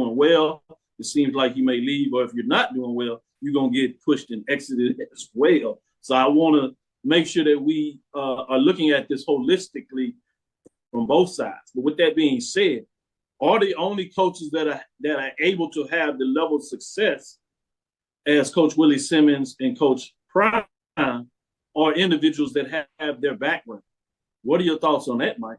doing well, it seems like you may leave, or if you're not doing well, you're going to get pushed and exited as well. So I want to make sure that we are looking at this holistically from both sides. But with that being said, are the only coaches that are able to have the level of success as Coach Willie Simmons and Coach Prime are individuals that have their background? What are your thoughts on that, Mike?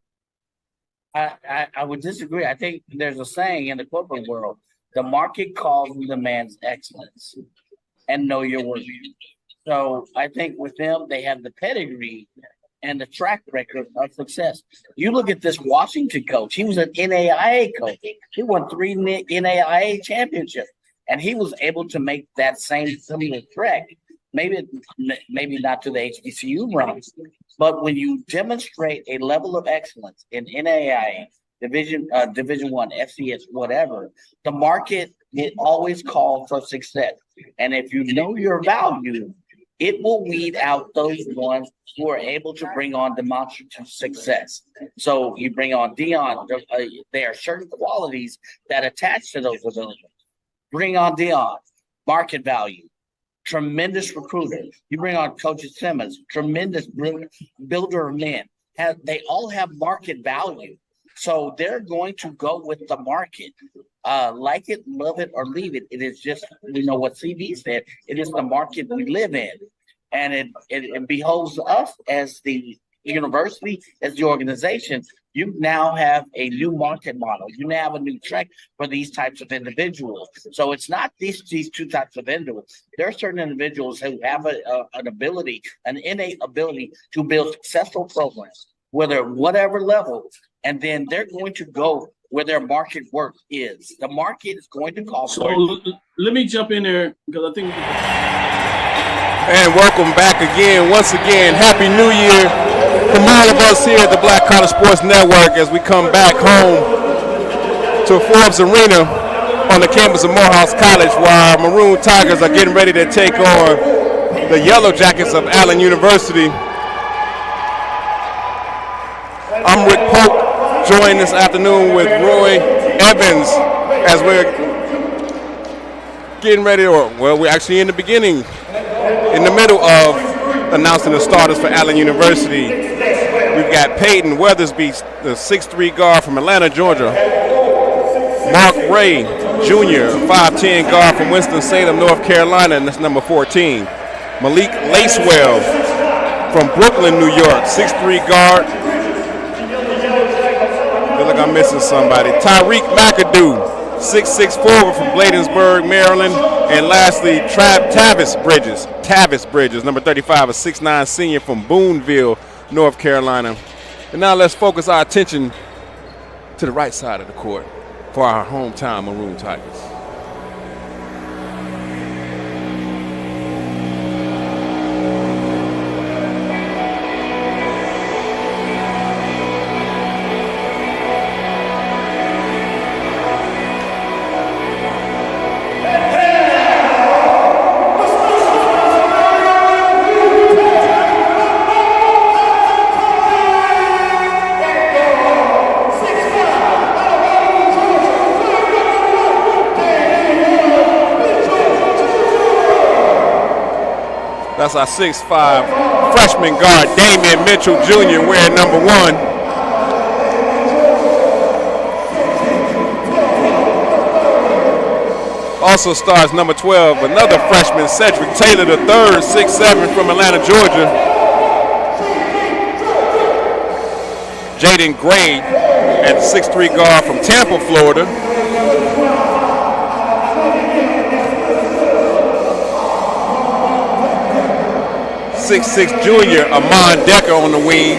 I would disagree. I think there's a saying in the corporate world: the market calls and demands excellence, and know your worth. So I think with them, they have the pedigree and the track record of success. You look at this Washington coach; he was an NAIA coach. He won 3 NAIA championships, and he was able to make that same similar track. Maybe not to the HBCU ranks, but when you demonstrate a level of excellence in NAIA, Division One, FCS, whatever, the market it always calls for success. And if you know your value, it will weed out those ones who are able to bring on demonstrative success. So you bring on Dion. There are certain qualities that attach to those abilities. Bring on Dion, market value. Tremendous recruiter. You bring on Coach Simmons, tremendous builder of men. They all have market value. So they're going to go with the market. Like it, love it, or leave it. It is just, what CB said, it is the market we live in. And it behoves us as the university, as the organization. You now have a new market model. You now have a new track for these types of individuals. So it's not these two types of individuals. There are certain individuals who have an innate ability to build successful programs, whatever level, and then they're going to go where their market work is. The market is going to call for it. Let me jump in there because I think. And welcome back again. Once again, Happy New Year. From all of us here at the Black College Sports Network as we come back home to Forbes Arena on the campus of Morehouse College, while our Maroon Tigers are getting ready to take on the Yellowjackets of Allen University. I'm Rick Polk, joined this afternoon with Roy Evans as we're getting ready, we're actually in the middle of announcing the starters for Allen University. We've got Peyton Weathersby, the 6'3" guard from Atlanta, Georgia. Mark Ray Jr., 5'10" guard from Winston-Salem, North Carolina, and that's number 14. Malik Lacewell from Brooklyn, New York, 6'3" guard. Feel like I'm missing somebody. Tyreek McAdoo, 6'6" forward from Bladensburg, Maryland. And lastly, Tavis Bridges, number 35, a 6'9" senior from Boonville, North Carolina. And now let's focus our attention to the right side of the court for our hometown Maroon Tigers. That's our 6'5" freshman guard, Damian Mitchell Jr., wearing number 1. Also starts number 12, another freshman, Cedric Taylor III, 6'7" from Atlanta, Georgia. Jaden Gray at 6'3" guard from Tampa, Florida. 6'6" junior, Amon Decker on the wing.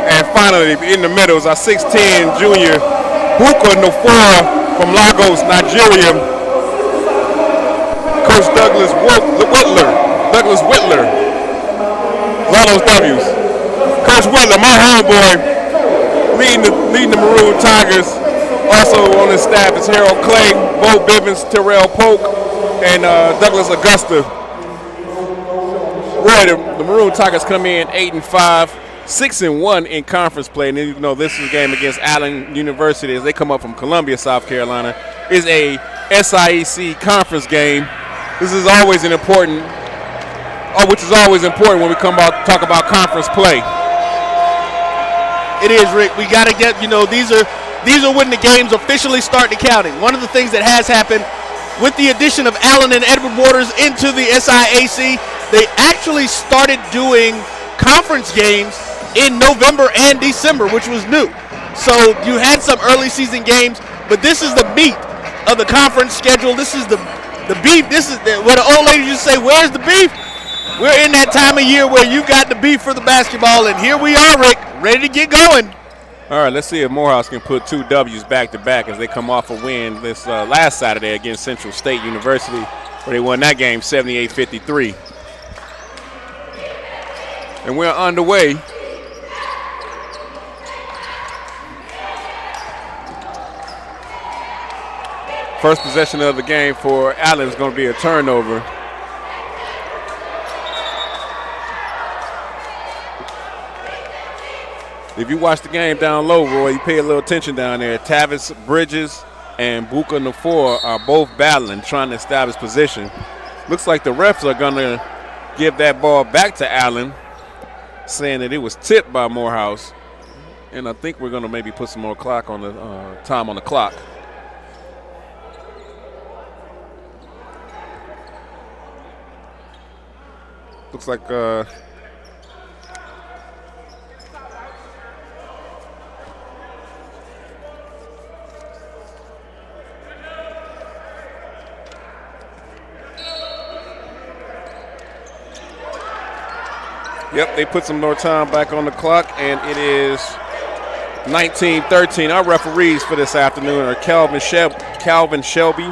And finally, in the middle is our 6'10" junior, Buka Nofora from Lagos, Nigeria. Coach Douglas Whitler. All those W's. Coach Whitler, my homeboy, leading the Maroon Tigers. Also on his staff is Harold Clay, Bo Bivens, Terrell Polk, and Douglas Augusta. Roy, the Maroon Tigers come in 8-5, 6-1 in conference play. And you know this is a game against Allen University as they come up from Columbia, South Carolina. Is a SIAC conference game. This is always an important, which is always important when we talk about conference play. It is, Rick. We got to get, these are when the games officially start counting. One of the things that has happened with the addition of Allen and Edward Waters into the SIAC, they actually started doing conference games in November and December, which was new. So you had some early season games, but this is the meat of the conference schedule. This is the beef. This is what the old lady used to say, where's the beef? We're in that time of year where you got the beef for the basketball, and here we are, Rick, ready to get going. All right, let's see if Morehouse can put 2 W's back-to-back as they come off a win this last Saturday against Central State University, where they won that game 78-53. And we're underway. First possession of the game for Allen is going to be a turnover. If you watch the game down low, Roy, you pay a little attention down there. Tavis Bridges and Buka Nafor are both battling, trying to establish position. Looks like the refs are going to give that ball back to Allen, saying that it was tipped by Morehouse. And I think we're going to maybe put some more clock on the time on the clock. Looks like yep, they put some more time back on the clock, and it is 19-13. Our referees for this afternoon are Calvin Shelby,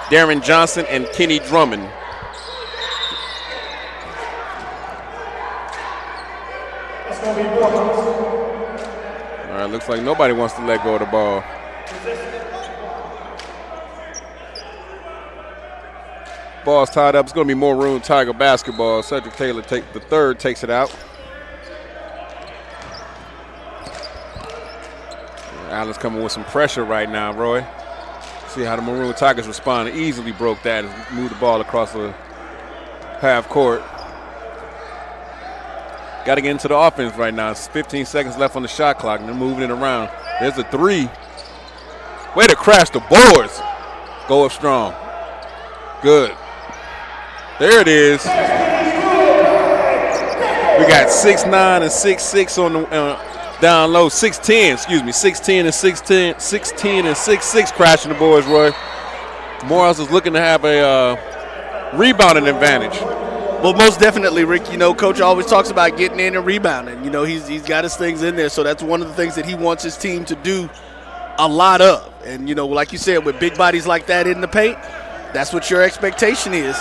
Darren Johnson, and Kenny Drummond. All right, looks like nobody wants to let go of the ball. Ball's tied up. It's going to be Maroon Tiger basketball. Cedric Taylor the third takes it out. Allen's coming with some pressure right now, Roy. See how the Maroon Tigers responded. Easily broke that and moved the ball across the half court. Got to get into the offense right now. It's 15 seconds left on the shot clock, and they're moving it around. There's a 3. Way to crash the boards. Go up strong. Good. There it is. We got 6'9" and 6'6" on the down low. 6'10", excuse me. 6'10" and 6'10", 6'10" and 6'6" crashing the boards, Roy. Morehouse is looking to have a rebounding advantage. Well, most definitely, Rick. Coach always talks about getting in and rebounding. He's got his things in there, so that's one of the things that he wants his team to do a lot of. And, like you said, with big bodies like that in the paint, that's what your expectation is.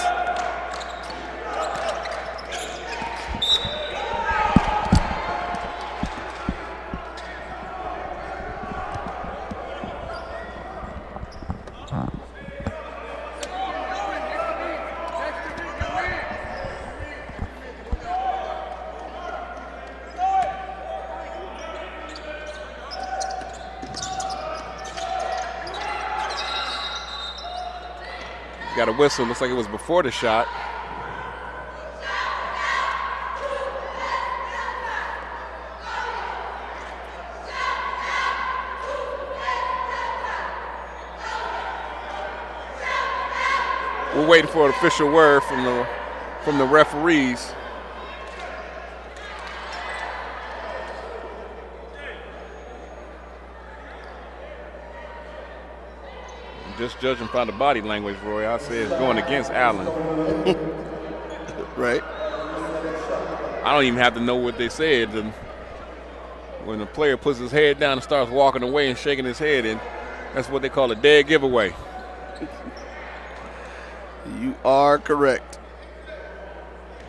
Got a whistle. Looks like it was before the shot. We're waiting for an official word from the referees. Just judging by the body language, Roy, I say it's going against Allen. Right. I don't even have to know what they said. When the player puts his head down and starts walking away and shaking his head, and that's what they call a dead giveaway. You are correct.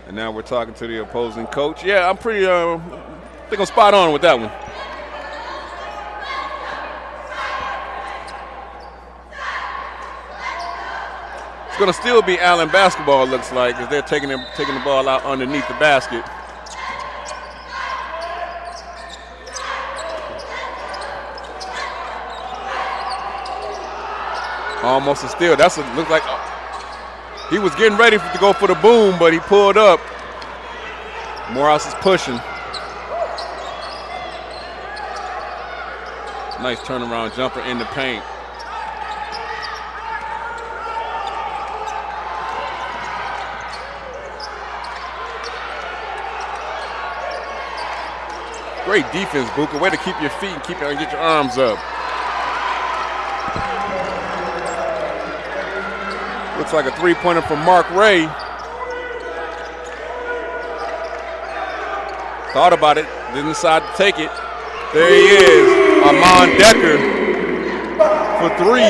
And now we're talking to the opposing coach. Yeah, I'm pretty, I think I'm spot on with that one. going to still be Allen basketball, it looks like, as they're taking the ball out underneath the basket. Almost a steal. Looks like he was getting ready to go for the boom, but he pulled up. Morehouse is pushing. Nice turnaround jumper in the paint. Great defense, Booker. Way to keep your feet and get your arms up. Looks like a three-pointer from Mark Ray. Thought about it, didn't decide to take it. There he is, Armand Decker for three.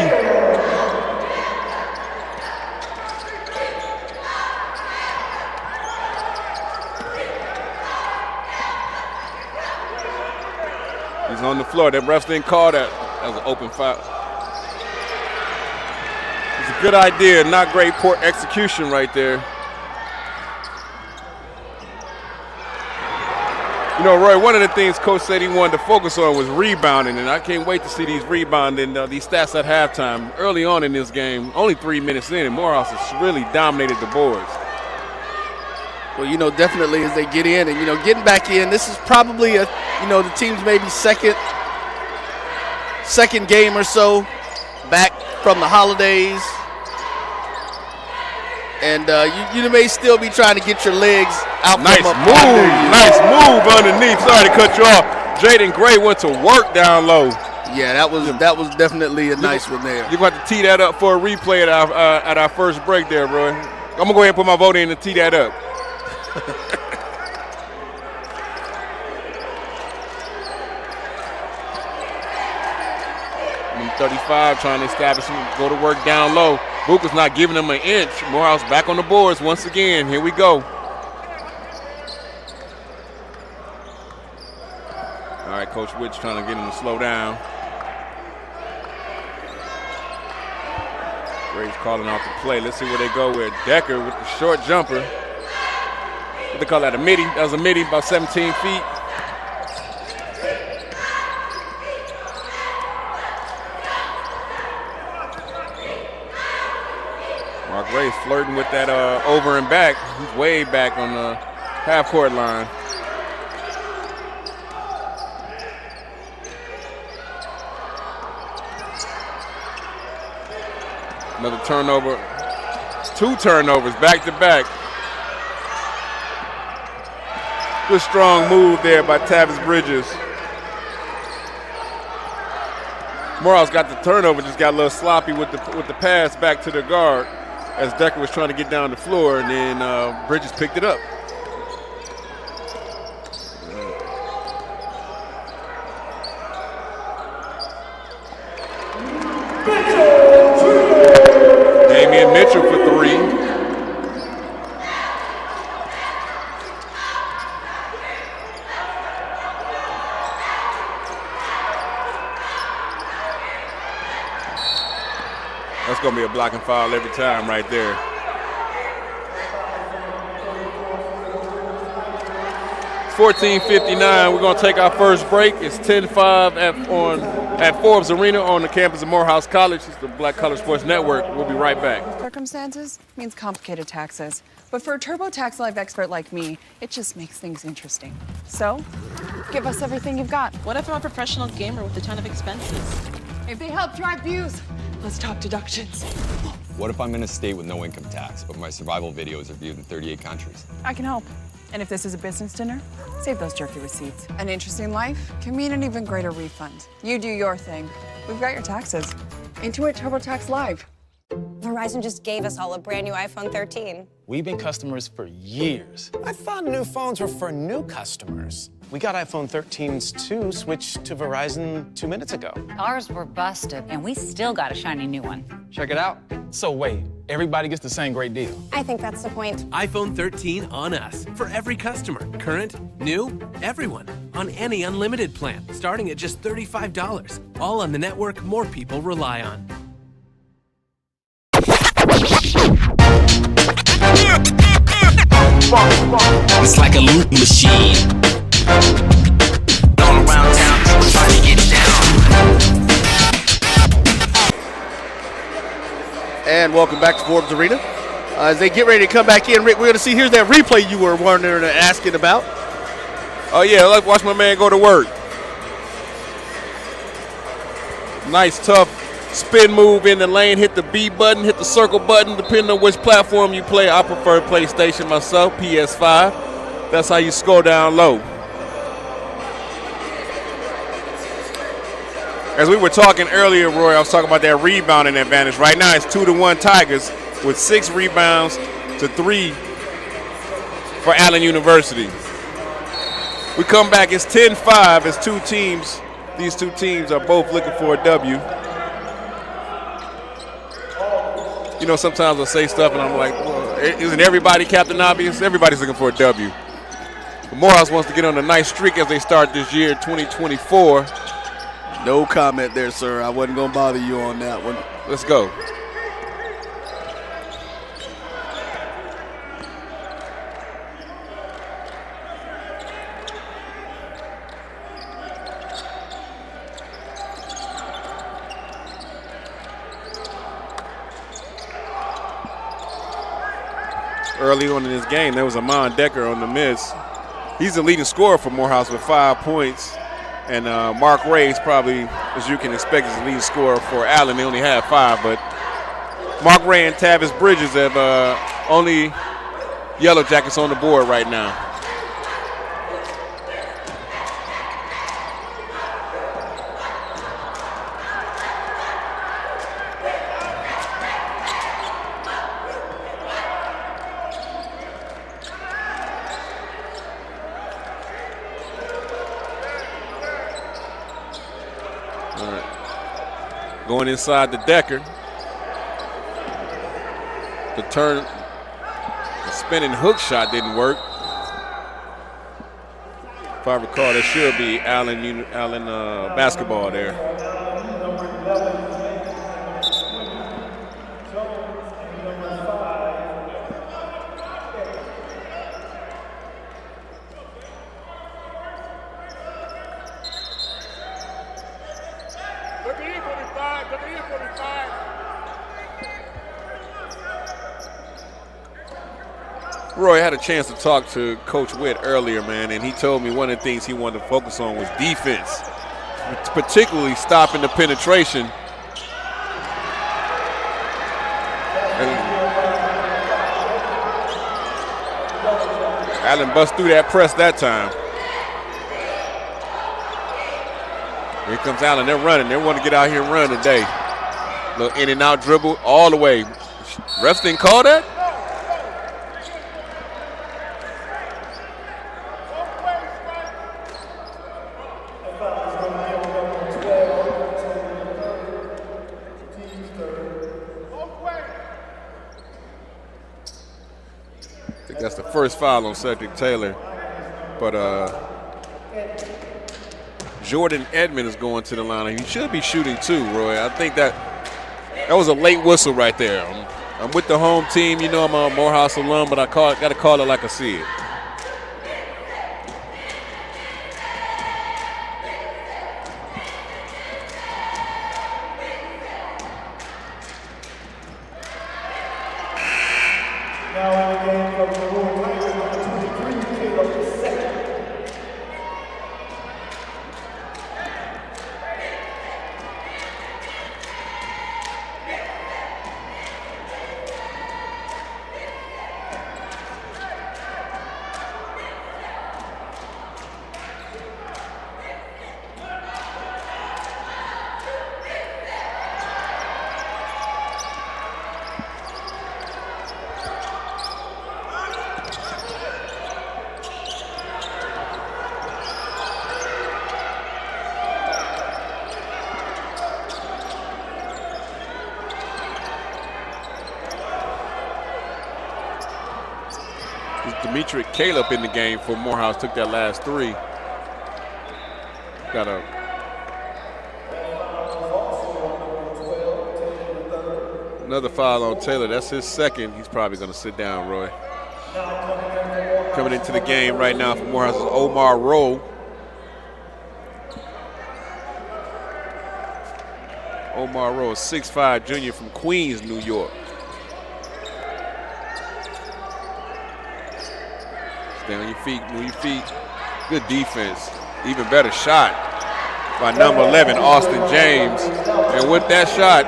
He's on the floor. The refs didn't call that as an open foul. It's a good idea, not great poor execution right there. You know, Roy, one of the things Coach said he wanted to focus on was rebounding, and I can't wait to see these rebounding, these stats at halftime. Early on in this game, only 3 minutes in, and Morehouse has really dominated the boards. Well, you know, definitely as they get in and, you know, getting back in, this is probably the team's maybe second game or so back from the holidays. And you may still be trying to get your legs out. Nice move underneath. Sorry to cut you off. Jaden Gray went to work down low. Yeah, that was definitely a nice one there. You're going to have to tee that up for a replay at our first break there, Roy. I'm going to go ahead and put my vote in and tee that up. 35 trying to establish him, go to work down low. Booker's not giving him an inch. Morehouse back on the boards once again. Here we go. All right, Coach Witch trying to get him to slow down. Gray's calling out the play. Let's see where they go with Decker with the short jumper. What they call that, a midi? That was a midi, about 17 feet. Mark Ray's flirting with that over and back. He's way back on the half-court line. Another turnover. 2 turnovers back-to-back. Good strong move there by Tavis Bridges. Morehouse got the turnover, just got a little sloppy with the pass back to the guard as Decker was trying to get down the floor, and then Bridges picked it up. Damian Mitchell for 3. That's going to be a blocking foul every time right there. It's 14:59. We're going to take our first break. It's 10-5 at Forbes Arena on the campus of Morehouse College. It's the Black Color Sports Network. We'll be right back. Circumstances means complicated taxes. But for a TurboTax Live expert like me, it just makes things interesting. So, give us everything you've got. What if I'm a professional gamer with a ton of expenses? If they help drive views, let's talk deductions. What if I'm in a state with no income tax, but my survival videos are viewed in 38 countries? I can help. And if this is a business dinner, save those jerky receipts. An interesting life can mean an even greater refund. You do your thing. We've got your taxes. Intuit TurboTax Live. Verizon just gave us all a brand new iPhone 13. We've been customers for years. I thought new phones were for new customers. We got iPhone 13s too, switched to Verizon 2 minutes ago. Ours were busted, and we still got a shiny new one. Check it out. So wait, everybody gets the same great deal. I think that's the point. iPhone 13 on us for every customer. Current, new, everyone. On any unlimited plan, starting at just $35. All on the network more people rely on. It's like a loop machine. All around town, people trying to get down. And welcome back to Forbes Arena. As they get ready to come back in, Rick, we're going to see, here's that replay you were wondering and asking about. Oh, yeah, let's watch my man go to work. Nice, tough spin move in the lane. Hit the B button, hit the circle button, depending on which platform you play. I prefer PlayStation myself, PS5. That's how you score down low. As we were talking earlier, Roy, I was talking about that rebounding advantage. Right now it's 2-1 Tigers with 6 rebounds to 3 for Allen University. We come back, it's 10-5 as these two teams are both looking for a W. You know, sometimes I say stuff and I'm like, well, isn't everybody Captain Obvious? Everybody's looking for a W. But Morehouse wants to get on a nice streak as they start this year, 2024. No comment there, sir. I wasn't going to bother you on that one. Let's go. Early on in this game, there was Amon Decker on the miss. He's the leading scorer for Morehouse with 5 points. And Mark Ray is probably, as you can expect, is the leading scorer for Allen. They only have 5, but Mark Ray and Tavis Bridges have only Yellowjackets on the board right now. Going inside the Decker. The spinning hook shot didn't work. If I recall, there should be Allen basketball there. Roy, I had a chance to talk to Coach Witt earlier, man, and he told me one of the things he wanted to focus on was defense, particularly stopping the penetration. And Allen bust through that press that time. Here comes Allen. They're running. They want to get out here and run today. Little in and out dribble all the way. Refs didn't call that? That's the first foul on Cedric Taylor. But Jordan Edmond is going to the line. He should be shooting too, Roy. I think that was a late whistle right there. I'm with the home team. You know I'm a Morehouse alum, but I got to call it like I see it. Demetric Caleb in the game for Morehouse, took that last 3. Got a Another foul on Taylor. That's his second. He's probably going to sit down, Roy. Coming into the game right now for Morehouse is Omar Rowe. Omar Rowe, a 6'5" junior from Queens, New York. Stay on your feet, move your feet. Good defense. Even better shot by number 11, Austin James. And with that shot,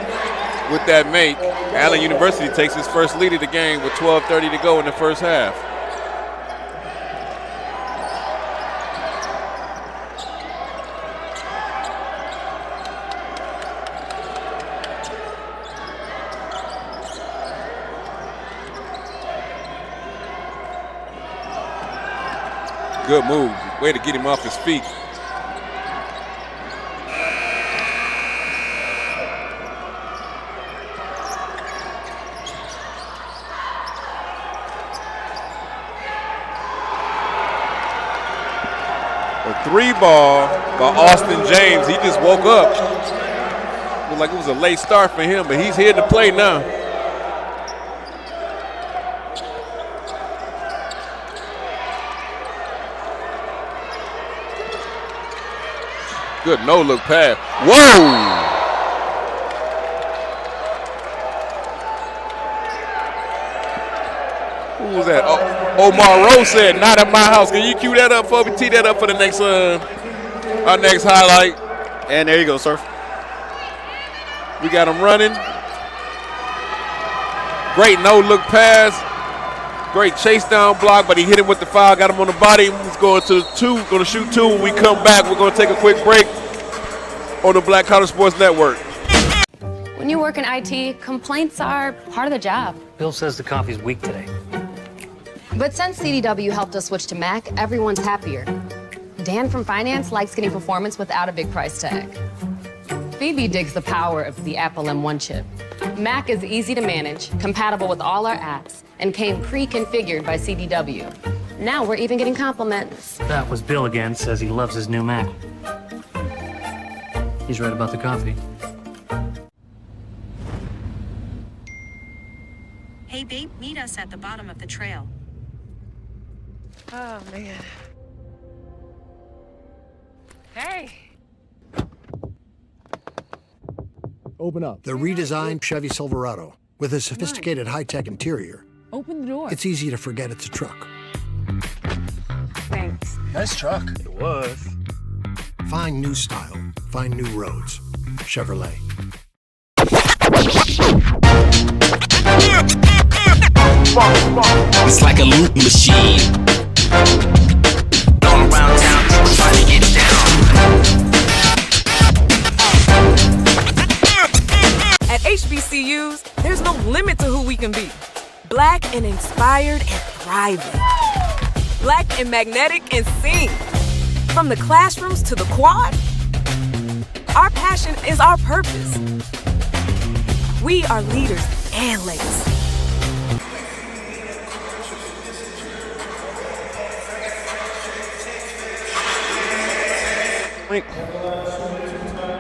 with that make, Allen University takes its first lead of the game with 12:30 to go in the first half. Good move. Way to get him off his feet. A 3-ball by Austin James. He just woke up. Looked like it was a late start for him, but he's here to play now. Good no-look pass. Whoa! Who was that? Oh, Omar Rowe said, "Not at my house." Can you cue that up for me? Tee that up for the next our next highlight. And there you go, sir. We got him running. Great no-look pass. Great chase down block, but he hit him with the foul, got him on the body. He's going to shoot two. When we come back, we're going to take a quick break on the Black Collar Sports Network. When you work in IT, complaints are part of the job. Bill says the coffee's weak today. But since CDW helped us switch to Mac, everyone's happier. Dan from finance likes getting performance without a big price tag. Phoebe digs the power of the Apple M1 chip. Mac is easy to manage, compatible with all our apps, and came pre-configured by CDW. Now we're even getting compliments. That was Bill again, says he loves his new Mac. He's right about the coffee. Hey, babe, meet us at the bottom of the trail. Oh, man. Hey. Open up. The redesigned Chevy Silverado with a sophisticated high-tech interior. Open the door. It's easy to forget it's a truck. Thanks. Nice truck. It was. Find new style. Find new roads. Chevrolet. It's like a loop machine. All around town, people trying to get down. At HBCUs, there's no limit to who we can be. Black and inspired and thriving. Black and magnetic and sing. From the classrooms to the quad, our passion is our purpose. We are leaders and legacy.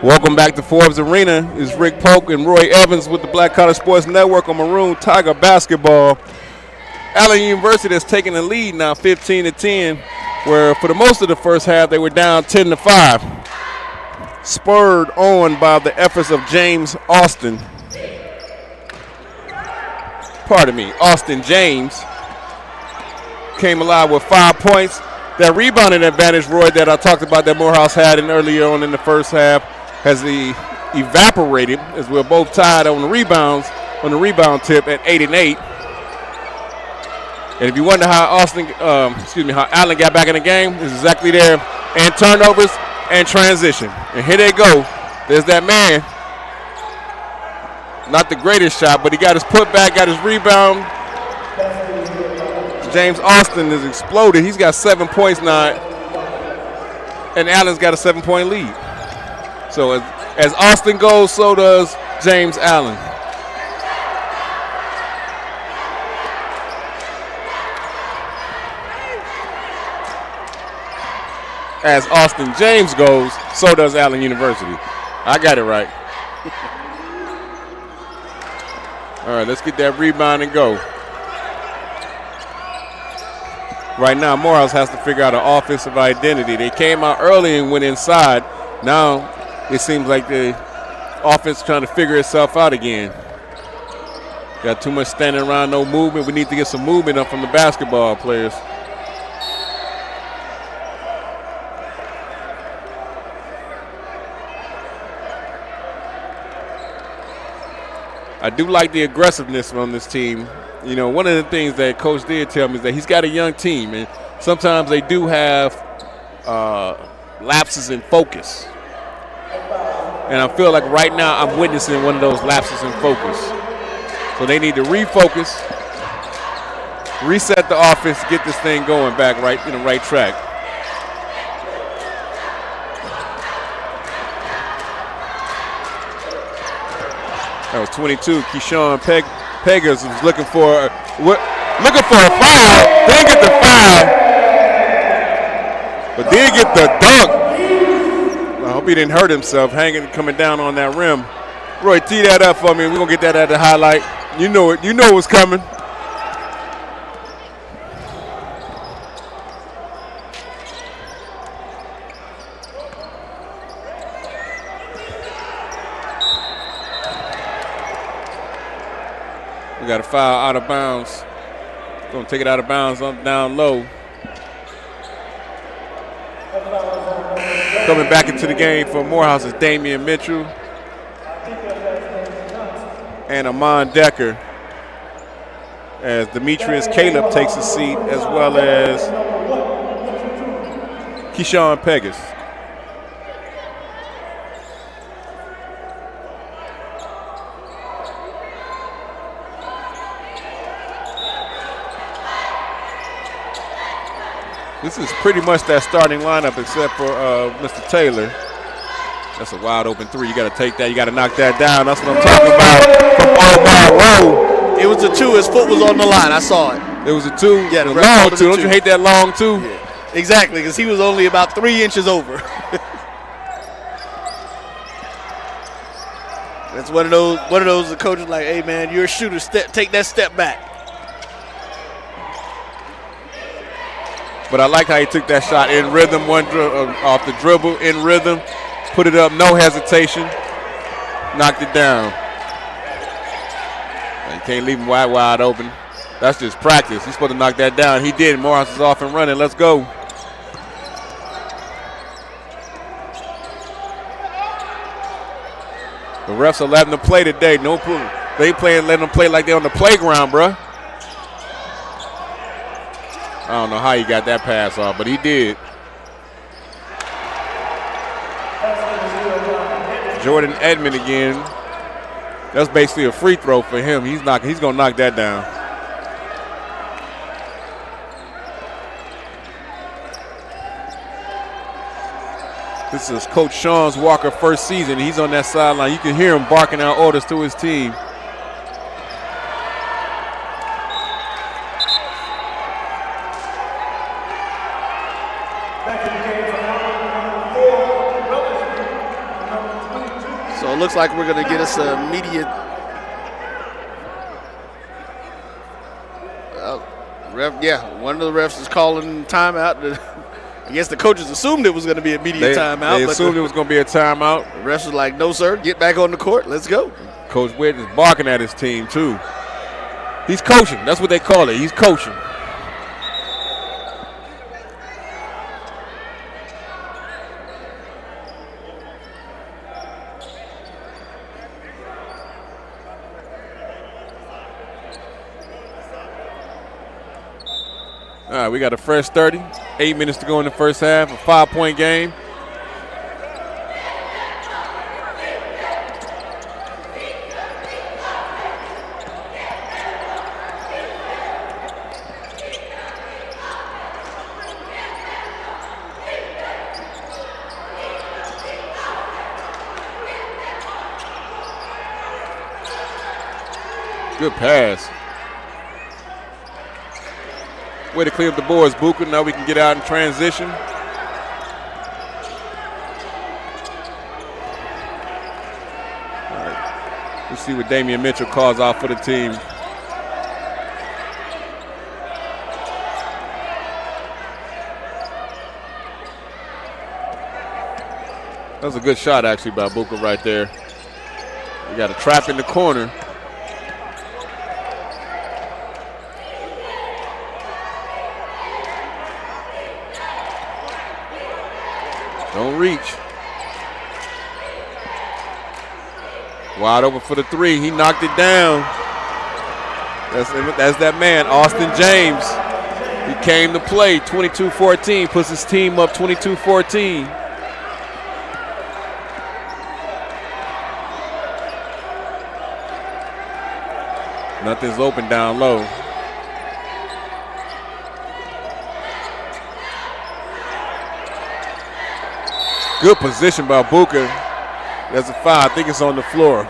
Welcome back to Forbes Arena. It's Rick Polk and Roy Evans with the Black Collar Sports Network on Maroon Tiger Basketball. Allen University has taken the lead now 15-10, where for the most of the first half they were down 10-5. Spurred on by the efforts of Austin James came alive with 5 points. That rebounding advantage, Roy, that I talked about that Morehouse had earlier on in the first half has evaporated as we're both tied on the rebound tip at 8-8. And if you wonder how how Allen got back in the game, it's exactly there. And turnovers and transition. And here they go. There's that man. Not the greatest shot, but he got his putback, got his rebound. James Austin has exploded. He's got 7 points now. And Allen's got a 7-point lead. So as Austin goes, so does James Allen. As Austin James goes, so does Allen University. I got it right. All right, let's get that rebound and go. Right now, Morehouse has to figure out an offensive identity. They came out early and went inside. Now it seems like the offense is trying to figure itself out again. Got too much standing around, no movement. We need to get some movement up from the basketball players. I do like the aggressiveness on this team. You know, one of the things that Coach did tell me is that he's got a young team, and sometimes they do have lapses in focus. And I feel like right now I'm witnessing one of those lapses in focus. So they need to refocus, reset the offense, get this thing going back right in the right track. That was 22. Keyshawn Peggers was looking for a foul. Didn't get the foul, but did get the dunk. I hope he didn't hurt himself coming down on that rim. Roy, tee that up for me. We're gonna get that at the highlight. You know it. You know what's coming. We got a foul out of bounds. Gonna take it out of bounds down low. Coming back into the game for Morehouse is Damian Mitchell and Amon Decker, as Demetrius Caleb takes a seat, as well as Keyshawn Peggers. This is pretty much that starting lineup except for Mr. Taylor. That's a wide open three. You got to take that. You got to knock that down. That's what I'm talking about from Omar Rowe. It was a two. His foot was on the line. I saw it. It was a two? Yeah, the long two. Don't you hate that long two? Yeah. Exactly, because he was only about 3 inches over. That's one of those the coach is like, hey, man, you're a shooter. Take that step back. But I like how he took that shot in rhythm, off the dribble, in rhythm, put it up, no hesitation, knocked it down. You can't leave him wide open. That's just practice. He's supposed to knock that down. He did. Morehouse is off and running. Let's go. The refs are letting them play today. No, they letting them play like they're on the playground, bruh. I don't know how he got that pass off, but he did. Jordan Edmond again. That's basically a free throw for him. He's gonna knock that down. This is Coach Sean Walker's first season. He's on that sideline. You can hear him barking out orders to his team. So it looks like we're going to get us an immediate one of the refs is calling timeout. I guess the coaches assumed it was going to be immediate timeout. They assumed it was going to be a timeout. The refs was like, no, sir, get back on the court. Let's go. Coach Witt is barking at his team, too. He's coaching. That's what they call it. He's coaching. All right, we got a fresh 30. 8 minutes to go in the first half, a 5-point game. Good pass. Way to clear up the boards, Buka. Now we can get out and transition. Let's see what Damian Mitchell calls out for the team. That was a good shot, actually, by Booker right there. We got a trap in the corner. Don't reach. Wide open for the three. He knocked it down. That's that man, Austin James. He came to play. 22-14, puts his team up 22-14. Nothing's open down low. Good position by Booker. There's a foul. I think it's on the floor.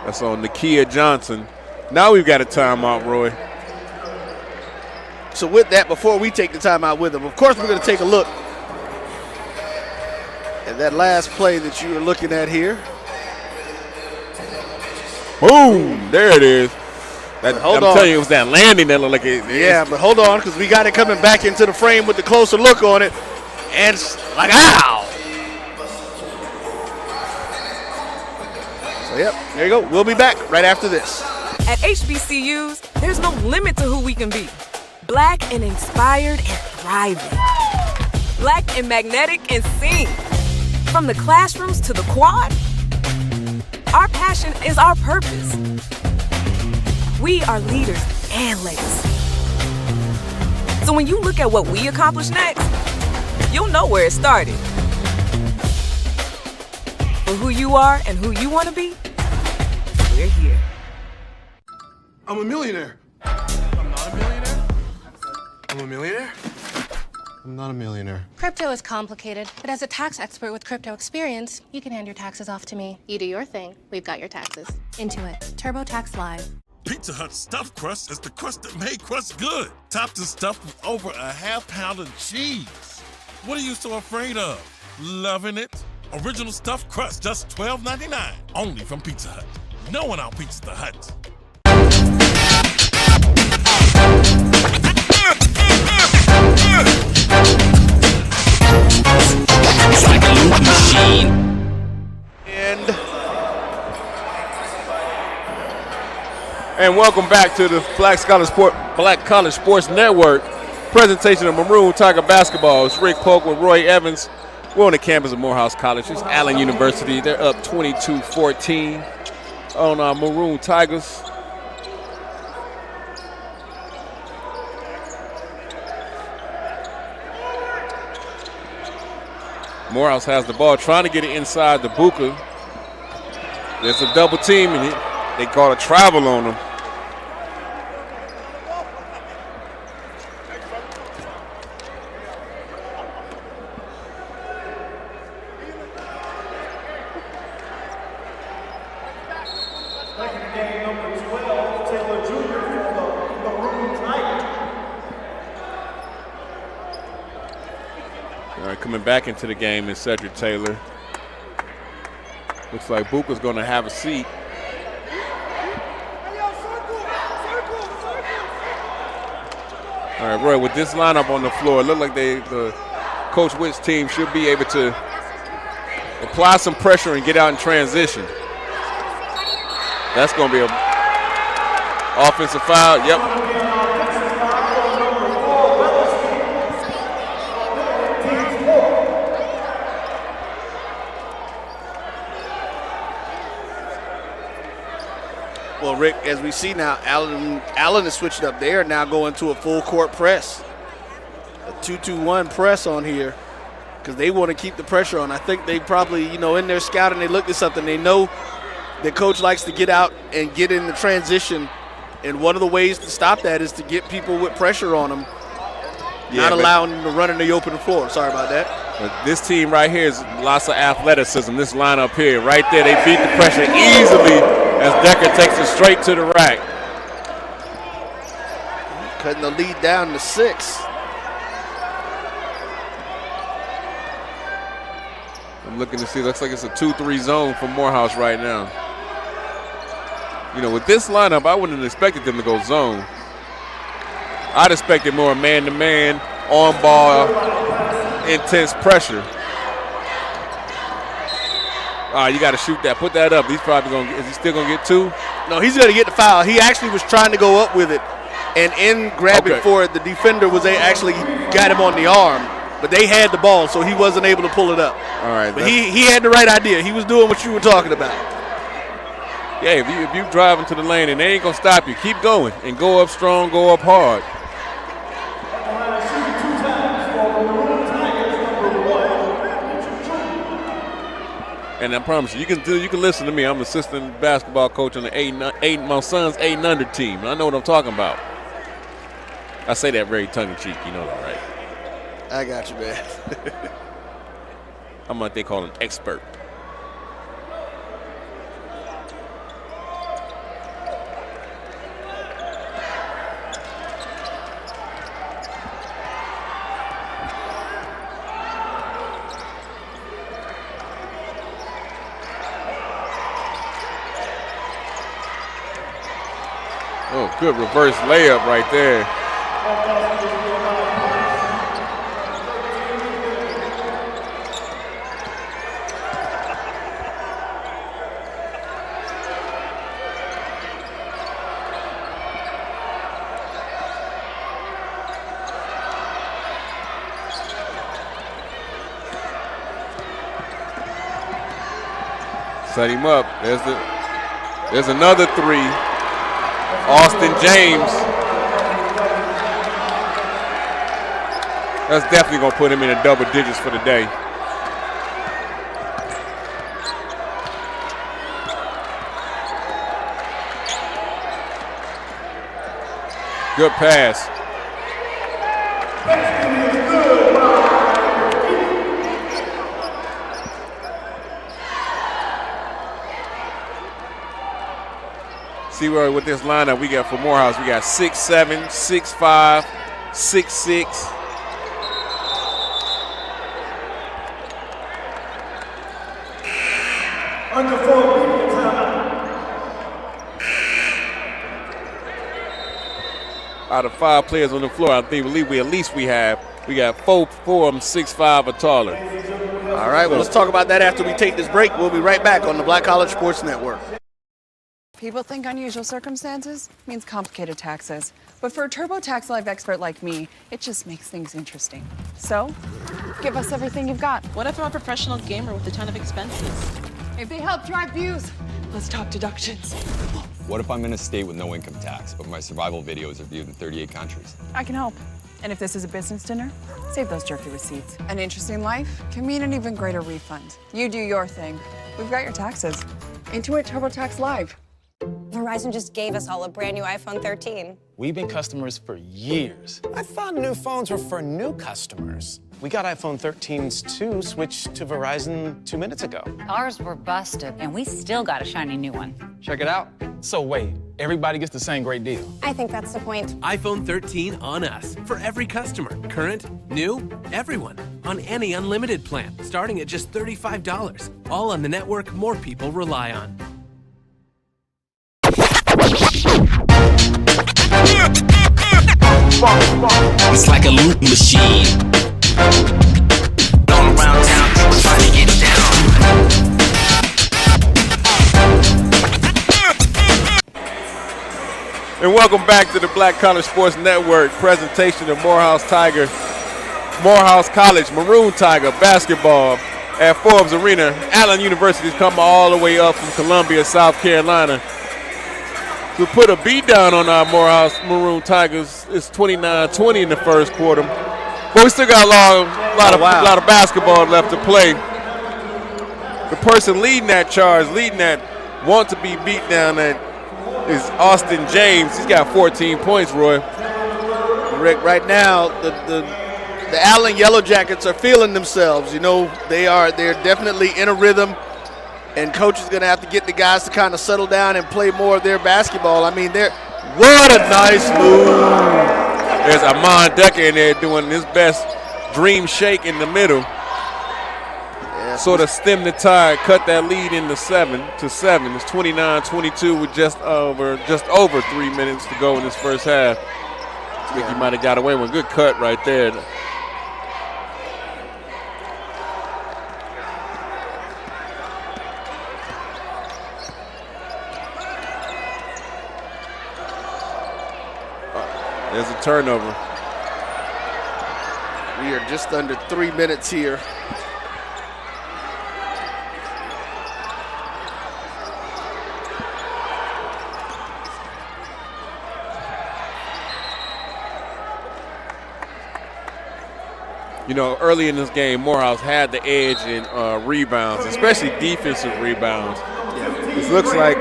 That's on Nakia Johnson. Now we've got a timeout, Roy. So with that, before we take the timeout with them, of course we're going to take a look at that last play that you were looking at here. Boom! There it is. I'm telling you, it was that landing that looked like it. Yeah, but hold on, because we got it coming back into the frame with the closer look on it. And it's like, ow! So, yep, there you go. We'll be back right after this. At HBCUs, there's no limit to who we can be. Black and inspired and thriving. Black and magnetic and sing. From the classrooms to the quad, our passion is our purpose. We are leaders and legacy. So when you look at what we accomplish next, you'll know where it started. For who you are and who you want to be, we're here. I'm a millionaire. I'm not a millionaire. I'm a millionaire. I'm not a millionaire. Crypto is complicated, but as a tax expert with crypto experience, you can hand your taxes off to me. You do your thing, we've got your taxes. Intuit, TurboTax Live. Pizza Hut stuffed crust is the crust that made crust good. Topped and stuffed with over a half pound of cheese. What are you so afraid of? Loving it? Original stuffed crust, just $12.99. Only from Pizza Hut. No one outpizza the Hut. It's like a loop machine. And welcome back to the Black College Sports Network presentation of Maroon Tiger Basketball. It's Rick Polk with Roy Evans. We're on the campus of Morehouse College. It's Allen University. They're up 22-14 on our Maroon Tigers. Morehouse has the ball, trying to get it inside the Booker. There's a double team, and they call a travel on him. All right, coming back into the game is Cedric Taylor. Looks like Booker's going to have a seat. All right, Roy, with this lineup on the floor, it looks like the Coach Witt's team should be able to apply some pressure and get out in transition. That's going to be an offensive foul. Yep. Well, Rick, as we see now, Allen is switching up. They are now going to a full court press, a 2-2-1 press on here, because they want to keep the pressure on. I think they probably, in their scouting, they looked at something. They know that coach likes to get out and get in the transition, and one of the ways to stop that is to get people with pressure on them, not allowing them to run in the open floor. Sorry about that. But this team right here is lots of athleticism. This lineup here, right there, they beat the pressure easily as Decker takes it straight to the rack. cutting the lead down to 6. I'm looking to see. Looks like it's a 2-3 zone for Morehouse right now. You know, with this lineup, I wouldn't have expected them to go zone. I'd expected more man-to-man, on-ball, intense pressure. All right, you got to shoot that. Put that up. He's probably going to – is he still going to get 2? No, he's going to get the foul. He actually was trying to go up with it, and in grabbing for it, the defender was actually got him on the arm. But they had the ball, so he wasn't able to pull it up. All right. But he had the right idea. He was doing what you were talking about. Yeah, if you drive into the lane and they ain't going to stop you, keep going and go up strong, go up hard. And I promise you can listen to me. I'm assistant basketball coach on the my son's 8 and under team. And I know what I'm talking about. I say that very tongue-in-cheek. You know that, right? I got you, man. I'm what they call an expert. Oh, good reverse layup right there. Set him up. There's another 3. Austin James. That's definitely going to put him in the double digits for the day. Good pass. See where with this lineup we got for Morehouse, we got 6'7", 6'5", 6'6". Under 4 Out of 5 players on the floor, I believe we got 4 of them 6'5" or taller. All right, well, let's talk about that after we take this break. We'll be right back on the Black College Sports Network. People think unusual circumstances means complicated taxes. But for a TurboTax Live expert like me, it just makes things interesting. So, give us everything you've got. What if I'm a professional gamer with a ton of expenses? If they help drive views, let's talk deductions. What if I'm in a state with no income tax, but my survival videos are viewed in 38 countries? I can help. And if this is a business dinner, save those jerky receipts. An interesting life can mean an even greater refund. You do your thing. We've got your taxes. Intuit TurboTax Live. Verizon just gave us all a brand new iPhone 13. We've been customers for years. I thought new phones were for new customers. We got iPhone 13s too, switched to Verizon 2 minutes ago. Ours were busted, and we still got a shiny new one. Check it out. So wait, everybody gets the same great deal? I think that's the point. iPhone 13 on us for every customer. Current, new, everyone. On any unlimited plan, starting at just $35. All on the network more people rely on. It's like a loot machine. All around town, trying to get down. And welcome back to the Black College Sports Network presentation of Morehouse College Maroon Tiger basketball at Forbes Arena. Allen University's come all the way up from Columbia, South Carolina, to put a beat down on our Morehouse Maroon Tigers. It's 29-20 in the first quarter. But we still got a lot of basketball left to play. The person leading that charge, want to be beat down, that is Austin James. He's got 14 points, Roy. Rick, right now, the Allen Yellowjackets are feeling themselves. You know, they're definitely in a rhythm. And coach is going to have to get the guys to kind of settle down and play more of their basketball. I mean, what a nice move. There's Amon Decker in there doing his best dream shake in the middle. Yeah, sort of stem the tide, cut that lead into 7 to 7. It's 29-22 with just over 3 minutes to go in this first half. I think he might have got away with a good cut right there. There's a turnover. We are just under 3 minutes here. You know, early in this game, Morehouse had the edge in rebounds, especially defensive rebounds. It looks like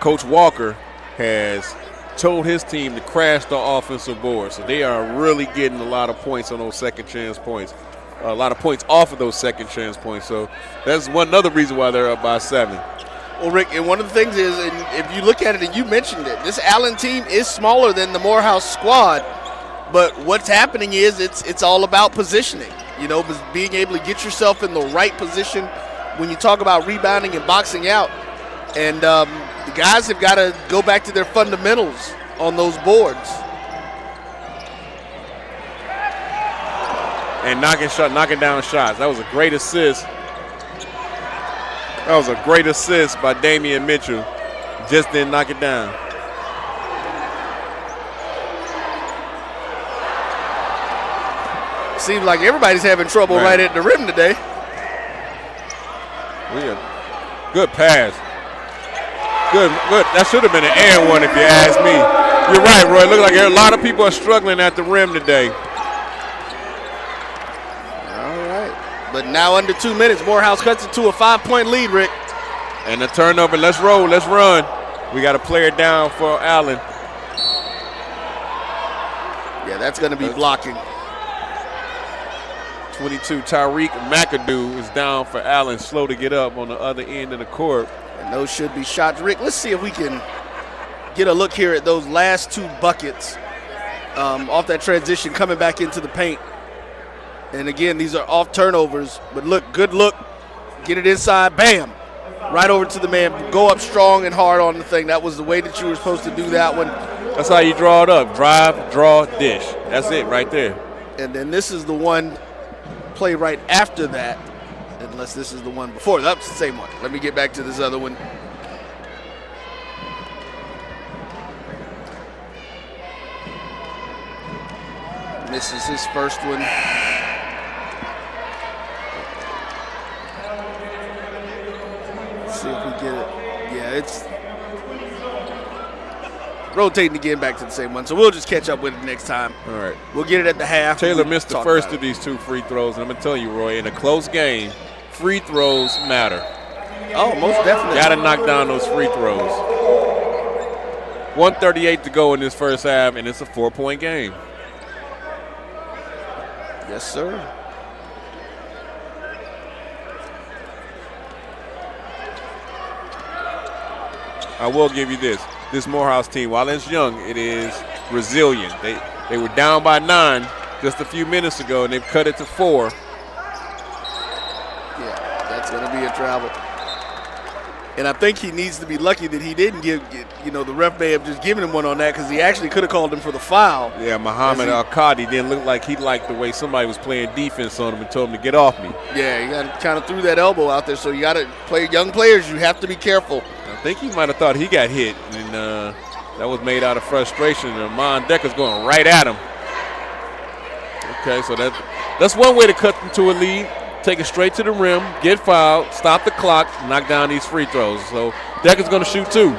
Coach Walker has told his team to crash the offensive board. So they are really getting a lot of points on those second chance points, a lot of points off of those second chance points. So that's another reason why they're up by 7. Well, Rick, and one of the things is, and if you look at it, and you mentioned it, this Allen team is smaller than the Morehouse squad. But what's happening is it's all about positioning, you know, being able to get yourself in the right position when you talk about rebounding and boxing out. And the guys have got to go back to their fundamentals on those boards. And knocking down shots. That was a great assist. That was a great assist by Damian Mitchell. Just didn't knock it down. Seems like everybody's having trouble right at the rim today. Good pass. Good. That should have been an air one if you ask me. You're right, Roy. Look like a lot of people are struggling at the rim today. All right. But now under 2 minutes, Morehouse cuts it to a 5-point lead, Rick. And the turnover. Let's roll. Let's run. We got a player down for Allen. Yeah, that's going to be blocking. 22, Tyreek McAdoo is down for Allen, slow to get up on the other end of the court. And those should be shots. Rick, let's see if we can get a look here at those last 2 buckets off that transition coming back into the paint. And again, these are off turnovers, but look, good look. Get it inside, bam, right over to the man. Go up strong and hard on the thing. That was the way that you were supposed to do that one. That's how you draw it up. Drive, draw, dish. That's it right there. And then this is the one play right after that, unless this is the one before. That's the same one. Let me get back to this other one. Misses his first one. Let's see if we get it. Yeah, it's rotating again back to the same one, so we'll just catch up with it next time. All right. We'll get it at the half. Taylor missed the first of these 2 free throws, and I'm going to tell you, Roy, in a close game, free throws matter. Oh, most definitely. Got to knock down those free throws. 1:38 to go in this first half, and it's a 4-point game. Yes, sir. I will give you this. This Morehouse team, while it's young, it is resilient. They were down by 9 just a few minutes ago, and they've cut it to 4. Yeah, that's going to be a travel. And I think he needs to be lucky that he didn't the ref may have just given him one on that, because he actually could have called him for the foul. Yeah, Muhammad Al-Qadi didn't look like he liked the way somebody was playing defense on him and told him to get off me. Yeah, he kind of threw that elbow out there, so you got to play young players. You have to be careful. I think he might have thought he got hit, and that was made out of frustration. And Amon Decker's going right at him. Okay, so that's one way to cut them to a lead. Take it straight to the rim, get fouled, stop the clock, knock down these free throws. So Decker's going to shoot 2.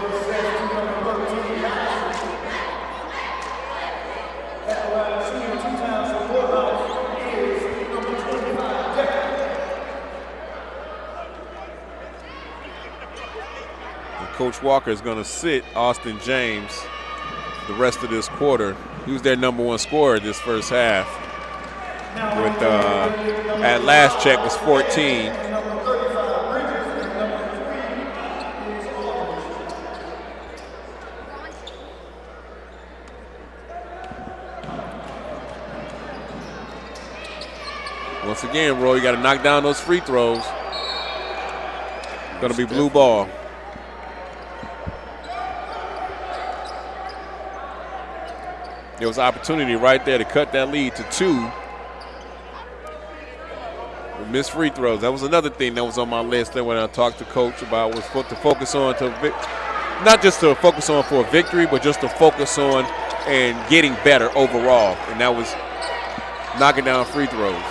Coach Walker is going to sit Austin James the rest of this quarter. He was their #1 scorer this first half. With at last check was 14. Once again, Roy, you got to knock down those free throws. Going to be blue ball. There was opportunity right there to cut that lead to 2. We missed free throws. That was another thing that was on my list that when I talked to Coach about was to focus on not just to focus on for a victory, but just to focus on and getting better overall. And that was knocking down free throws.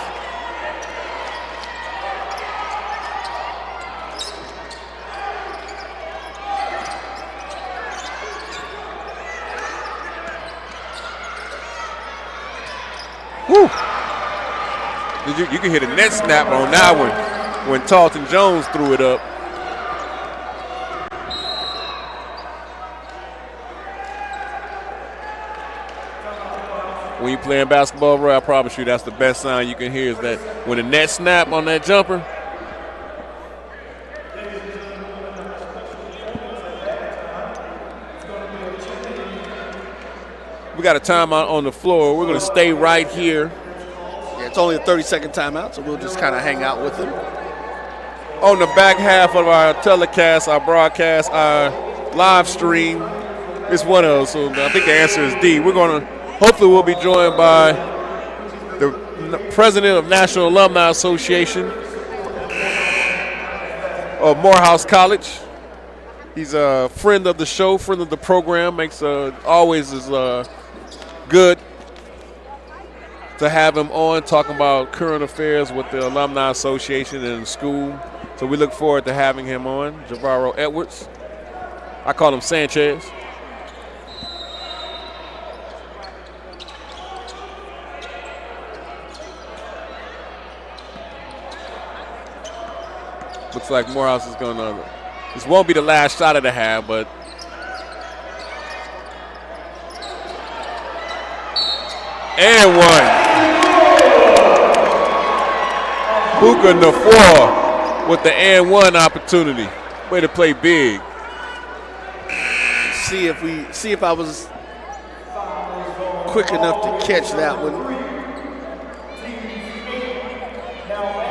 Woo! You can hit a net snap on that one when Tarleton Jones threw it up. When you're playing basketball, Roy, I promise you that's the best sign you can hear is that when a net snap on that jumper. We got a timeout on the floor. We're going to stay right here. Yeah, it's only a 30-second timeout, so we'll just kind of hang out with them. On the back half of our telecast, our broadcast, our live stream, it's one of those. So I think the answer is D. Hopefully we'll be joined by the president of National Alumni Association of Morehouse College. He's a friend of the show, friend of the program. Always is good to have him on talking about current affairs with the Alumni Association and the school. So we look forward to having him on, Javaro Edwards. I call him Sanchez. Looks like Morehouse is going to. This won't be the last shot of the half, but. And one. Buka Nafor with the and one opportunity. Way to play big. See if I was quick enough to catch that one.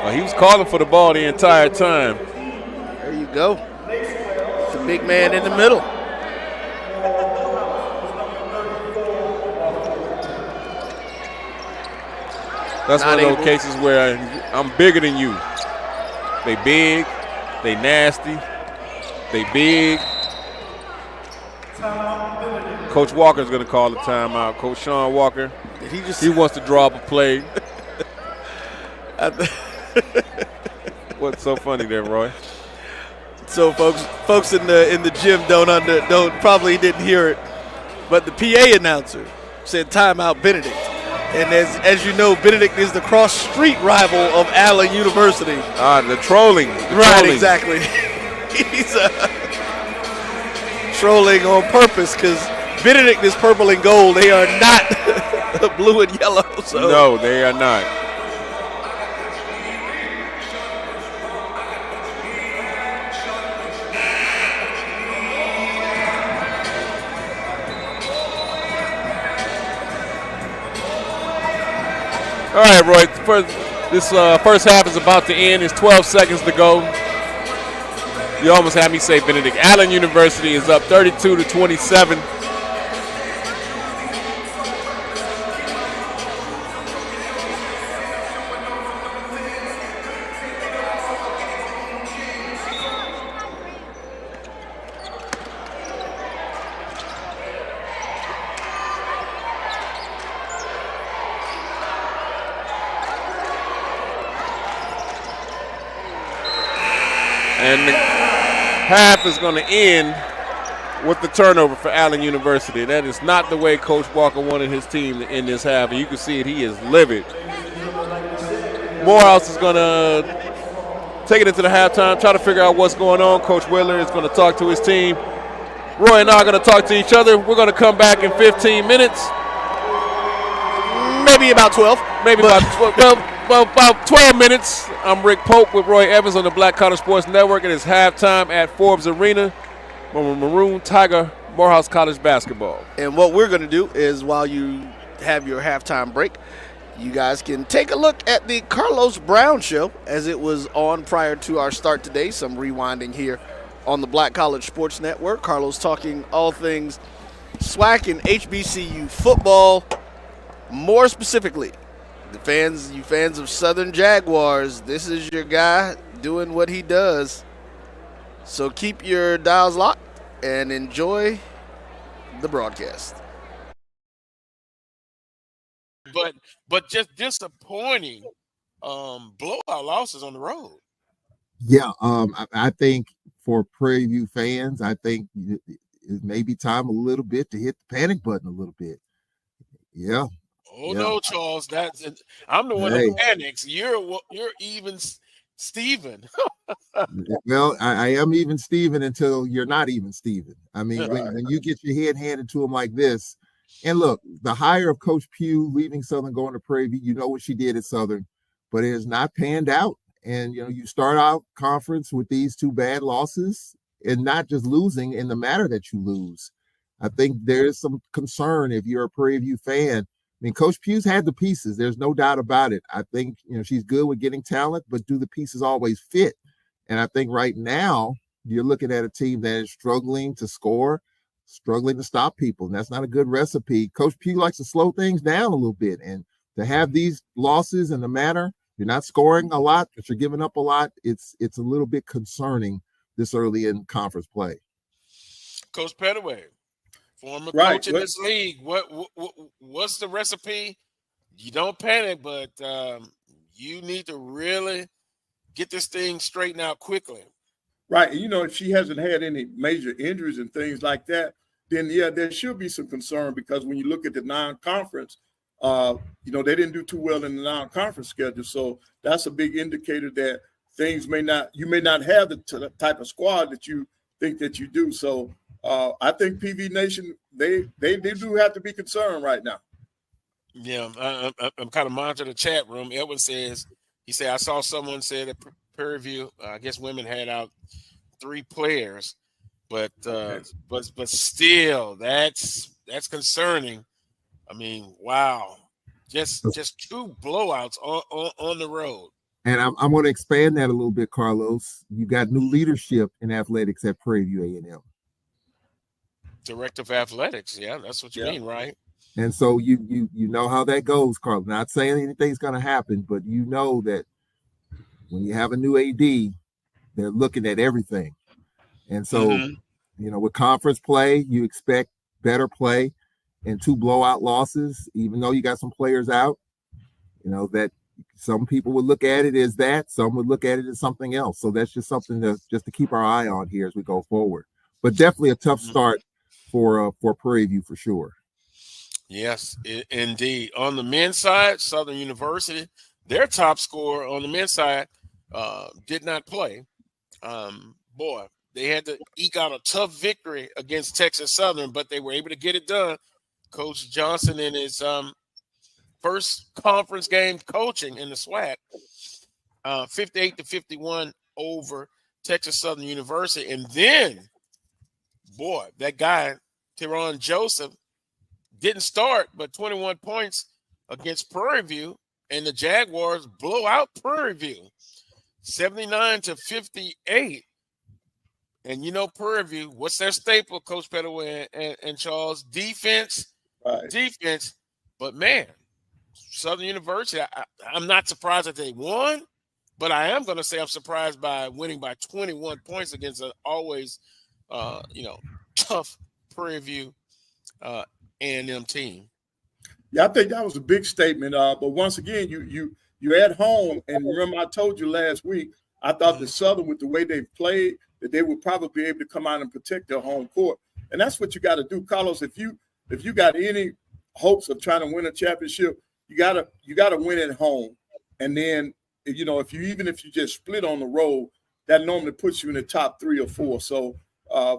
Well, he was calling for the ball the entire time. There you go. The big man in the middle. That's one of those cases where I'm bigger than you. They big, they nasty, they big. Coach Walker's going to call the timeout. Coach Sean Walker, he wants to draw up a play. What's so funny there, Roy? So folks in the gym probably didn't hear it, but the PA announcer said timeout Benedict. And as you know, Benedict is the cross-street rival of Allen University. The trolling. Right, exactly. He's trolling on purpose because Benedict is purple and gold. They are not blue and yellow. So. No, they are not. All right, Roy, this first half is about to end. It's 12 seconds to go. You almost had me say Benedict. Allen University is up 32-27. And the half is going to end with the turnover for Allen University. That is not the way Coach Walker wanted his team to end this half. And you can see it, he is livid. Morehouse is going to take it into the halftime, try to figure out what's going on. Coach Wheeler is going to talk to his team. Roy and I are going to talk to each other. We're going to come back in 15 minutes. Maybe about 12. Maybe about 12. About 12 minutes. I'm Rick Pope with Roy Evans on the Black College Sports Network. It is halftime at Forbes Arena from Maroon Tiger Morehouse College basketball. And what we're going to do is while you have your halftime break, You guys can take a look at the Carlos Brown show as it was on prior to our start today. Some rewinding here on the Black College Sports Network. Carlos talking all things SWAC and HBCU football. More specifically, you fans of Southern Jaguars, this is your guy doing what he does. So keep your dials locked and enjoy the broadcast. But just disappointing blowout losses on the road. Yeah, I think for Prairie View fans, I think it may be time a little bit to hit the panic button a little bit. Yeah. Oh yeah. No, Charles, I'm the one that panics. You're even Steven. Well, I am even Steven until you're not even Steven. I mean, when you get your head handed to him like this. And look, the hire of Coach Pugh leaving Southern, going to Prairie View, you know what she did at Southern, but it has not panned out. And, you start out conference with these 2 bad losses and not just losing in the manner that you lose. I think there is some concern if you're a Prairie View fan. I mean, Coach Pugh's had the pieces. There's no doubt about it. I think, she's good with getting talent, but do the pieces always fit? And I think right now you're looking at a team that is struggling to score, struggling to stop people, and that's not a good recipe. Coach Pugh likes to slow things down a little bit, and to have these losses in the manner, you're not scoring a lot, but you're giving up a lot, it's a little bit concerning this early in conference play. Coach Pettaway, former coach in this league, what's the recipe? You don't panic, but you need to really get this thing straightened out quickly. Right. If she hasn't had any major injuries and things like that, then, yeah, there should be some concern because when you look at the non-conference, they didn't do too well in the non-conference schedule. So that's a big indicator that you may not have the type of squad that you think that you do. So I think PV Nation, they do have to be concerned right now. Yeah, I'm kind of monitoring the chat room. Edwin says, I saw someone say that Prairie View, I guess women had out 3 players, but still that's concerning. I mean, wow, just 2 blowouts on the road. And I'm going to expand that a little bit, Carlos. You got new leadership in athletics at Prairie View A&M. Director of athletics, yeah, that's what you mean, right? And so you know how that goes, Carlos. Not saying anything's going to happen, but you know that when you have a new AD, they're looking at everything. And so, with conference play, you expect better play, and 2 blowout losses, even though you got some players out, that some people would look at it as that, some would look at it as something else. So that's just something to keep our eye on here as we go forward. But definitely a tough start for Prairie View for sure. Yes, indeed. On the men's side, Southern University, their top scorer on the men's side did not play. They had to eke out a tough victory against Texas Southern, but they were able to get it done. Coach Johnson in his first conference game coaching in the SWAC, 58-51 over Texas Southern University. And then, that guy, Teron Joseph, didn't start, but 21 points against Prairie View, and the Jaguars blow out Prairie View, 79-58. And Prairie View, what's their staple, Coach Pettaway and Charles? Defense. Right. Defense. But, man, Southern University, I'm not surprised that they won, but I am going to say I'm surprised by winning by 21 points against an always, tough Prairie View A&M team. Yeah, I think that was a big statement. But once again, you're at home, and remember I told you last week, I thought the Southern, with the way they played, that they would probably be able to come out and protect their home court. And that's what you got to do, Carlos. If you got any hopes of trying to win a championship, you gotta win at home. And then, if you just split on the road, that normally puts you in the top 3 or 4. So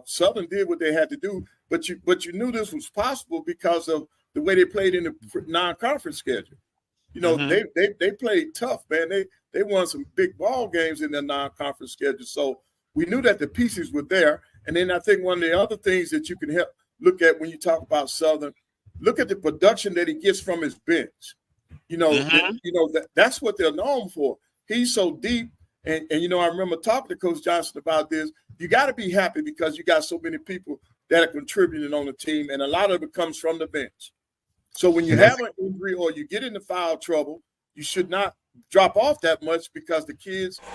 Southern did what they had to do, but you knew this was possible because of the way they played in the non-conference schedule. They played tough, man. They won some big ball games in their non-conference schedule. So we knew that the pieces were there. And then I think one of the other things that you can look at when you talk about Southern, look at the production that he gets from his bench. You know, that's what they're known for. He's so deep. And you know, I remember talking to Coach Johnson about this. You got to be happy because you got so many people that are contributing on the team, and a lot of it comes from the bench. So when you have an injury or you get into foul trouble, you should not drop off that much because the kids –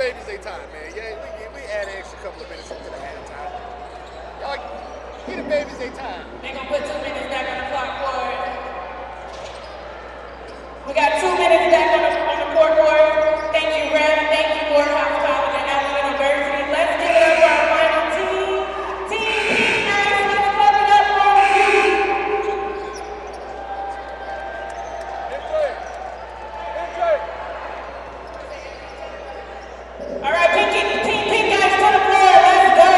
babies their time, man. Yeah, we add an extra couple of minutes into the halftime. Y'all, give the babies their time. They're going to put 2 minutes back on the clock for it. We got 2 minutes back on the court for it. Thank you, Rev. Thank you, Morehouse Maroon and Allen University. Let's give it up for our final team. Team Tigers, let's clap it up for you. All right, Team Pink guys to the floor. Let's go.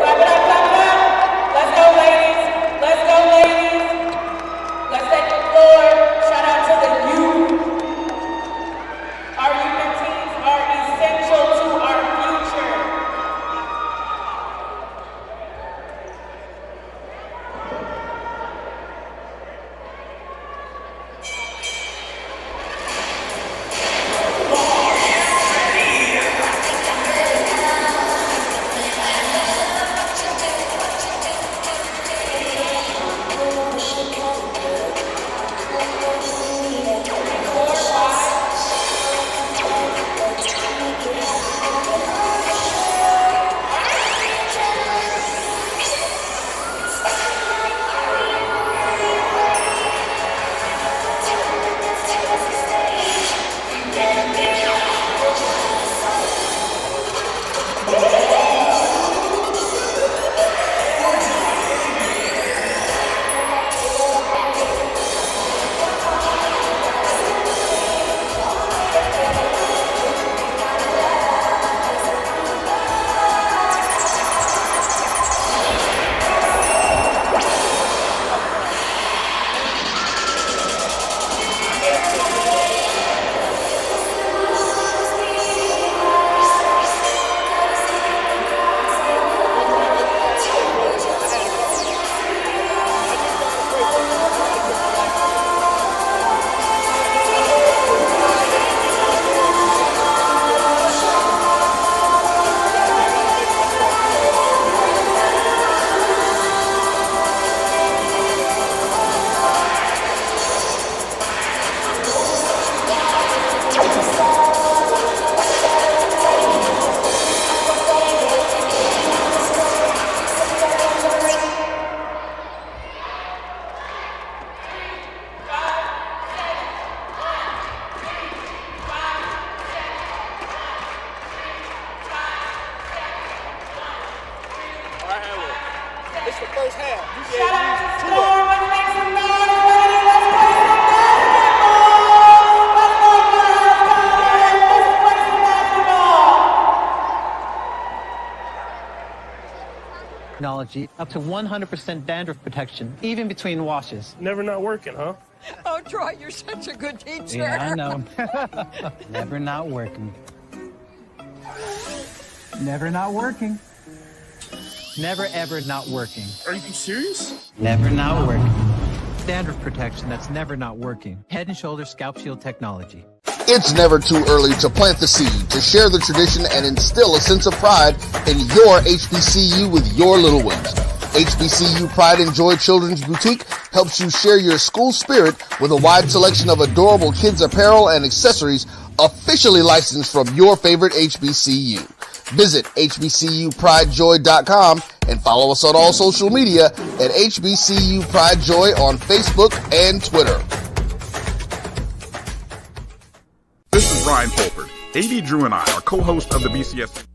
Clap it up, clap it up. Let's go, ladies. Let's go, ladies. Let's take the floor. Shout out to the youth. Our youth teams are essential to our future. It's the first half. You Shout out to gave Storm. two of Let's make some noise, ladies. Let's play some basketball. Let's go, Morehouse Tigers. Let's play some basketball. Technology up to 100% dandruff protection, even between washes. Never not working, huh? Oh, Troy, you're such a good teacher. Yeah, I know. Never not working. Never not working. Never ever not working. Are you serious? Never not working. Dandruff protection that's never not working. Head & Shoulders Scalp Shield technology. It's never too early to plant the seed, to share the tradition, and instill a sense of pride in your HBCU with your little ones. HBCU Pride and Joy Children's Boutique helps you share your school spirit with a wide selection of adorable kids apparel and accessories officially licensed from your favorite HBCU. Visit hbcupridejoy.com and follow us on all social media at HBCU Pride Joy on Facebook and Twitter. This is Ryan Fulford. AD Drew and I are co-hosts of the BCSN.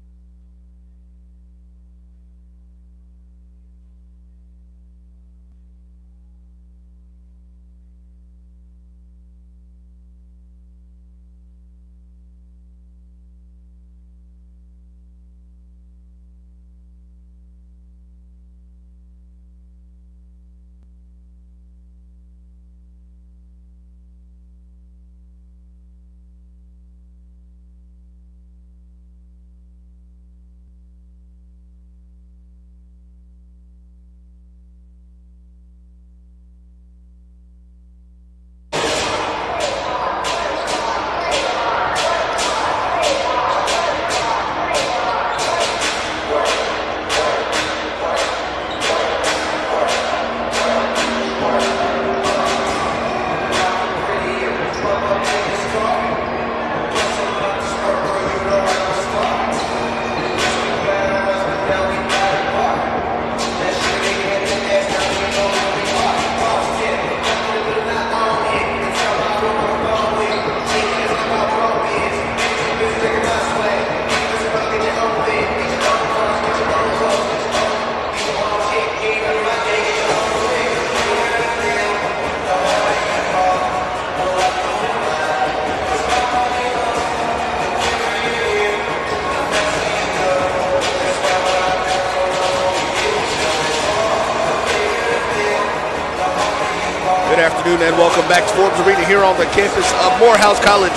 Good afternoon and welcome back to Forbes Arena here on the campus of Morehouse College.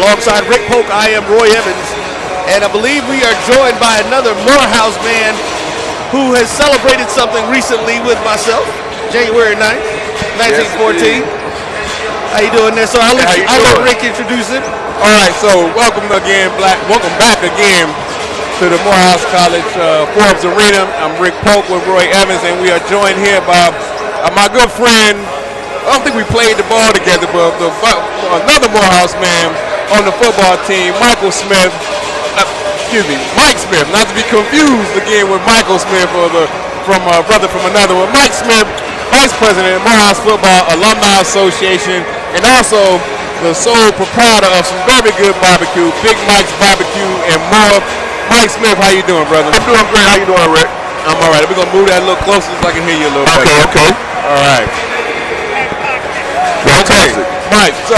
Alongside Rick Polk, I am Roy Evans, and I believe we are joined by another Morehouse man who has celebrated something recently with myself, January 9th, 1914. How you doing there, sir? I'll let Rick introduce it. All right, so welcome back again to the Morehouse College Forbes Arena. I'm Rick Polk with Roy Evans, and we are joined here by my good friend. I don't think we played the ball together, but another Morehouse man on the football team, Mike Smith, not to be confused again with Michael Smith from a brother from another one. Mike Smith, Vice President of Morehouse Football Alumni Association, and also the sole proprietor of some very good barbecue, Big Mike's Barbecue and more. Mike Smith, how you doing, brother? I'm doing great. How you doing, Rick? I'm all right. We're going to move that a little closer so I can hear you a little better. Okay. All right. Fantastic. Okay, Mike, so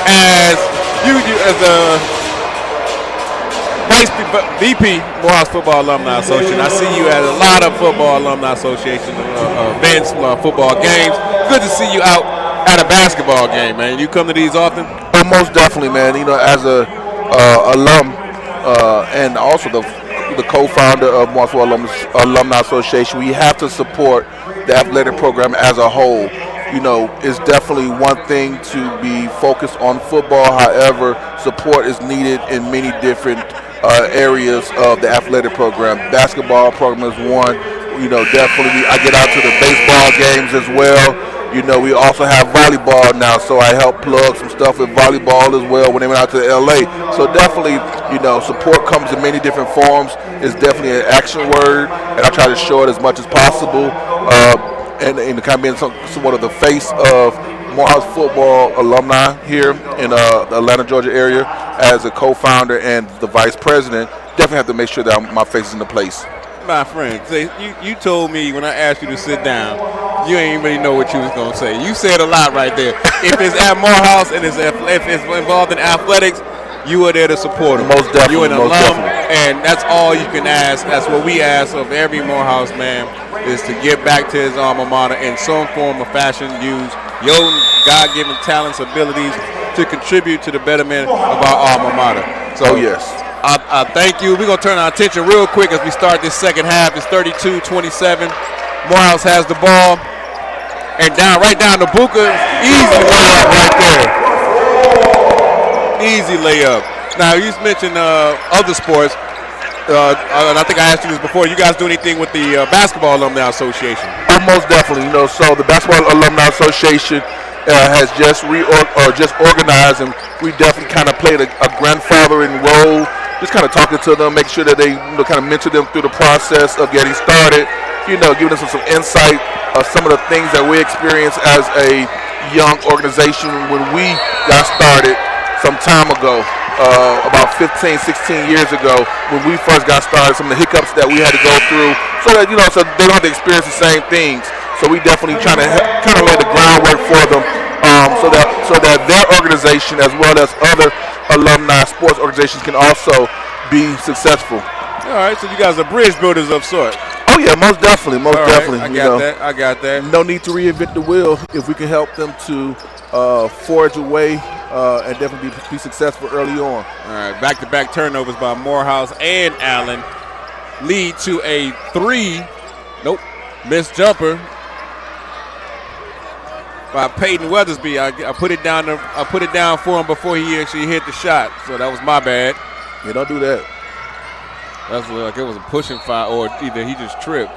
as the Vice VP Morehouse Football Alumni Association, I see you at a lot of Football Alumni Association events, football games. Good to see you out at a basketball game, man. You come to these often? Oh, most definitely, man. You know, as a alum and also the co-founder of Morehouse Football Alumni Association, we have to support the athletic program as a whole. You know, it's definitely one thing to be focused on football. However, support is needed in many different areas of the athletic program. Basketball program is one. You know, definitely I get out to the baseball games as well. You know, we also have volleyball now, so I help plug some stuff with volleyball as well when they went out to LA. So definitely, you know, support comes in many different forms. It's definitely an action word, and I try to show it as much as possible. And kind of being somewhat of the face of Morehouse football alumni here in the Atlanta, Georgia area as a co-founder and the vice president, definitely have to make sure that my face is in the place. My friend, you told me when I asked you to sit down, you ain't really know what you was going to say. You said a lot right there. If it's at Morehouse and if it's involved in athletics, you are there to support them. Most definitely. You're an alum, and that's all you can ask. That's what we ask of every Morehouse man, is to get back to his alma mater in some form or fashion, use your God-given talents, abilities to contribute to the betterment of our alma mater. So yes. I thank you. We're going to turn our attention real quick as we start this second half. It's 32-27. Morehouse has the ball. And right down to Booker. Easy layup right there. Easy layup. Now, you mentioned other sports. And I think I asked you this before. You guys do anything with the Basketball Alumni Association? Most definitely. You know, so the Basketball Alumni Association has just organized, and we definitely kind of played a grandfathering role, just kind of talking to them, make sure that they kind of mentor them through the process of getting started, giving them some insight of some of the things that we experienced as a young organization when we got started some time ago, about 15, 16 years ago, when we first got started, some of the hiccups that we had to go through, so that so they don't have to experience the same things. So we definitely trying to kind of lay the groundwork for them, so that their organization, as well as other alumni sports organizations, can also be successful. All right, so you guys are bridge builders of sorts. Oh yeah, most definitely, definitely. I got that. No need to reinvent the wheel if we can help them to forge a way and definitely be successful early on. All right, back-to-back turnovers by Morehouse and Allen lead to a missed jumper by Peyton Weathersby. I put it down for him before he actually hit the shot, so that was my bad. Yeah, don't do that. That's like it was a pushing foul, or either he just tripped.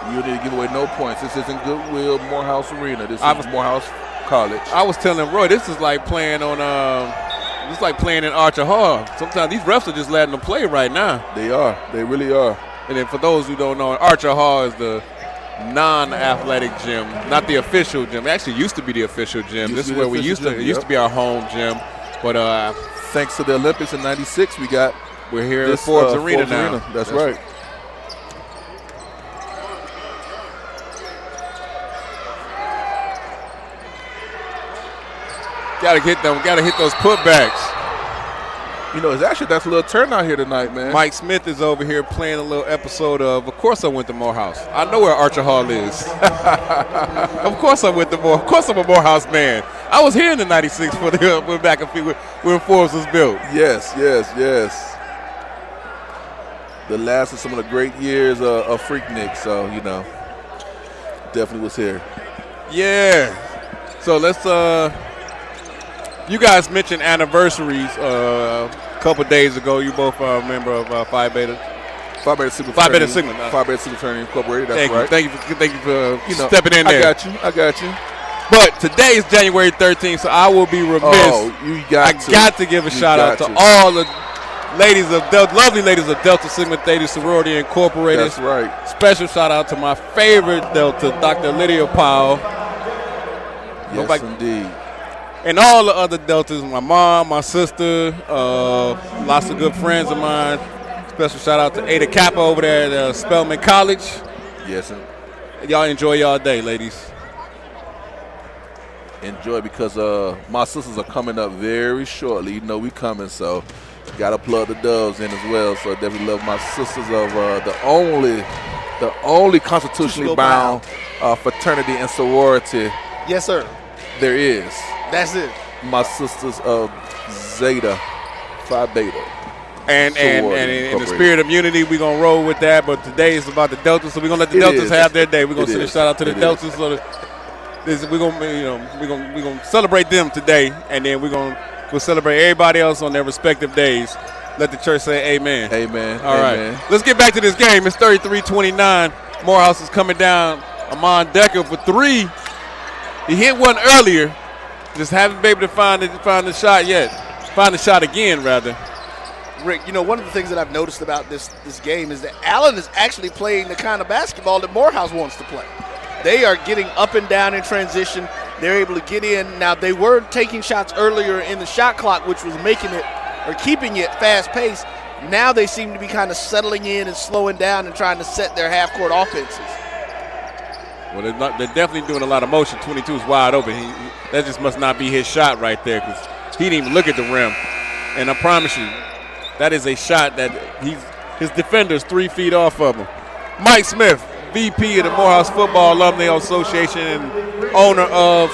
You need to give away no points. This isn't Goodwill Morehouse Arena. This is Morehouse College. I was telling Roy, this is like playing on in Archer Hall. Sometimes these refs are just letting them play right now. They are. They really are. And then for those who don't know, Archer Hall is the non-athletic gym, not the official gym. It actually used to be the official gym. This is where it used to be our home gym. But thanks to the Olympics in '96, we're here at Forbes Arena now. That's right. Gotta hit those putbacks. It's actually that's a little turnout here tonight, man. Mike Smith is over here playing a little episode of course I went to Morehouse. I know where Archer Hall is. Of course I went to Morehouse. Of course I'm a Morehouse man. I was here in the 96 for the back and feet when Forbes was built. Yes. The last of some of the great years of Freaknik, so, definitely was here. Yeah. So let's you guys mentioned anniversaries a couple days ago. You both are a member of Phi Beta. Phi Beta Sigma Fraternity Incorporated. That's right. Thank you for stepping in there. I got you. But today is January 13th, so I will be remiss. I got to give a shout out to all the ladies of lovely ladies of Delta Sigma Theta Sorority Incorporated. That's right. Special shout out to my favorite Delta, Dr. Lydia Powell. Yes, indeed. And all the other Deltas, my mom, my sister, lots of good friends of mine. Special shout out to Ada Kappa over there at Spelman College. Yes. Y'all enjoy y'all day, ladies. Enjoy, because my sisters are coming up very shortly. We coming, so got to plug the doves in as well. So definitely love my sisters of the only constitutionally bound fraternity and sorority. Yes, sir. There is. That's it. My sisters of Zeta Phi Beta. And in the spirit of unity, we're going to roll with that. But today is about the Deltas, so we're going to let the Deltas have their day. We're going to send a shout out to the Deltas. So we're going to celebrate them today, and then we'll celebrate everybody else on their respective days. Let the church say amen. Amen. All right. Let's get back to this game. It's 33-29. Morehouse is coming down. Amon Decker for three. He hit one earlier. Just haven't been able to find the shot yet. Find the shot again, rather. Rick, one of the things that I've noticed about this game is that Allen is actually playing the kind of basketball that Morehouse wants to play. They are getting up and down in transition. They're able to get in. Now, they were taking shots earlier in the shot clock, which was making it or keeping it fast-paced. Now they seem to be kind of settling in and slowing down and trying to set their half-court offenses. Well, they're definitely doing a lot of motion. 22 is wide open. That just must not be his shot right there, because he didn't even look at the rim. And I promise you, that is a shot that his defender's 3 feet off of him. Mike Smith, VP of the Morehouse Football Alumni Association and owner of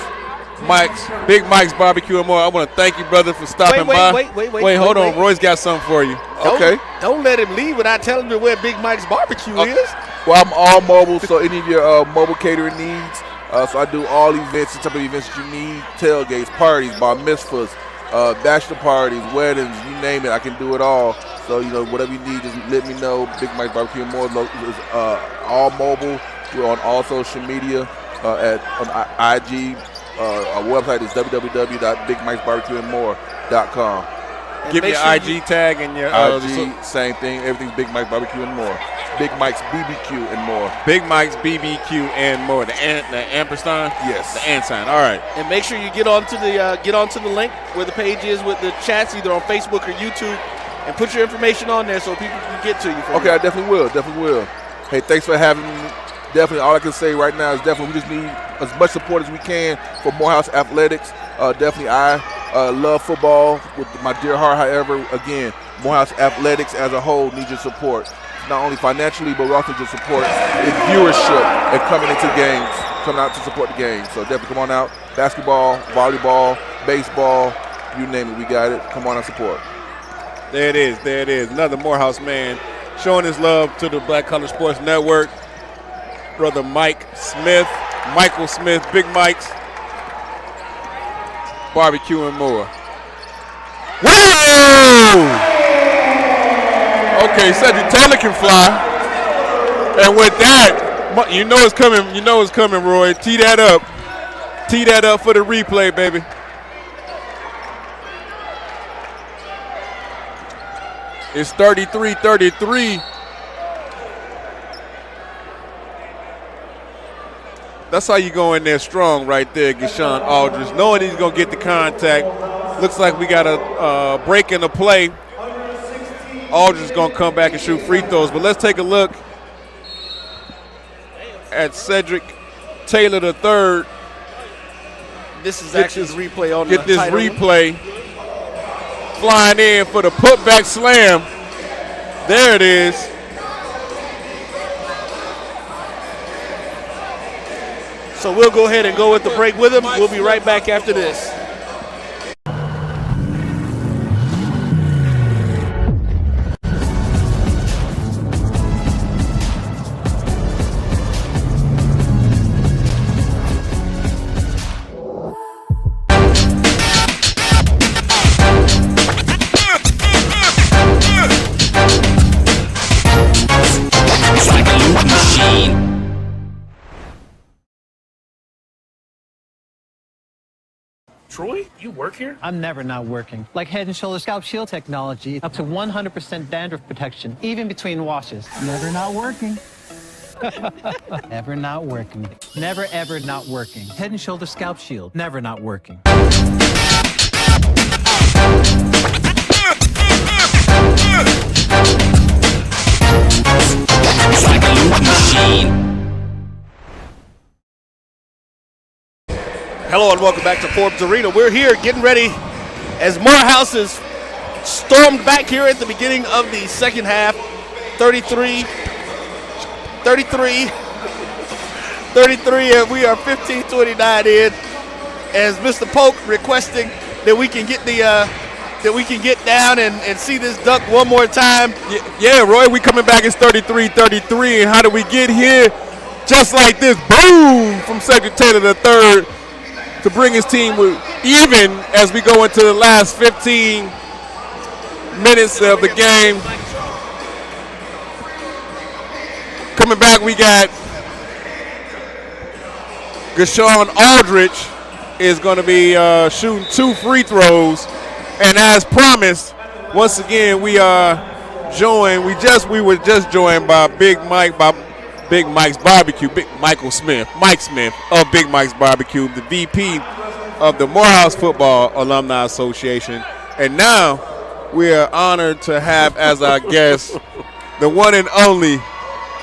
Big Mike's Barbecue and More. I want to thank you, brother, for stopping by. Wait, hold on. Roy's got something for you. Okay. Don't let him leave without telling me where Big Mike's Barbecue is. Well, I'm all mobile, so any of your mobile catering needs. So I do all events, the type of events that you need: tailgates, parties, bar mitzvahs, bachelor parties, weddings, you name it. I can do it all. So whatever you need, just let me know. Big Mike's Barbecue and More is all mobile. We're on all social media on IG. Our website is www.bigmikesbarbecueandmore.com. Give me your IG tag and your IG, same thing. Everything's Big Mike's Barbecue and More. Big Mike's BBQ and More. Big Mike's BBQ and More. The ampersand? Yes. The and sign. All right. And make sure you get onto the link where the page is with the chats, either on Facebook or YouTube, and put your information on there so people can get to you. Okay, I definitely will. Hey, thanks for having me. Definitely, all I can say right now is definitely we just need as much support as we can for Morehouse Athletics. Definitely, I love football with my dear heart. However, again, Morehouse Athletics as a whole needs your support, not only financially, but we also need your support in viewership and coming out to support the games. So definitely come on out. Basketball, volleyball, baseball, you name it, we got it. Come on out, support. There it is. Another Morehouse man showing his love to the Black Color Sports Network. Brother Michael Smith, Big Mike's Barbecue and More. Whoa! Okay, Cedric Taylor can fly. And with that, you know it's coming, Roy. Tee that up for the replay, baby. It's 33-33. That's how you go in there strong right there, Gashawn Aldridge. Knowing he's going to get the contact. Looks like we got a break in the play. Aldridge is going to come back and shoot free throws. But let's take a look at Cedric Taylor III. This is actually the replay on the Get this replay. flying in for the putback slam. There it is. So we'll go ahead and go with the break with him. We'll be right back after this. Troy, you work here? I'm never not working. Like Head & Shoulders Scalp Shield technology, up to 100% dandruff protection, even between washes. Never not working. Never not working. Never ever not working. Head & Shoulders Scalp Shield, never not working. It's like a loop machine. Hello and welcome back to Forbes Arena. We're here getting ready as Morehouse has stormed back here at the beginning of the second half. 33, and we are 15-29 in. As Mr. Polk requesting that we can get down and see this dunk one more time. Yeah, Roy, we coming back. It's 33-33, and how did we get here? Just like this, boom, from Cedric Taylor III to bring his team even as we go into the last 15 minutes of the game. Coming back, we got Gashawn Aldridge is going to be shooting 2 free throws. And as promised, once again, we are joined. We were just joined by Big Mike's Barbecue, Mike Smith of Big Mike's Barbecue, the VP of the Morehouse Football Alumni Association. And now we are honored to have as our guest the one and only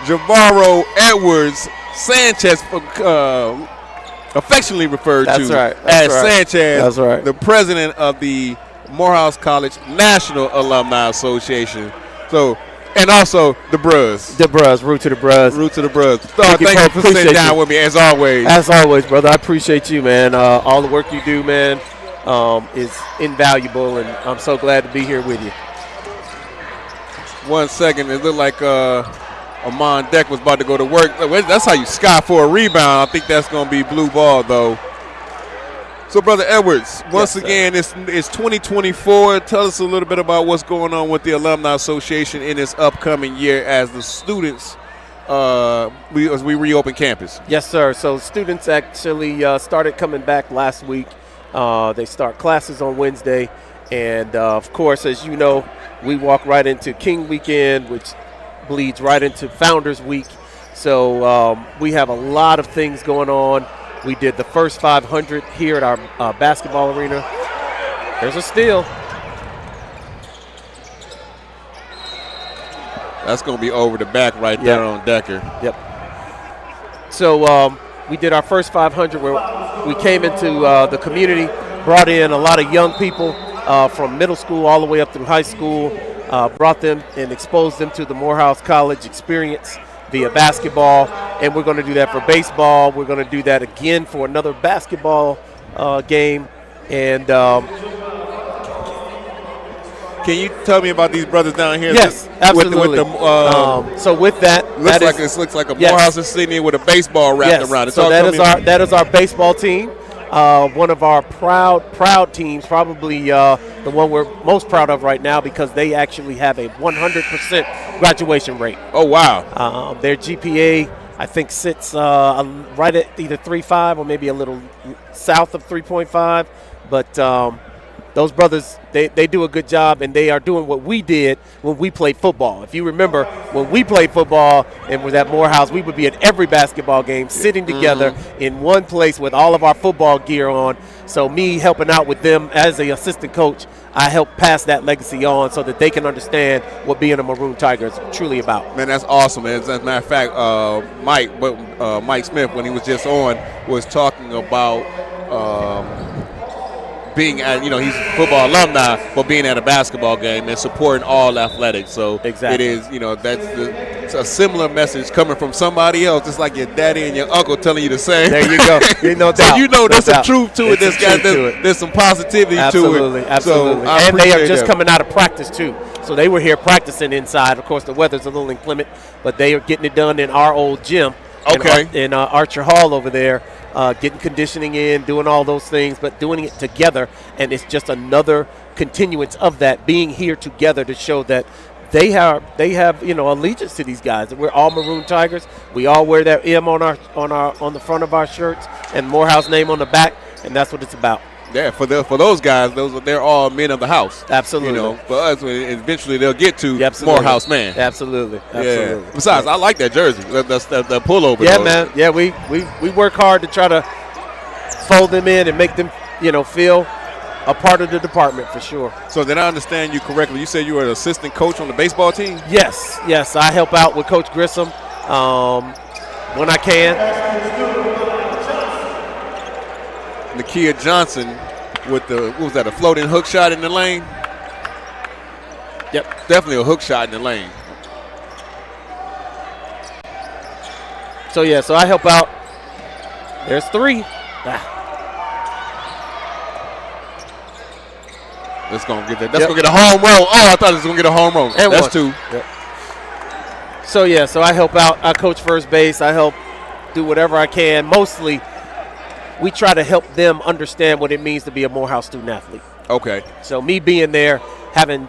Javaro Edwards Sanchez, affectionately referred to as Sanchez, the president of the Morehouse College National Alumni Association. So, and also the Bruz. The Bruz, root to the Bruz. Root to the Bruz. Thank you for sitting down with me as always. As always, brother. I appreciate you, man. All the work you do, man, is invaluable, and I'm so glad to be here with you. 1 second, it looked like Amon Deck was about to go to work. That's how you sky for a rebound. I think that's going to be blue ball, though. So, Brother Edwards, once again, it's 2024. Tell us a little bit about what's going on with the Alumni Association in this upcoming year as the students, as we reopen campus. Yes, sir. So students actually started coming back last week. They start classes on Wednesday. And, of course, as you know, we walk right into King Weekend, which bleeds right into Founders Week. So we have a lot of things going on. We did the first 500 here at our basketball arena. There's a steal. That's going to be over the back right there on Decker. Yep. So we did our first 500 where we came into the community, brought in a lot of young people from middle school all the way up through high school, brought them and exposed them to the Morehouse College experience via basketball, and we're going to do that for baseball. We're going to do that again for another basketball game. And can you tell me about these brothers down here? Yes, absolutely. So with that, looks like a Morehouse is sitting here with a baseball wrapped around it. So that is our baseball team. One of our proud teams, probably the one we're most proud of right now because they actually have a 100% graduation rate. Oh, wow. Their GPA, I think, sits right at either 3.5 or maybe a little south of 3.5. But those brothers, they do a good job, and they are doing what we did when we played football. If you remember, when we played football and was at Morehouse, we would be at every basketball game sitting together in one place with all of our football gear on. So me helping out with them as an assistant coach, I help pass that legacy on so that they can understand what being a Maroon Tiger is truly about. Man, that's awesome. As a matter of fact, Mike Smith, when he was just on, was talking about being at, he's a football alumni, but being at a basketball game and supporting all athletics. So exactly. It is, it's a similar message coming from somebody else, just like your daddy and your uncle telling you the same. There you go. No doubt. So there's some truth to it. There's some positivity absolutely, to it. Absolutely. And they are just coming out of practice too. So they were here practicing inside. Of course, the weather's a little inclement, but they are getting it done in our old gym. In Archer Hall over there. Getting conditioning in, doing all those things, but doing it together, and it's just another continuance of that, being here together to show that they have allegiance to these guys. We're all Maroon Tigers. We all wear that M on the front of our shirts and Morehouse name on the back, and that's what it's about. Yeah, for those guys, they're all men of the house. Absolutely. For us, eventually they'll get to Morehouse man. Absolutely. Yeah. Besides, I like that jersey. That's the pullover. Yeah, man. Yeah, we work hard to try to fold them in and make them, feel a part of the department for sure. So did I understand you correctly? You said you were an assistant coach on the baseball team? Yes. I help out with Coach Grissom when I can. Nakia Johnson with a floating hook shot in the lane? Yep. Definitely a hook shot in the lane. So I help out. There's 3. That's going to get that. That's going to get a home run. Oh, I thought it was going to get a home run. And that's 2. Yep. So I help out. I coach first base. I help do whatever I can. Mostly we try to help them understand what it means to be a Morehouse student athlete. Okay. So me being there, having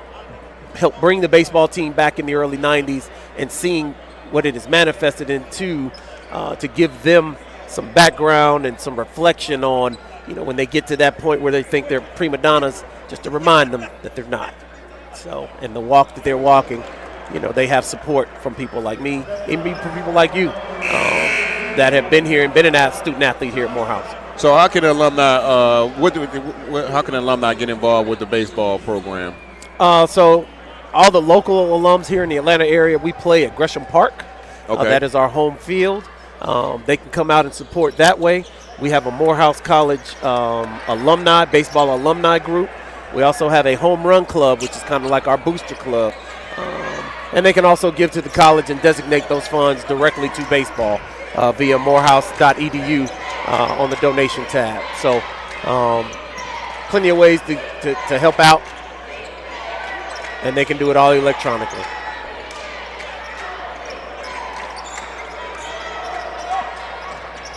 helped bring the baseball team back in the early 90s and seeing what it has manifested into to give them some background and some reflection on, when they get to that point where they think they're prima donnas, just to remind them that they're not. So, and the walk that they're walking, they have support from people like me, even from people like you. That have been here and been a student athlete here at Morehouse. So how can alumni how can alumni get involved with the baseball program? So all the local alums here in the Atlanta area, we play at Gresham Park. Okay. That is our home field. They can come out and support that way. We have a Morehouse College baseball alumni group. We also have a home run club, which is kind of like our booster club. And they can also give to the college and designate those funds directly to baseball via morehouse.edu on the donation tab. So plenty of ways to help out, and they can do it all electronically.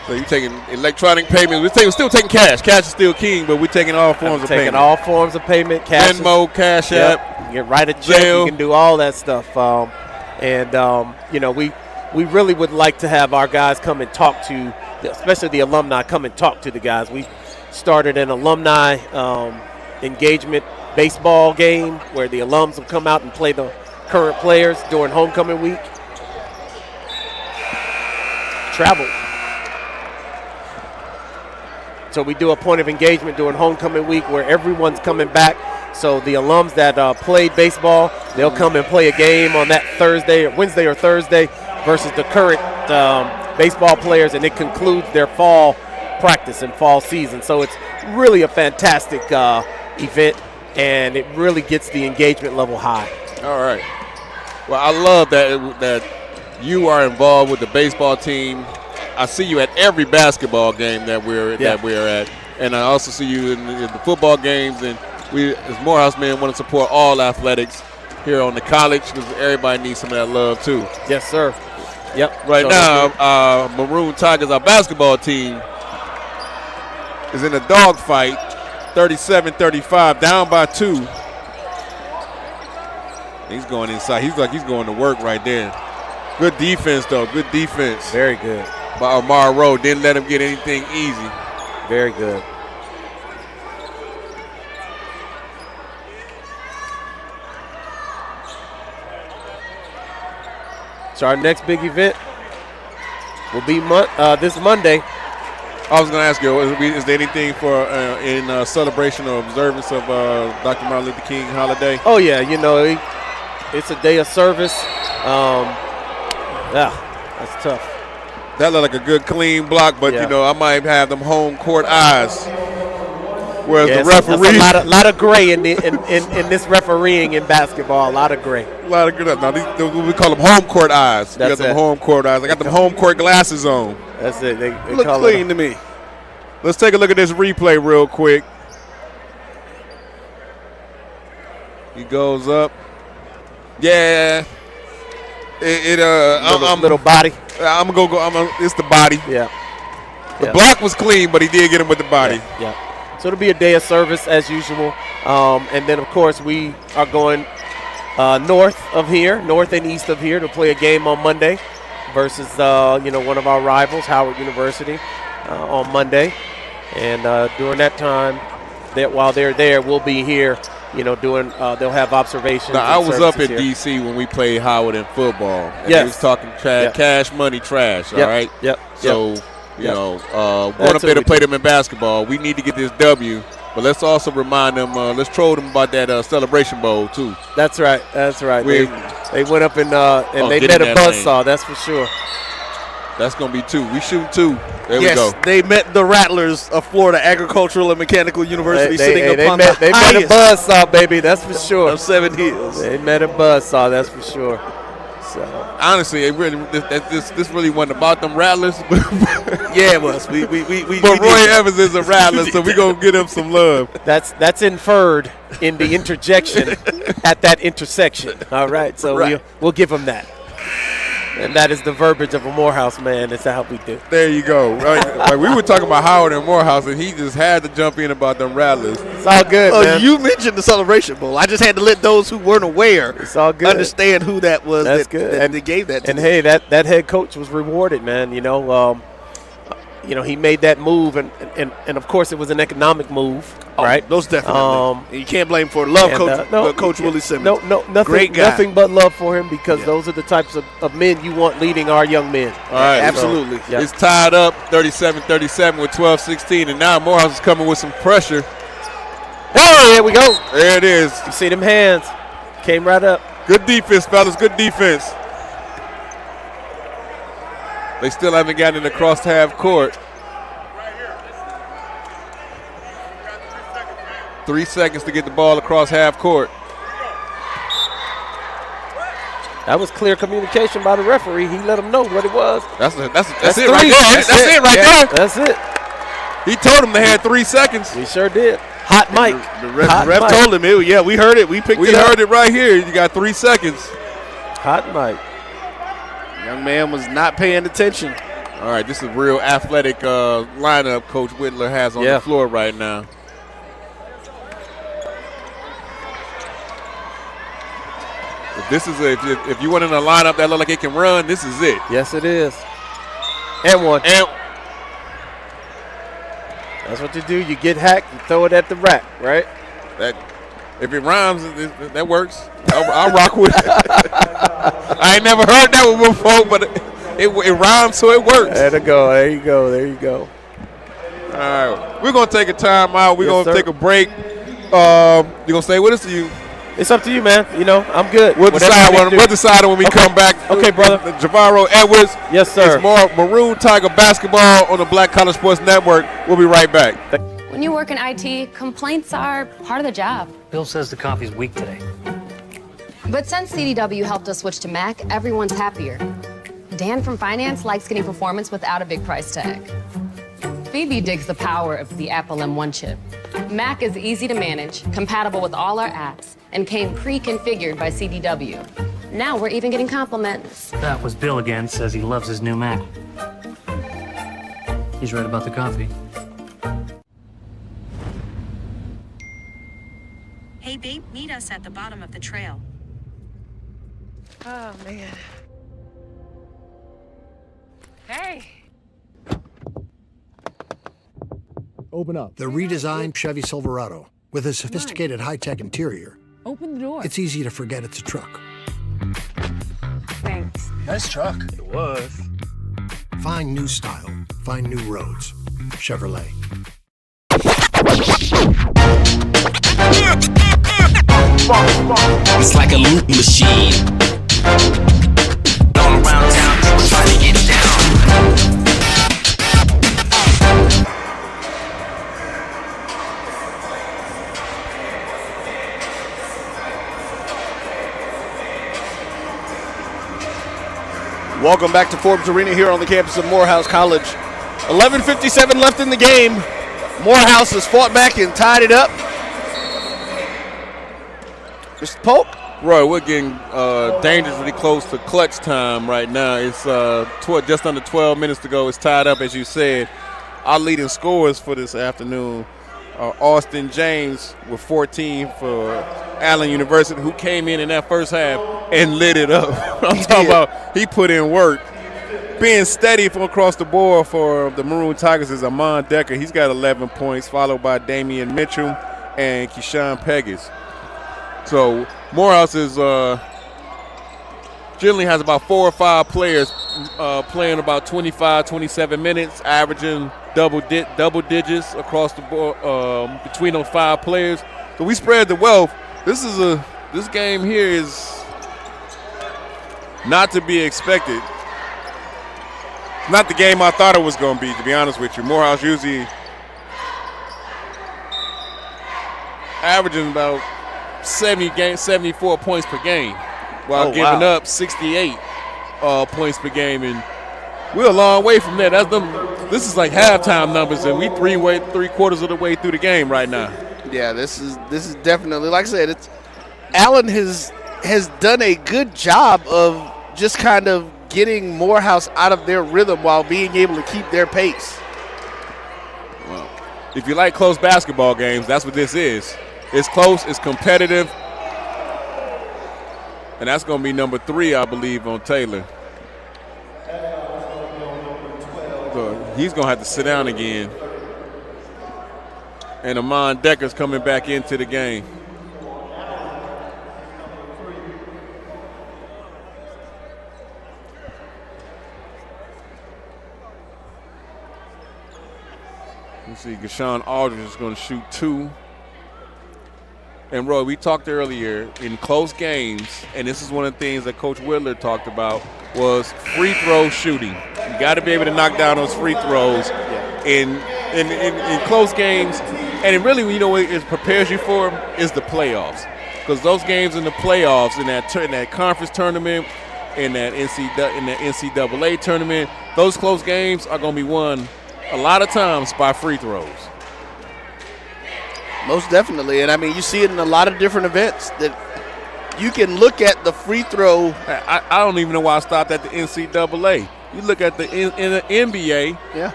So you're taking electronic payments. We're still taking cash. Cash is still king, but we're taking all forms of payment. Taking all forms of payment. Cash, Venmo, Cash App. You can write a check. Zelle. You can do all that stuff. We really would like to have our guys come and talk to, especially the alumni, come and talk to the guys. We started an alumni engagement baseball game where the alums will come out and play the current players during homecoming week. Travel. So we do a point of engagement during homecoming week where everyone's coming back. So the alums that played baseball, they'll come and play a game on that Wednesday or Thursday versus the current baseball players, and it concludes their fall practice and fall season. So it's really a fantastic event, and it really gets the engagement level high. All right. Well, I love that you are involved with the baseball team. I see you at every basketball game that we're at, and I also see you in the football games. And we, as Morehouse men, want to support all athletics here on the college because everybody needs some of that love too. Yes, sir. Yep. Right now, Maroon Tigers, our basketball team, is in a dogfight, 37-35, down by 2. He's going inside. He's going to work right there. Good defense, though. Good defense. Very good. By Amar Rowe. Didn't let him get anything easy. Very good. So our next big event will be this Monday. I was going to ask you, is there anything for in celebration or observance of Dr. Martin Luther King holiday? Oh, yeah. It's a day of service. Yeah, that's tough. That looked like a good clean block, but, I might have them home court eyes. Whereas the referee, a lot of gray in this refereeing in basketball. A lot of gray. A lot of good. Now we call them home court eyes. You got them home court eyes. I got them home court glasses on. That's it. They look clean to me. Let's take a look at this replay real quick. He goes up. Yeah. Little body. I'm gonna go. It's the body. Yeah. The block was clean, but he did get him with the body. Yeah. So it'll be a day of service as usual. And then, of course, we are going north and east of here to play a game on Monday versus, one of our rivals, Howard University, on Monday. And during that time, while they're there, we'll be here, doing they'll have observations. Now, I was up at D.C. when we played Howard in football. And yes. He was talking cash money trash, all right? Yep. So, going up there to play them in basketball, we need to get this W. But let's also remind them, let's troll them about that Celebration Bowl, too. That's right. They went up and they met a buzzsaw, that's for sure. That's going to be 2. We shoot 2. There we go. Yes, they met the Rattlers of Florida Agricultural and Mechanical University They met a buzzsaw, baby, that's for sure. Of 7 Hills. They met a buzzsaw, that's for sure. So honestly, this really wasn't about them Rattlers. Yeah, it was. But Roy Evans is a Rattler, so we're going to give him some love. That's inferred in the interjection at that intersection. All right, so we'll give him that. And that is the verbiage of a Morehouse man. That's how we do. There you go. Like we were talking about Howard and Morehouse, and he just had to jump in about them Rattlers. It's all good, man. You mentioned the Celebration Bowl. I just had to let those who weren't aware understand who that was. That's good. And they gave that to and them. hey, that head coach was rewarded, man. He made that move, and of course it was an economic move, right? Most definitely. You can't blame for love, Coach Willie Simmons. Nothing, great guy. Nothing but love for him because those are the types of men you want leading our young men. All right, absolutely. So, it's tied up 37-37 with 12-16, and now Morehouse is coming with some pressure. Oh, there we go. There it is. You see them hands? Came right up. Good defense, fellas. Good defense. They still haven't gotten across half court. 3 seconds to get the ball across half court. That was clear communication by the referee. He let them know what it was. That's it right there. That's it right there. That's it. He told them they had 3 seconds. He sure did. Hot mic. The ref told him, we heard it. We picked it up. We heard it right here. You got 3 seconds. Hot mic. Young man was not paying attention. All right, this is a real athletic lineup Coach Whittler has on the floor right now. If you want in a lineup that look like it can run, this is it. Yes, it is. And one. That's what you do. You get hacked, you throw it at the rack, right? If it rhymes, that works. I'll rock with it. I ain't never heard that one before, but it rhymes, so it works. There you go. There you go. There you go. All right, we're gonna take a timeout. We're gonna take a break. You gonna stay with us? Or you? It's up to you, man. I'm good. We'll decide when we come back. Okay, brother. Javaro Edwards. Yes, sir. It's Maroon Tiger Basketball on the Black College Sports Network. We'll be right back. When you work in IT, complaints are part of the job. Bill says the coffee's weak today. But since CDW helped us switch to Mac, everyone's happier. Dan from Finance likes getting performance without a big price tag. Phoebe digs the power of the Apple M1 chip. Mac is easy to manage, compatible with all our apps, and came pre-configured by CDW. Now we're even getting compliments. That was Bill again, says he loves his new Mac. He's right about the coffee. Hey, babe, meet us at the bottom of the trail. Oh, man. Hey. Open up. The redesigned Chevy Silverado with a sophisticated high-tech interior. Open the door. It's easy to forget it's a truck. Thanks. Nice truck. It was. Find new style. Find new roads. Chevrolet. It's like a loop machine. Going around town, people trying to get down. Welcome back to Forbes Arena here on the campus of Morehouse College. 11:57 left in the game. Morehouse has fought back and tied it up. Mr. Polk? Roy, we're getting dangerously close to clutch time right now. It's just under 12 minutes to go. It's tied up, as you said. Our leading scorers for this afternoon are Austin James with 14 for Allen University, who came in that first half and lit it up. I'm talking about he put in work. Being steady from across the board for the Maroon Tigers is Amon Decker. He's got 11 points, followed by Damian Mitchell and Keyshawn Peggis. So Morehouse is generally has about 4 or 5 players playing about 25, 27 minutes, averaging double digits across the board between those 5 players. So we spread the wealth. This game here is not to be expected. Not the game I thought it was going to be honest with you. Morehouse usually averaging about 74 points per game while giving up 68 points per game, and we're a long way from that. This is like halftime numbers, and we three-quarters of the way through the game right now. Yeah, this is definitely, like I said, Allen has done a good job of just kind of getting Morehouse out of their rhythm while being able to keep their pace. Well, if you like close basketball games, that's what this is. It's close, it's competitive, and that's going to be number 3, I believe, on Taylor. So he's going to have to sit down again. And Amon Decker's coming back into the game. Let's see, Gashawn Aldridge is going to shoot 2. And, Roy, we talked earlier in close games, and this is one of the things that Coach Whittler talked about, was free throw shooting. You got to be able to knock down those free throws in close games. And it really, you know, what it prepares you for is the playoffs. Because those games in the playoffs, in that conference tournament, in that NCAA tournament, those close games are going to be won a lot of times by free throws. Most definitely, and I mean, you see it in a lot of different events that you can look at the free throw. I don't even know why I stopped at the NCAA. You look at in the NBA. Yeah.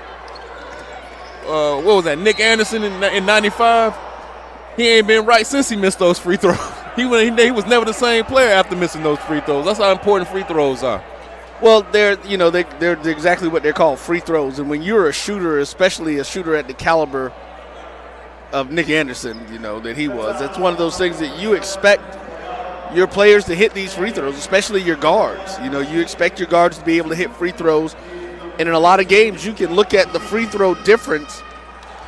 What was that? Nick Anderson in '95. He ain't been right since he missed those free throws. He was never the same player after missing those free throws. That's how important free throws are. Well, they're exactly what they're called, free throws. And when you're a shooter, especially a shooter at the caliber of Nick Anderson, that he was, that's one of those things that you expect your players to hit these free throws, especially your guards. You expect your guards to be able to hit free throws. And in a lot of games, you can look at the free throw difference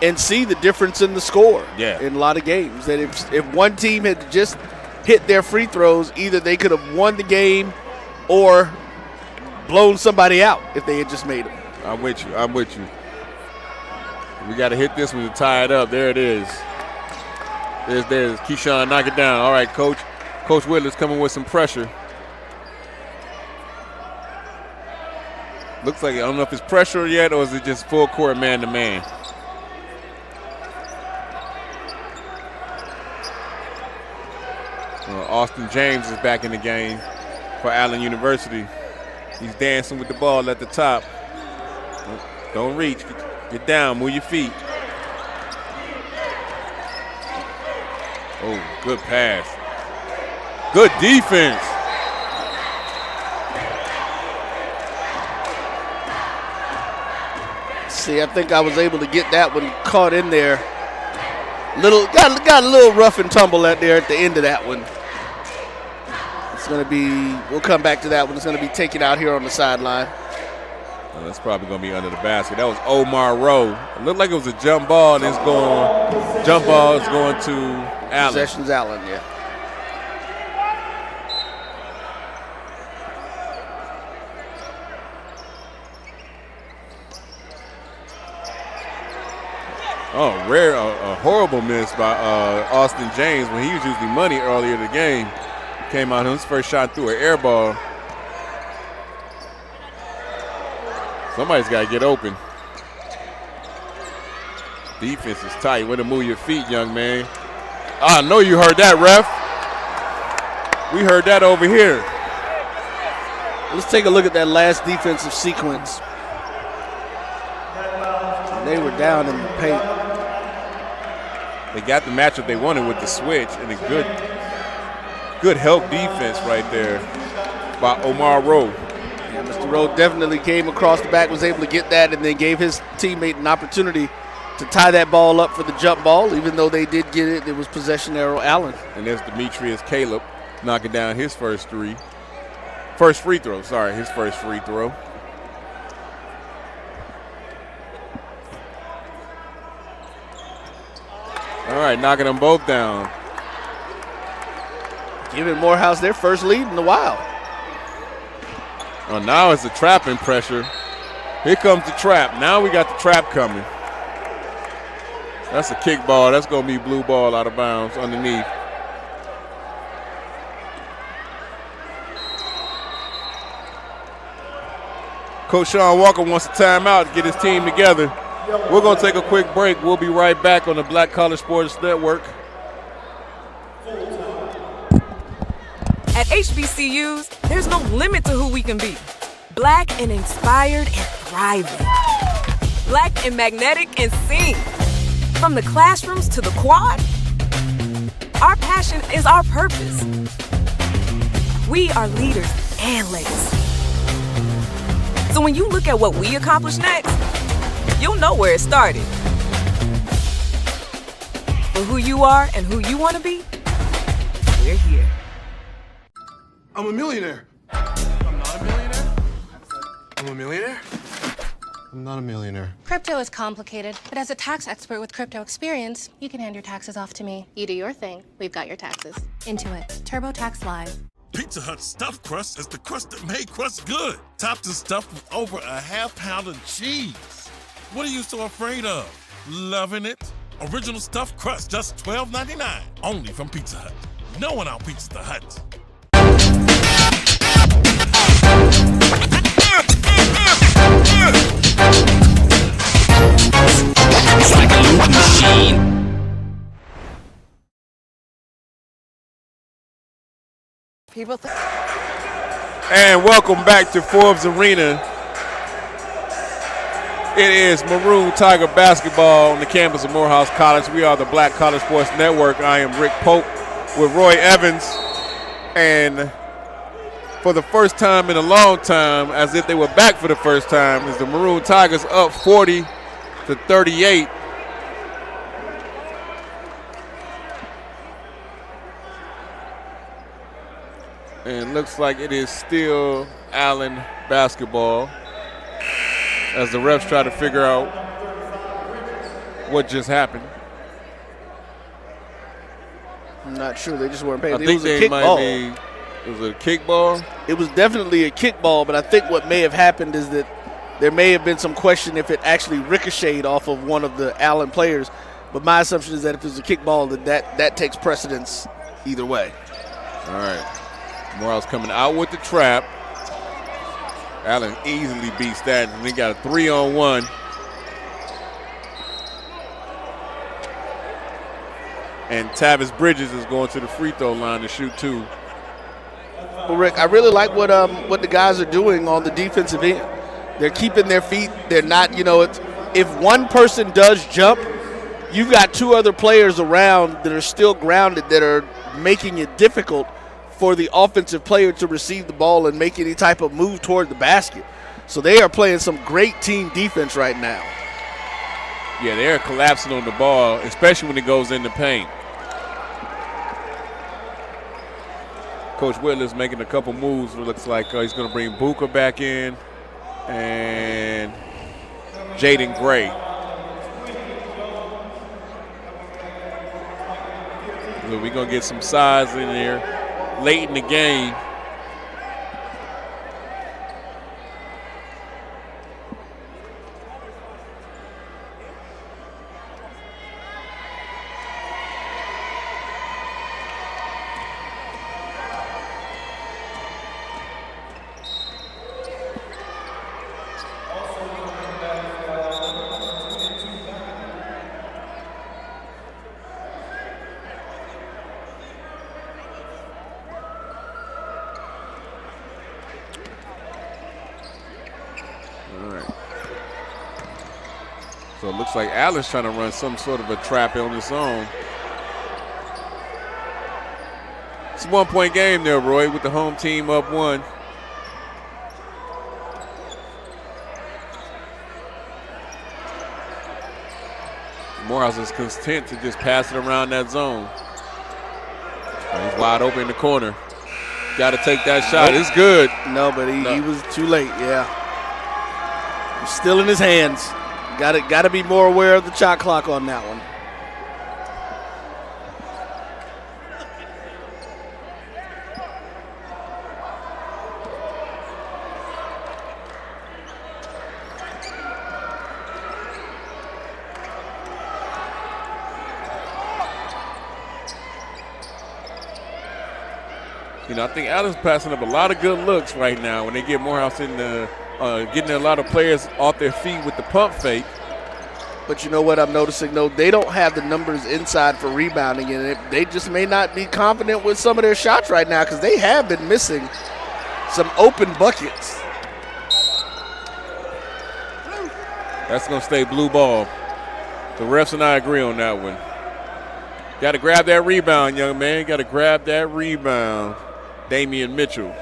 and see the difference in the score. Yeah. In a lot of games, that if one team had just hit their free throws, either they could have won the game or blown somebody out if they had just made them. I'm with you. We got to hit this one to tie it up. There it is. There's Keyshawn, knock it down. All right, Coach. Coach Whittler's coming with some pressure. Looks like, I don't know if it's pressure yet or is it just full court man-to-man. Austin James is back in the game for Allen University. He's dancing with the ball at the top. Don't reach. Get down. Move your feet. Oh, good pass. Good defense. See, I think I was able to get that one caught in there. Got a little rough and tumble out there at the end of that one. It's going to be, we'll come back to that one. It's going to be taken out here on the sideline. Well, that's probably going to be under the basket. That was Omar Rowe. It looked like it was a jump ball, and jump ball is going to Allen. Possession's Allen, yeah. Oh, a horrible miss by Austin James when he was usually money earlier in the game. Came out his first shot through an air ball. Somebody's got to get open. Defense is tight. Way to move your feet, young man. I know you heard that, ref. We heard that over here. Let's take a look at that last defensive sequence. They were down in the paint. They got the matchup they wanted with the switch, and a good help defense right there by Omar Rowe. Yeah, Mr. Rowe definitely came across the back, was able to get that, and then gave his teammate an opportunity to tie that ball up for the jump ball. Even though they did get it, it was possession arrow Allen. And there's Demetrius Caleb knocking down his first free throw. All right, knocking them both down. Giving Morehouse their first lead in a while. Oh, now it's the trapping pressure. Here comes the trap. Now we got the trap coming. That's a kick ball. That's going to be blue ball out of bounds underneath. Coach Sean Walker wants a timeout to get his team together. We're going to take a quick break. We'll be right back on the Black College Sports Network. At HBCUs, there's no limit to who we can be. Black and inspired and thriving. Black and magnetic and sing. From the classrooms to the quad, our passion is our purpose. We are leaders and legacy. So when you look at what we accomplish next, you'll know where it started. For who you are and who you want to be, we're here. I'm a millionaire. I'm not a millionaire. I'm a millionaire. I'm not a millionaire. Crypto is complicated, but as a tax expert with crypto experience, you can hand your taxes off to me. You do your thing, we've got your taxes. Intuit, TurboTax Live. Pizza Hut stuffed crust is the crust that made crust good. Topped and stuffed with over a half pound of cheese. What are you so afraid of? Loving it? Original stuffed crust, just $12.99. Only from Pizza Hut. No one out Pizza the Hut. It's like a loop machine. And welcome back to Forbes Arena. It is Maroon Tiger basketball on the campus of Morehouse College. We are the Black College Sports Network. I am Rick Pope with Roy Evans. And for the first time in a long time, as if they were back for the first time, is the Maroon Tigers up 40-38. And looks like it is still Allen basketball as the refs try to figure out what just happened. I'm not sure. They just weren't paying. I think it was a kickball. It was definitely a kickball, but I think what may have happened is that there may have been some question if it actually ricocheted off of one of the Allen players. But my assumption is that if it was a kickball, that takes precedence either way. All right. Morehouse coming out with the trap. Allen easily beats that, and they got a 3-on-1. And Tavis Bridges is going to the free throw line to shoot two. Well, Rick, I really like what the guys are doing on the defensive end. They're keeping their feet. They're not, if one person does jump, you've got two other players around that are still grounded that are making it difficult for the offensive player to receive the ball and make any type of move toward the basket. So they are playing some great team defense right now. Yeah, they're collapsing on the ball, especially when it goes in the paint. Coach Whitler's making a couple moves. It looks like he's going to bring Booker back in and Jaden Gray. So we're going to get some size in there late in the game. So it looks like Allen's trying to run some sort of a trap on his own. It's a 1-point game there, Roy, with the home team up 1. Morehouse is content to just pass it around that zone. He's wide open in the corner. Got to take that shot. It's good. No, but he was too late. Yeah, it's still in his hands. Got to be more aware of the shot clock on that one. I think Allen's passing up a lot of good looks right now when they get Morehouse in the getting a lot of players off their feet with the pump fake. But you know what I'm noticing, though? They don't have the numbers inside for rebounding, and they just may not be confident with some of their shots right now because they have been missing some open buckets. That's going to stay blue ball. The refs and I agree on that one. Got to grab that rebound, young man. Got to grab that rebound. Damian Mitchell.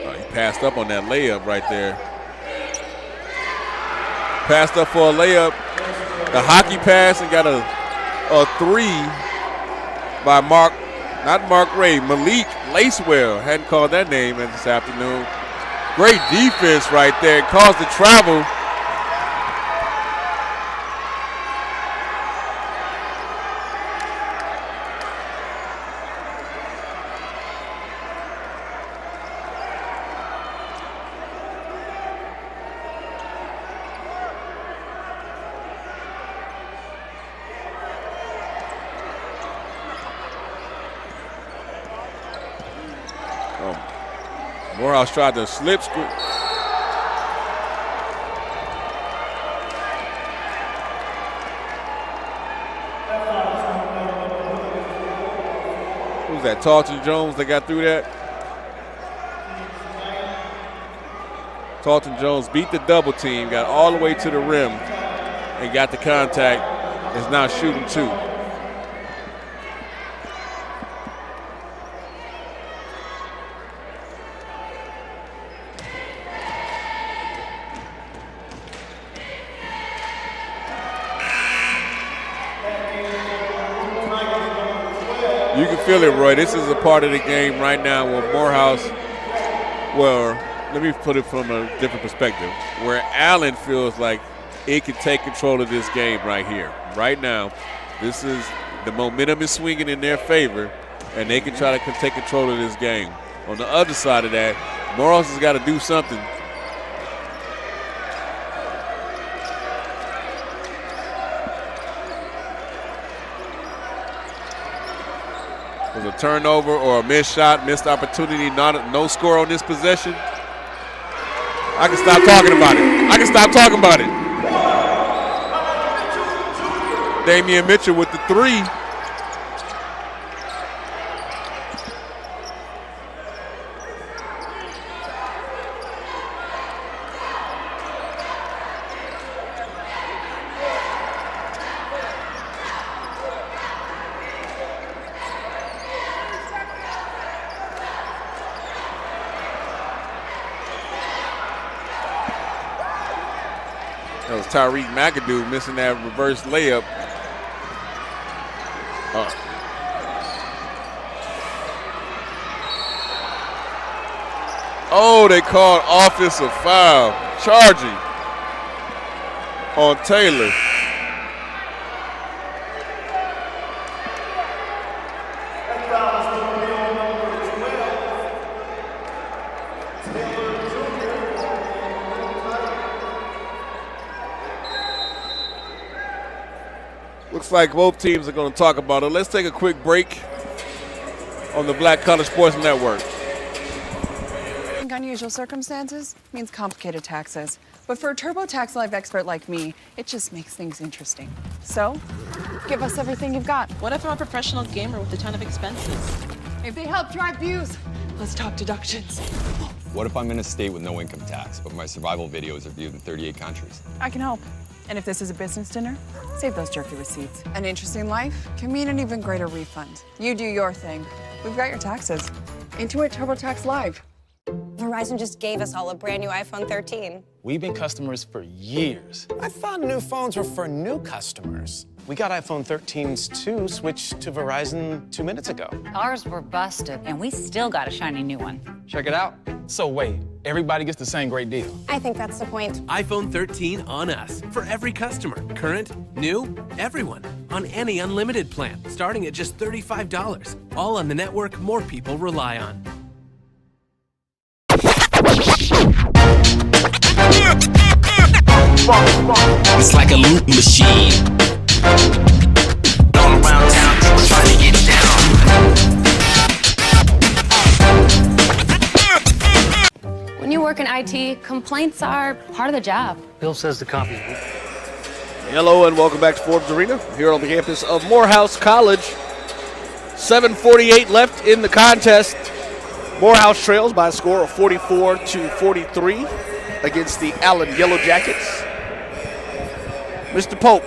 He passed up on that layup right there. Passed up for a layup. The hockey pass and got a 3 by Malik Lacewell. Hadn't called that name this afternoon. Great defense right there. Caused the travel. Morehouse tried to slip screen. Who's that? Tarleton Jones that got through that? Tarleton Jones beat the double team, got all the way to the rim, and got the contact. Is now shooting 2. You can feel it, Roy. This is a part of the game right now where Morehouse, well, let me put it from a different perspective, where Allen feels like it can take control of this game right here. Right now, this is the momentum is swinging in their favor, and they can try to take control of this game. On the other side of that, Morehouse has got to do something. Was a turnover or a missed shot, missed opportunity, no score on this possession. I can stop talking about it. Damian Mitchell with the 3. That was Tyreek McAdoo missing that reverse layup. Oh, they called offensive foul. Charging on Taylor. Looks like both teams are going to talk about it. Let's take a quick break on the Black College Sports Network. unusual circumstances means complicated taxes. But for a TurboTax Live expert like me, it just makes things interesting. So, give us everything you've got. What if I'm a professional gamer with a ton of expenses? If they help drive views, let's talk deductions. What if I'm in a state with no income tax, but my survival videos are viewed in 38 countries? I can help. And if this is a business dinner, save those jerky receipts. An interesting life can mean an even greater refund. You do your thing. We've got your taxes. Intuit TurboTax Live. Verizon just gave us all a brand new iPhone 13. We've been customers for years. I thought new phones were for new customers. We got iPhone 13s too, switched to Verizon 2 minutes ago. Ours were busted, and we still got a shiny new one. Check it out. So wait, everybody gets the same great deal. I think that's the point. iPhone 13 on us for every customer. Current, new, everyone. On any unlimited plan, starting at just $35. All on the network more people rely on. It's like a loot machine. All around town, people trying to get down. When you work in IT, complaints are part of the job. Bill says the coffee's weak. Hello and welcome back to Forbes Arena here on the campus of Morehouse College. 7:48 left in the contest. Morehouse trails by a score of 44-43 against the Allen Yellowjackets. Mr. Pope,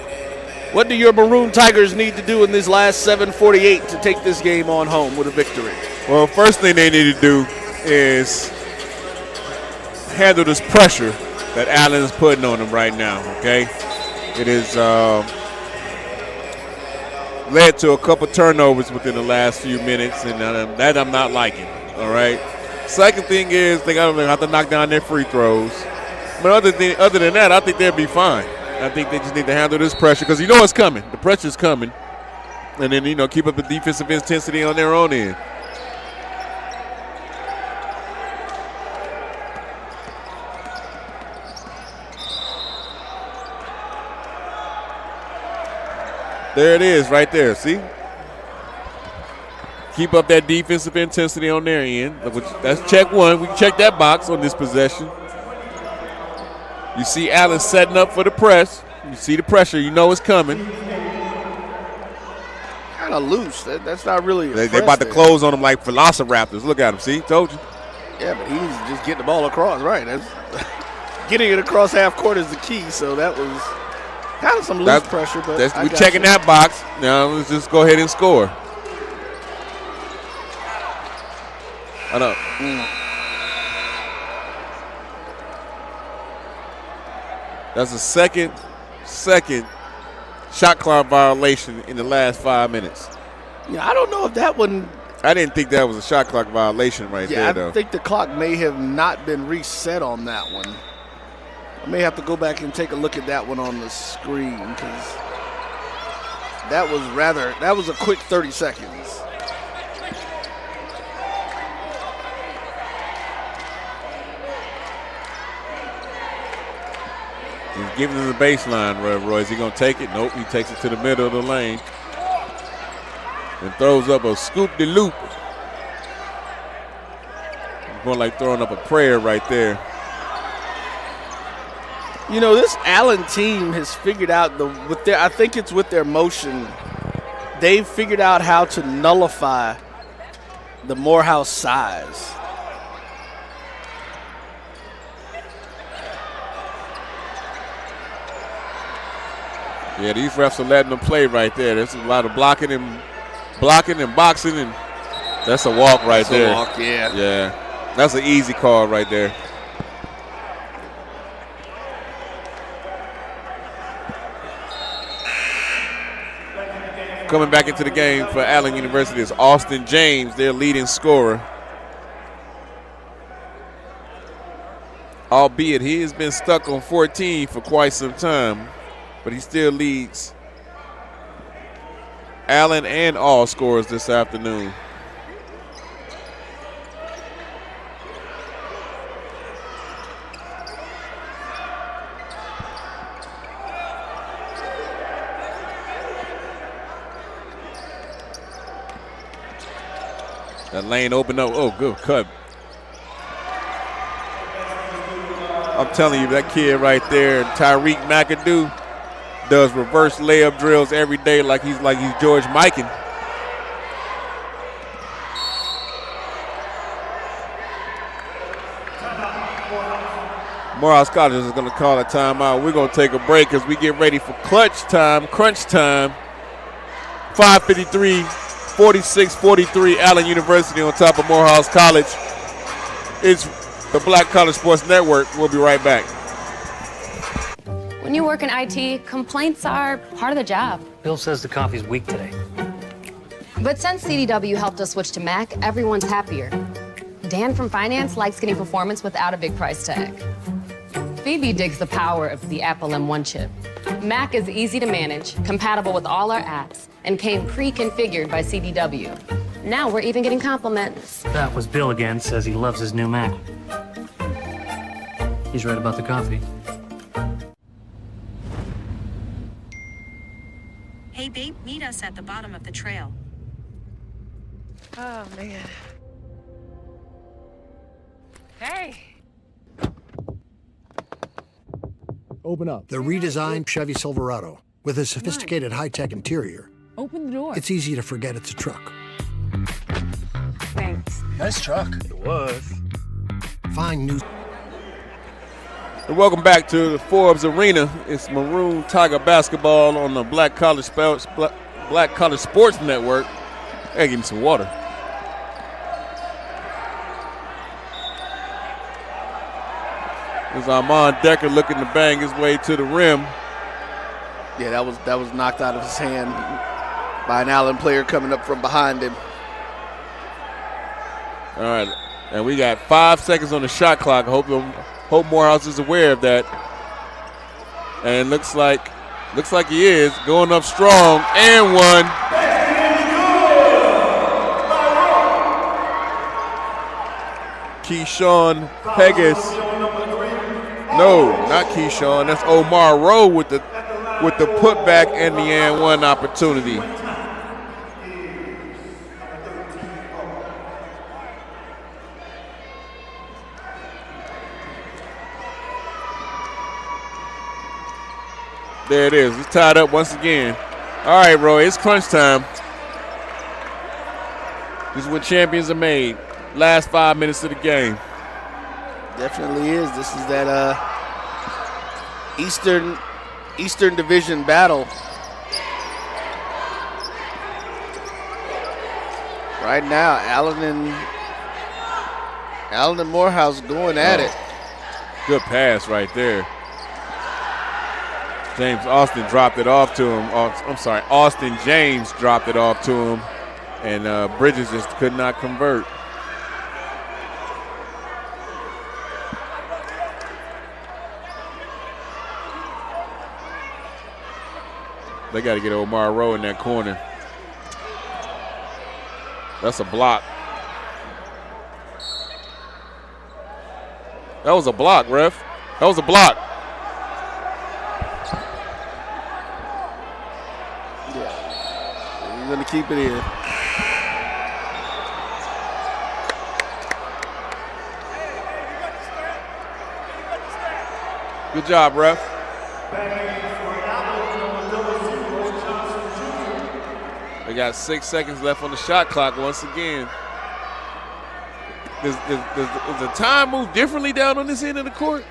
what do your Maroon Tigers need to do in this last 7:48 to take this game on home with a victory? Well, first thing they need to do is handle this pressure that Allen is putting on them right now, okay? It has led to a couple turnovers within the last few minutes, and that I'm not liking, all right? Second thing is they got to have to knock down their free throws. But other than that, I think they'll be fine. I think they just need to handle this pressure because you know it's coming. The pressure's coming. And then, keep up the defensive intensity on their own end. There it is right there, see? Keep up that defensive intensity on their end. That's check one. We can check that box on this possession. You see Allen setting up for the press. You see the pressure. You know it's coming. Kind of loose. That's not really. They about to close on him like velociraptors. Look at him. See? Told you. Yeah, but he's just getting the ball across. Right. Getting it across half court is the key. So that was kind of some loose pressure. But we're checking that box. Now let's just go ahead and score. I know. That's a second shot clock violation in the last 5 minutes. Yeah, I don't know if that one. I didn't think that was a shot clock violation there, though. I think the clock may have not been reset on that one. I may have to go back and take a look at that one on the screen because that was a quick 30 seconds. He's giving him the baseline, Roy. Is he going to take it? Nope. He takes it to the middle of the lane and throws up a scoop-de-loop. Going like throwing up a prayer right there. This Allen team has figured out I think it's with their motion. They've figured out how to nullify the Morehouse size. Yeah, these refs are letting them play right there. There's a lot of blocking and boxing, and that's a walk right there. That's a walk, yeah. Yeah, that's an easy call right there. Coming back into the game for Allen University is Austin James, their leading scorer. Albeit he has been stuck on 14 for quite some time, but he still leads Allen and all scorers this afternoon. That lane opened up. Oh, good cut. I'm telling you, that kid right there, Tyreek McAdoo, does reverse layup drills every day like he's George Mikan. Morehouse College is going to call a timeout. We're going to take a break as we get ready for crunch time. 5:53, 46-43, Allen University on top of Morehouse College. It's the Black College Sports Network. We'll be right back. When you work in IT, complaints are part of the job. Bill says the coffee's weak today. But since CDW helped us switch to Mac, everyone's happier. Dan from finance likes getting performance without a big price tag. Phoebe digs the power of the Apple M1 chip. Mac is easy to manage, compatible with all our apps, and came pre-configured by CDW. Now we're even getting compliments. That was Bill again, says he loves his new Mac. He's right about the coffee. Hey, babe, meet us at the bottom of the trail. Oh, man. Hey. Open up. The redesigned Chevy Silverado with a sophisticated high-tech interior. Open the door. It's easy to forget it's a truck. Thanks. Nice truck. It was. Find new. And welcome back to the Forbes Arena. It's Maroon Tiger Basketball on the Black College Sports Network. Hey, give me some water. There's Armand Decker looking to bang his way to the rim. Yeah, that was knocked out of his hand by an Allen player coming up from behind him. All right, and we got 5 seconds on the shot clock. Hope Morehouse is aware of that. And looks like he is going up strong and one. Keyshawn Pegas. No, not Keyshawn. That's Omar Rowe with the putback and the and one opportunity. There it is. It's tied up once again. All right, Roy, it's crunch time. This is what champions are made. Last 5 minutes of the game. Definitely is. This is that Eastern Division battle. Right now, Allen and Morehouse going at it. Good pass right there. James Austin dropped it off to him. Austin James dropped it off to him, and Bridges just could not convert. They got to get Omar Rowe in that corner. That's a block. That was a block, ref. That was a block. Yeah. He's going to keep it in. Good job, ref. We got 6 seconds left on the shot clock once again. Does the time move differently down on this end of the court?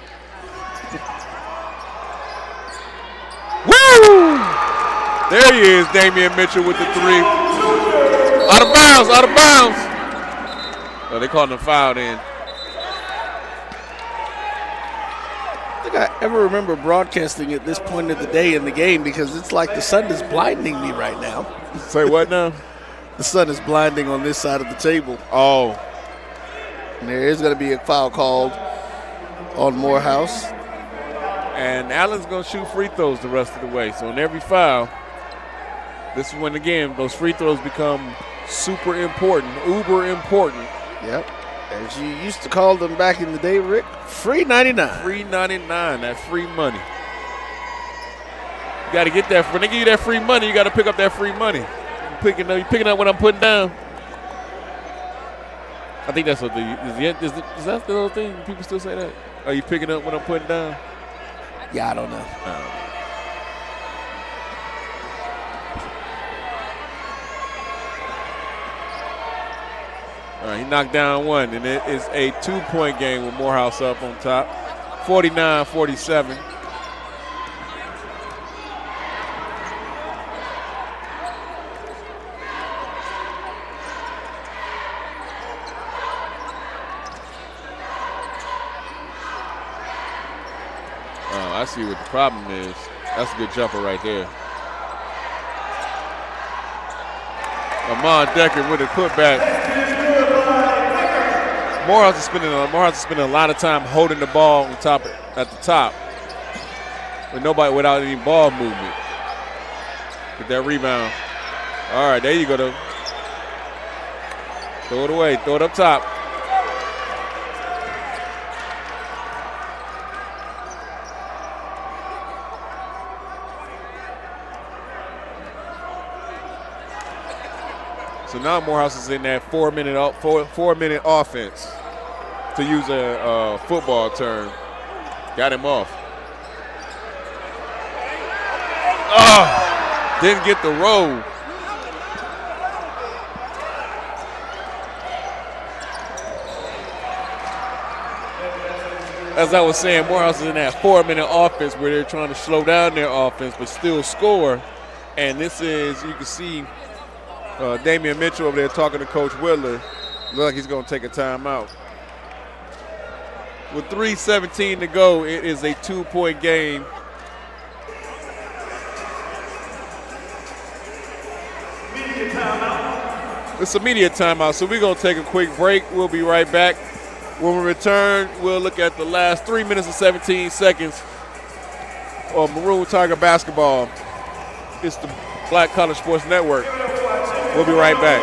Woo! There he is, Damian Mitchell with the three. Out of bounds, out of bounds. Oh, they called him a foul then. I think I ever remember broadcasting at this point of the day in the game because it's like the sun is blinding me right now. Say what now? The sun is blinding on this side of the table. Oh. And there is going to be a foul called on Morehouse. And Allen's going to shoot free throws the rest of the way. So in every foul, this is when, again, those free throws become super important, uber important. Yep. As you used to call them back in the day, Rick, free 99. Free 99, that free money. You got to get that. When they give you that free money, you got to pick up that free money. You're picking up what I'm putting down. I think that's what is that the little thing? People still say that? Are you picking up what I'm putting down? Yeah, I don't know. All right, he knocked down one, and it is a 2-point game with Morehouse up on top, 49-47. I see what the problem is. That's a good jumper right there. Amon Decker with a putback. Morehouse is spending a lot of time holding the ball on top at the top, with nobody without any ball movement. Get that rebound. All right, there you go. Though. Throw it away. Throw it up top. So now Morehouse is in that 4-minute offense, to use a football term. Got him off. Oh, didn't get the roll. As I was saying, Morehouse is in that 4-minute offense where they're trying to slow down their offense but still score. And this is, you can see, Damian Mitchell over there talking to Coach Whitler. Looks like he's going to take a timeout. With 3:17 to go, it is a 2-point game. It's a media timeout, so we're going to take a quick break. We'll be right back. When we return, we'll look at the last 3 minutes and 17 seconds of Maroon Tiger basketball. It's the Black College Sports Network. We'll be right back.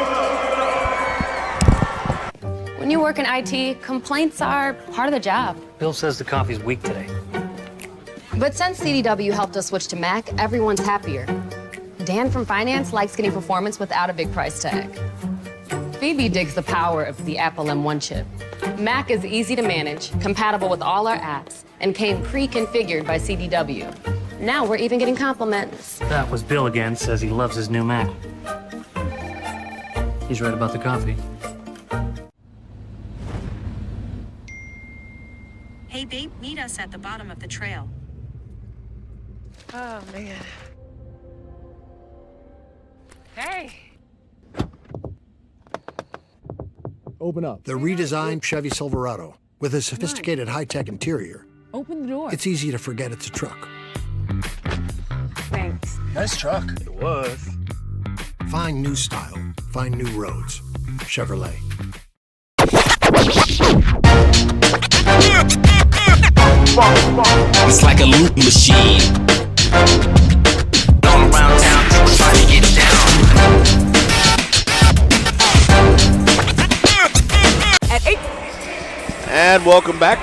When you work in IT, complaints are part of the job. Bill says the coffee's weak today. But since CDW helped us switch to Mac, everyone's happier. Dan from finance likes getting performance without a big price tag. Phoebe digs the power of the Apple M1 chip. Mac is easy to manage, compatible with all our apps, and came pre-configured by CDW. Now we're even getting compliments. That was Bill again, says he loves his new Mac. He's right about the coffee. Hey, babe, meet us at the bottom of the trail. Oh, man. Hey. Open up. The redesigned Chevy Silverado with a sophisticated high-tech interior. Open the door. It's easy to forget it's a truck. Thanks. Nice truck. It was. Find new style. Find new roads. Chevrolet. It's like a loop machine. All around town, people trying to get down. At 8. And welcome back.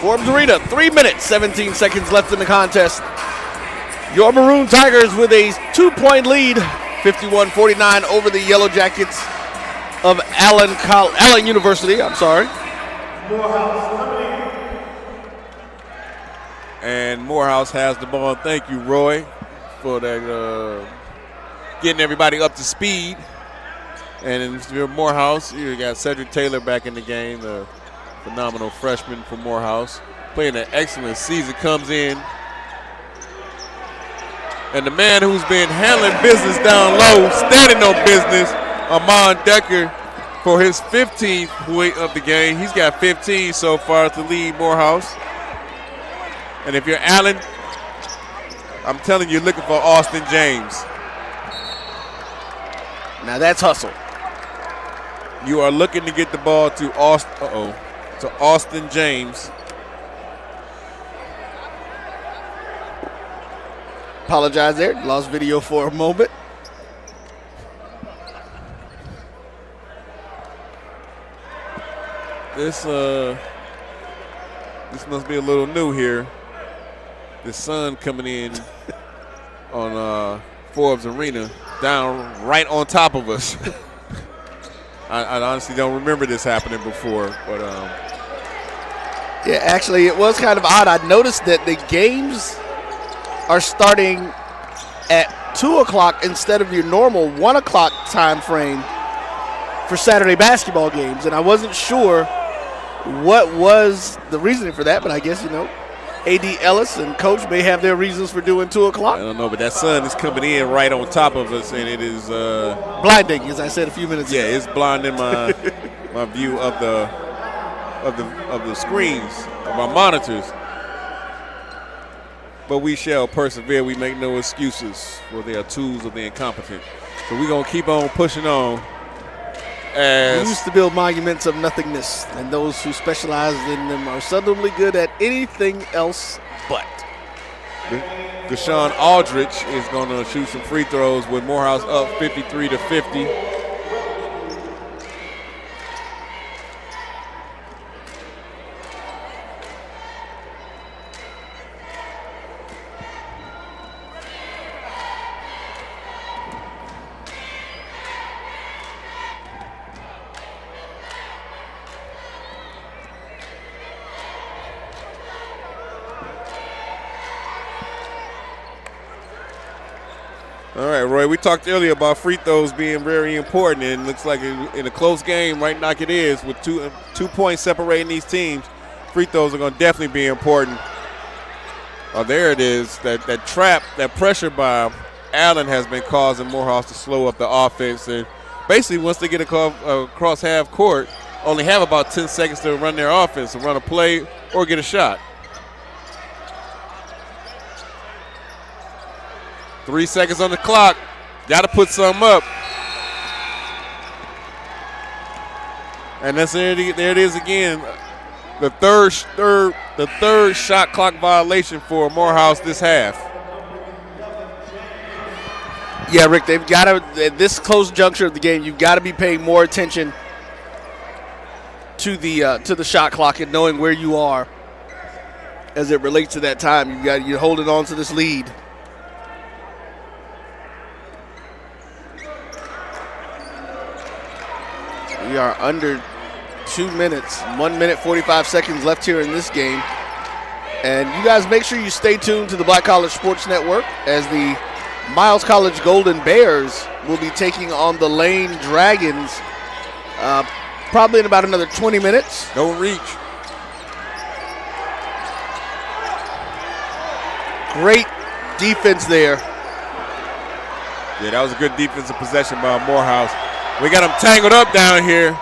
Forbes Arena, 3 minutes, 17 seconds left in the contest. Your Maroon Tigers with a 2-point lead, 51-49 over the Yellowjackets of Allen University. And Morehouse has the ball. Thank you, Roy, for that, getting everybody up to speed. And in Morehouse, you got Cedric Taylor back in the game, the phenomenal freshman for Morehouse, playing an excellent season, comes in. And the man who's been handling business down low, standing on business, Amon Decker, for his 15th point of the game. He's got 15 so far to lead Morehouse. And if you're Allen, I'm telling you, looking for Austin James. Now that's hustle. You are looking to get the ball to Austin James. Apologize there, lost video for a moment. This must be a little new here. The sun coming in on Forbes Arena, down right on top of us. I honestly don't remember this happening before, but Yeah, actually, it was kind of odd. I noticed that the games are starting at 2 o'clock instead of your normal 1 o'clock time frame for Saturday basketball games, and I wasn't sure what was the reasoning for that, but I guess, A.D. Ellis and Coach may have their reasons for doing 2 o'clock. I don't know, but that sun is coming in right on top of us, and it is blinding, as I said a few minutes ago. Yeah, it's blinding my my view of the screens, of our monitors. But we shall persevere. We make no excuses, for they are tools of the incompetent. So we're going to keep on pushing on. We used to build monuments of nothingness, and those who specialize in them are seldomly good at anything else but. Deshaun Aldridge is going to shoot some free throws with Morehouse up 53-50. All right, Roy, we talked earlier about free throws being very important, and it looks like in a close game right now it is, with 2 points separating these teams. Free throws are going to definitely be important. Oh, there it is. That trap, that pressure by Allen has been causing Morehouse to slow up the offense. And basically, once they get across half court, only have about 10 seconds to run their offense, to run a play or get a shot. 3 seconds on the clock. Got to put something up. And there it is again. The third shot clock violation for Morehouse this half. Yeah, Rick, they've got to, at this close juncture of the game, you've got to be paying more attention to the shot clock and knowing where you are as it relates to that time. You're holding on to this lead. We are under 2 minutes, 1 minute, 45 seconds left here in this game. And you guys make sure you stay tuned to the Black College Sports Network as the Miles College Golden Bears will be taking on the Lane Dragons probably in about another 20 minutes. Don't reach. Great defense there. Yeah, that was a good defensive possession by Morehouse. We got them tangled up down here.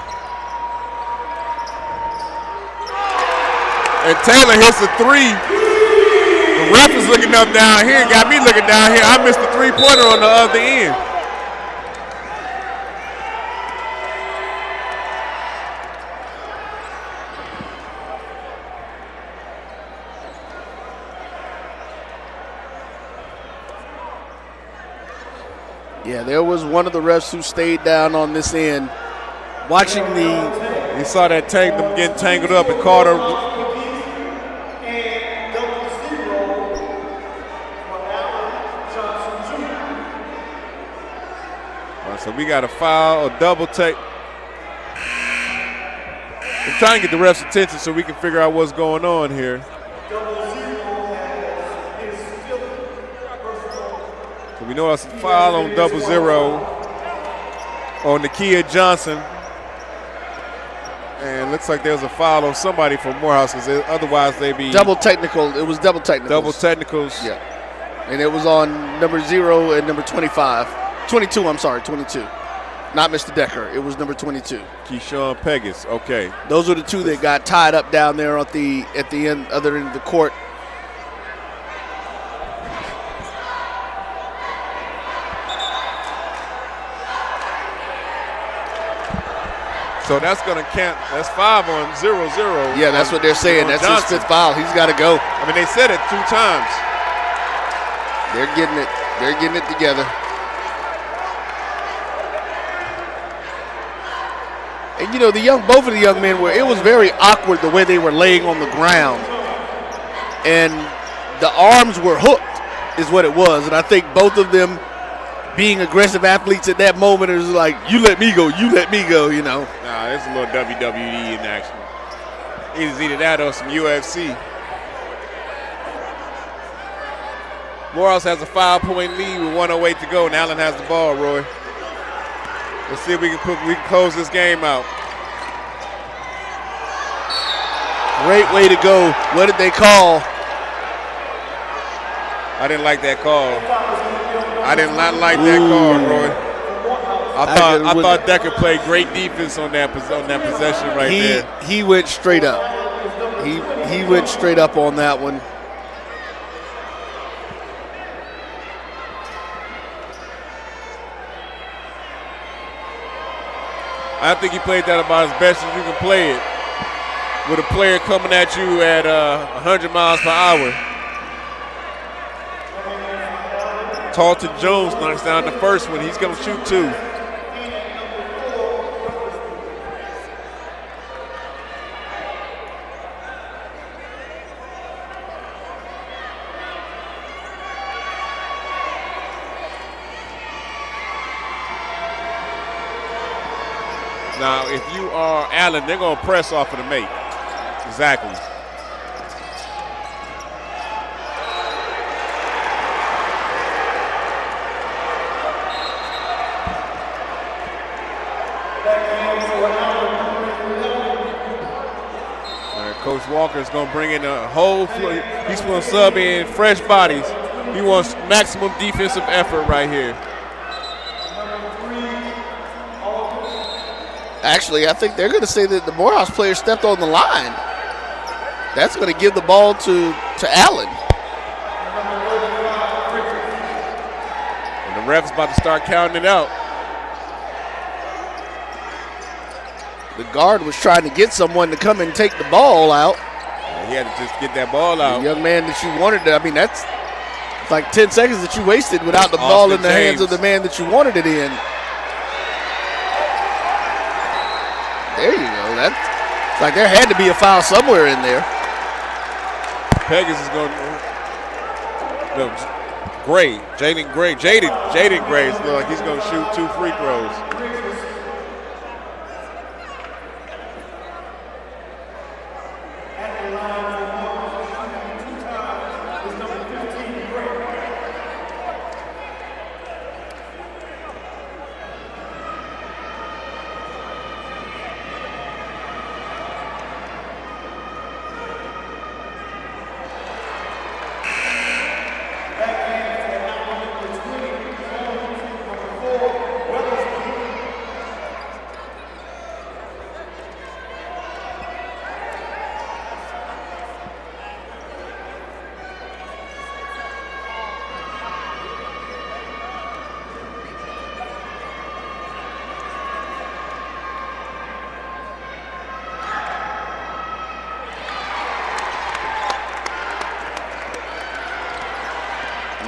And Taylor hits a three. The ref is looking up down here and got me looking down here. I missed the three-pointer on the other end. Yeah, there was one of the refs who stayed down on this end, watching he saw that them getting tangled up and called her. So we got a foul, a double take. I'm trying to get the ref's attention so we can figure out what's going on here. So we know it's a foul on 0-0 on Nakia Johnson. And looks like there's a foul on somebody from Morehouse, because otherwise they'd be double technical. It was double technicals. Double technicals. Yeah. And it was on number 0 and number 22. I'm sorry, 22. Not Mr. Decker. It was number 22. Keyshawn Pegas. Okay. Those were the two that got tied up down there at the other end of the court. So that's going to count. That's 5 on 0-0. Yeah, that's what they're saying. That's Johnson. His 5th foul. He's got to go. I mean, they said it 2 times. They're getting it. They're getting it together. And both of the young men it was very awkward the way they were laying on the ground. And the arms were hooked is what it was. And I think both of them, being aggressive athletes at that moment, is like, you let me go, you let me go, Nah, there's a little WWE in action. Either that or some UFC. Morehouse has a 5-point lead with 1:08 to go, and Allen has the ball, Roy. Let's see if we can close this game out. Great way to go. What did they call? I didn't like that call. I did not like that call, Roy. I thought Decker played great defense on that possession right there. He went straight up. He went straight up on that one. I think he played that about as best as you can play it. With a player coming at you at 100 miles per hour. Tarleton Jones knocks down the first one. He's going to shoot two. Now, if you are Allen, they're going to press off of the make. Exactly. All right, Coach Walker is going to bring in a whole floor. He's going to sub in fresh bodies. He wants maximum defensive effort right here. Actually, I think they're going to say that the Morehouse player stepped on the line. That's going to give the ball to Allen. And the ref's about to start counting it out. The guard was trying to get someone to come and take the ball out. He had to just get that ball out. The young man that you wanted to, I mean, that's like 10 seconds that you wasted without the ball in the hands of the man that you wanted it in. There you go. It's like there had to be a foul somewhere in there. Pegasus is going to. No, Gray, Jaden Gray. Jaden Gray looks like he's going to shoot 2 free throws.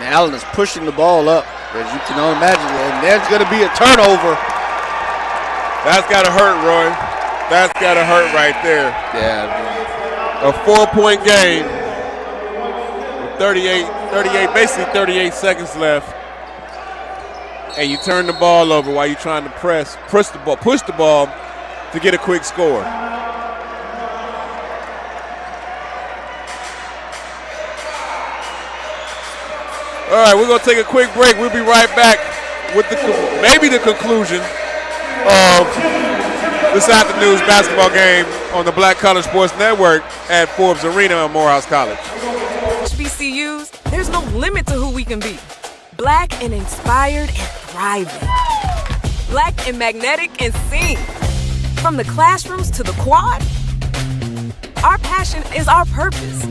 Allen is pushing the ball up, as you can imagine, and there's going to be a turnover. That's got to hurt, Roy. That's got to hurt right there. Yeah. A 4-point game with 38 seconds left, and you turn the ball over while you're trying to push the ball to get a quick score. All right, we're going to take a quick break. We'll be right back with maybe the conclusion of this afternoon's basketball game on the Black College Sports Network at Forbes Arena in Morehouse College. HBCUs, there's no limit to who we can be. Black and inspired and thriving. Black and magnetic and seen. From the classrooms to the quad, our passion is our purpose.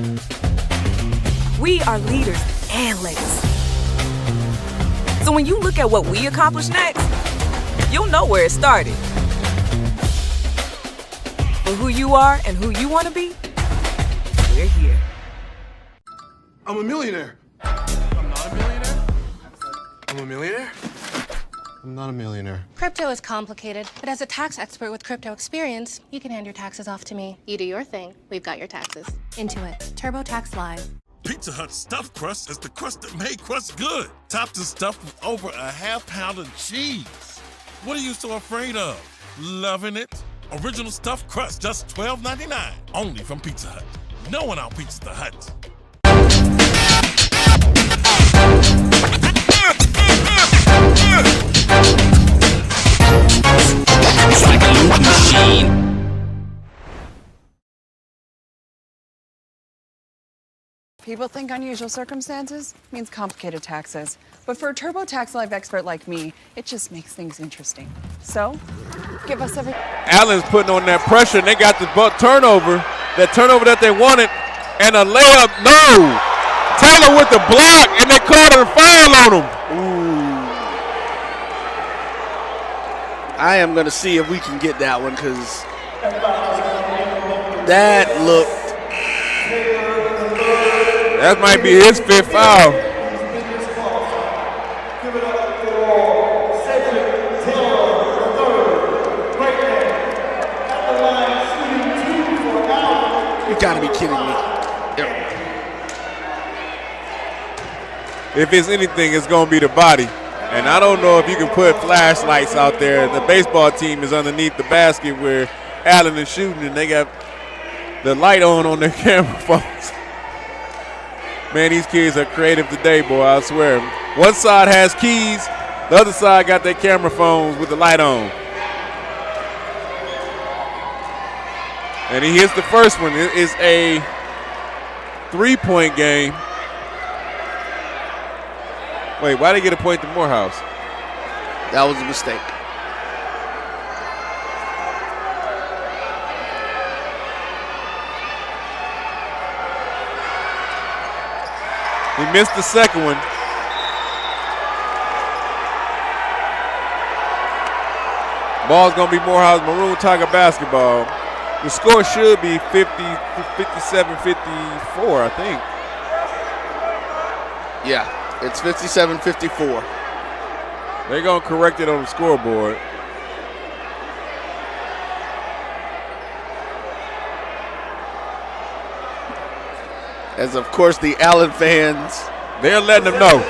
We are leaders and legacy. So when you look at what we accomplish next, you'll know where it started. For who you are and who you want to be, we're here. I'm a millionaire. I'm not a millionaire. I'm a millionaire. I'm not a millionaire. Crypto is complicated, but as a tax expert with crypto experience, you can hand your taxes off to me. You do your thing, we've got your taxes. Intuit, TurboTax Live. Pizza Hut stuffed crust is the crust that made crust good. Topped and stuffed with over a half pound of cheese. What are you so afraid of? Loving it? Original stuffed crust, just $12.99. Only from Pizza Hut. No one out Pizza the Hut. It's like a loop machine. People think unusual circumstances means complicated taxes. But for a TurboTax Live expert like me, it just makes things interesting. So, give us every... Allen's putting on that pressure, and they got the turnover. That turnover that they wanted, and a layup. No! Taylor with the block, and they called a foul on him. Ooh. I am going to see if we can get that one because that looked. That might be his fifth foul. You got to be kidding me. Yep. If it's anything, it's going to be the body. And I don't know if you can put flashlights out there. The baseball team is underneath the basket where Allen is shooting, and they got the light on their camera phones. Man, these kids are creative today, boy, I swear. One side has keys, the other side got their camera phones with the light on. And he hits the first one. It is a three-point game. Wait, why did they get a point to Morehouse? That was a mistake. He missed the second one. Ball's going to be Morehouse Maroon Tiger basketball. The score should be 57-54, I think. Yeah, it's 57-54. They're going to correct it on the scoreboard. As, of course, the Allen fans. They're letting them know.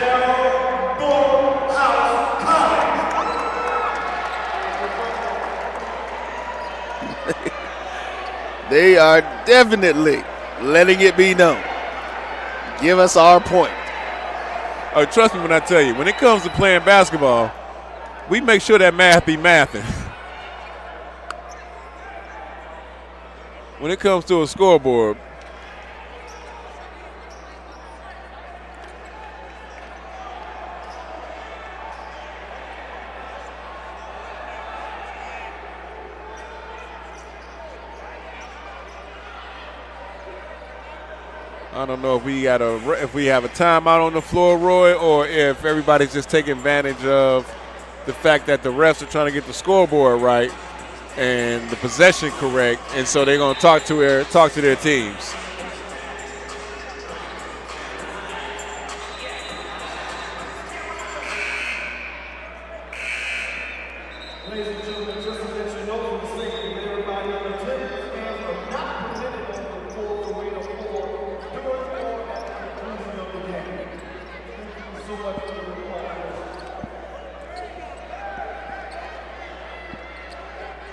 They are definitely letting it be known. Give us our point. Oh, trust me when I tell you, when it comes to playing basketball, we make sure that math be mathing. When it comes to a scoreboard, I don't know if we have a timeout on the floor, Roy, or if everybody's just taking advantage of the fact that the refs are trying to get the scoreboard right and the possession correct, and so they're going to talk to their teams.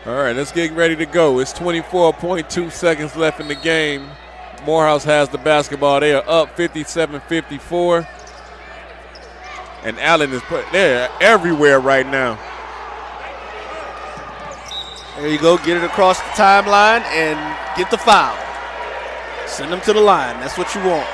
All right, let's get ready to go. It's 24.2 seconds left in the game. Morehouse has the basketball. They are up 57-54. And Allen they're everywhere right now. There you go, get it across the timeline and get the foul. Send them to the line. That's what you want.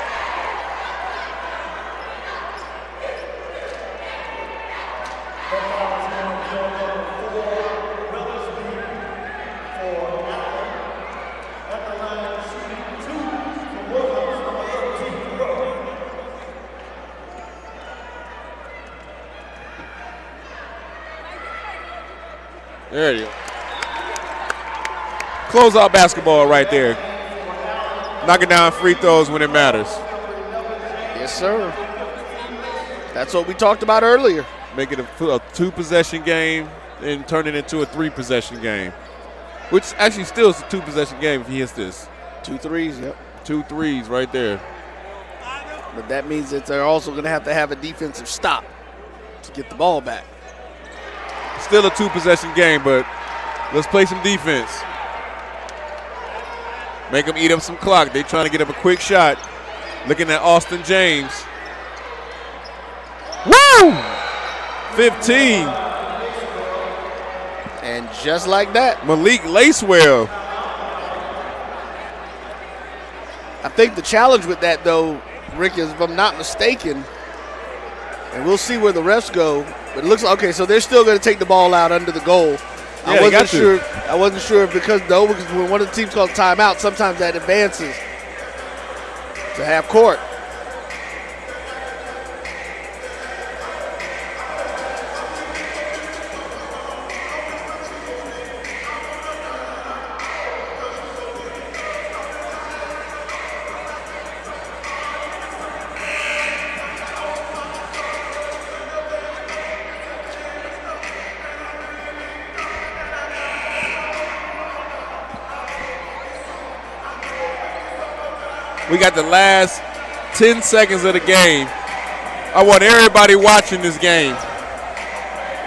There you go. Close out basketball right there. Knocking down free throws when it matters. Yes, sir. That's what we talked about earlier. Make it a two-possession game and turn it into a three-possession game. Which actually still is a two-possession game if he hits this. 2 threes, yep. 2 threes right there. But that means that they're also going to have a defensive stop to get the ball back. Still a two-possession game, but Let's play some defense. Make them eat up some clock. They trying to get up a quick shot. Looking at Austin James. Woo! 15. And just like that, Malik Lacewell. I think the challenge with that, though, Rick, is if I'm not mistaken, and we'll see where the refs go, but it looks like, okay, so they're still going to take the ball out under the goal. Yeah, I wasn't sure because when one of the teams calls timeout, sometimes that advances to half court. We got the last 10 seconds of the game. I want everybody watching this game,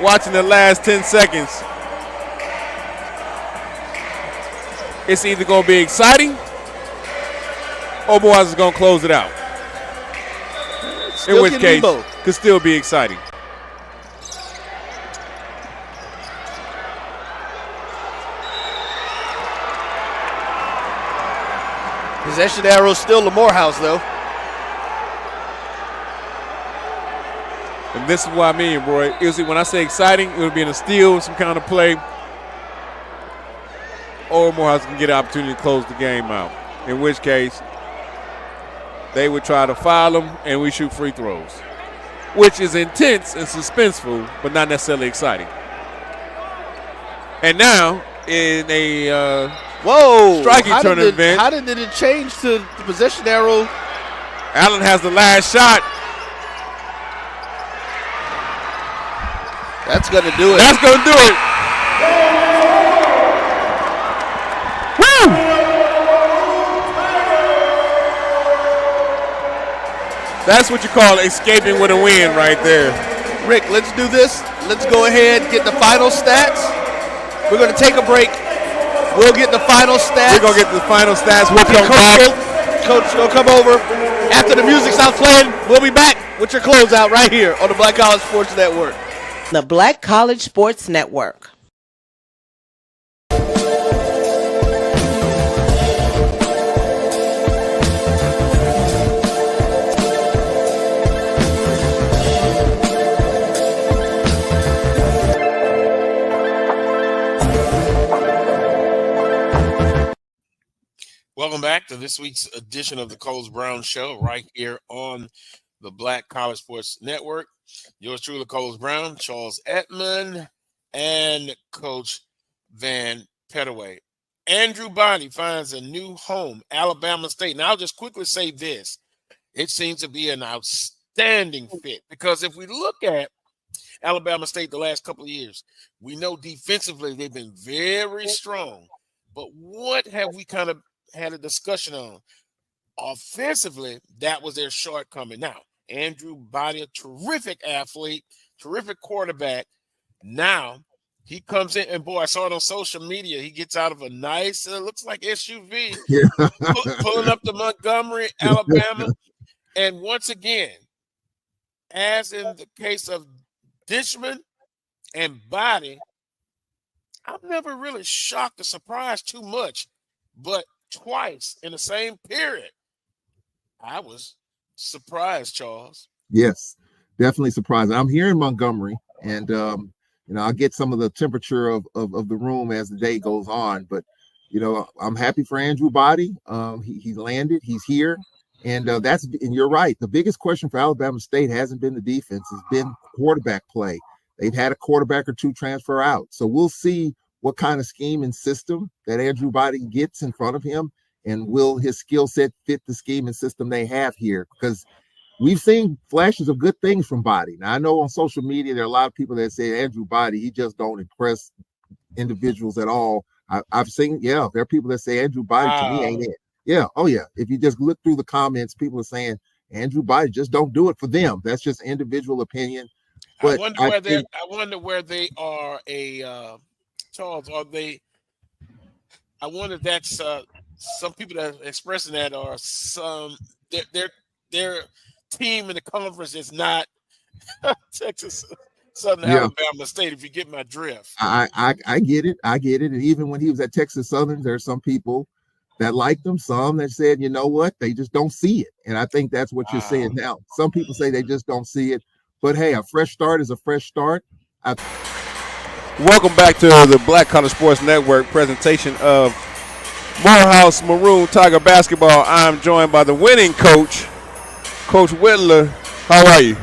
watching the last 10 seconds. It's either going to be exciting or Morehouse is going to close it out. In which case, could still be exciting. Possession arrow still to Morehouse, though. And this is what I mean, Roy. When I say exciting, it would be in a steal, some kind of play. Or Morehouse can get an opportunity to close the game out. In which case, they would try to foul them, and we shoot free throws. Which is intense and suspenseful, but not necessarily exciting. And now, in a striking tournament. How did it change to the possession arrow? Allen has the last shot. That's going to do it. That's going to do it. Woo! That's what you call escaping with a win right there. Rick, let's do this. Let's go ahead and get the final stats. We're going to take a break. We'll get the final stats. We're going to get the final stats. We'll come back. Coach will come over. After the music stops playing, we'll be back with your closeout right here on the Black College Sports Network. The Black College Sports Network. Welcome back to this week's edition of the Coles Brown Show right here on the Black College Sports Network. Yours truly, Coles Brown, Charles Edmond, and Coach Van Pettaway. Andrew Bonney finds a new home, Alabama State. Now, I'll just quickly say this. It seems to be an outstanding fit because if we look at Alabama State the last couple of years, we know defensively they've been very strong. But what have we kind of had a discussion on? Offensively, that was their shortcoming. Now, Andrew Bonney, a terrific athlete, terrific quarterback. Now, he comes in, and boy, I saw it on social media. He gets out of a nice, looks like SUV, pulling up to Montgomery, Alabama. And once again, as in the case of Dishman and Bonney, I'm never really shocked or surprised too much, but twice in the same period, I was surprised, Charles. Yes, definitely surprised. I'm here in Montgomery, and I'll get some of the temperature of the room as the day goes on. But I'm happy for Andrew Bonney. He landed. He's here, and you're right. The biggest question for Alabama State hasn't been the defense; it's been quarterback play. They've had a quarterback or two transfer out, so we'll see what kind of scheme and system that Andrew Bonney gets in front of him, and will his skill set fit the scheme and system they have here? Because we've seen flashes of good things from Bonney. Now, I know on social media there are a lot of people that say Andrew Bonney, he just don't impress individuals at all. I've seen, there are people that say Andrew Bonney to me ain't it. Yeah, oh yeah. If you just look through the comments, people are saying Andrew Bonney just don't do it for them. That's just individual opinion. But I wonder where they are Charles, are they? I wonder if that's some people that are expressing that are some their team in the conference is not Texas Southern Yeah, Alabama State. If you get my drift. I get it. I get it. And even when he was at Texas Southern, there are some people that liked him, some that said, you know what, they just don't see it. And I think that's what you're saying now. Some people say they just don't see it. But hey, a fresh start is a fresh start. Welcome back to the Black College Sports Network presentation of Morehouse Maroon Tiger Basketball. I'm joined by the winning coach, Coach Whitler. How are you?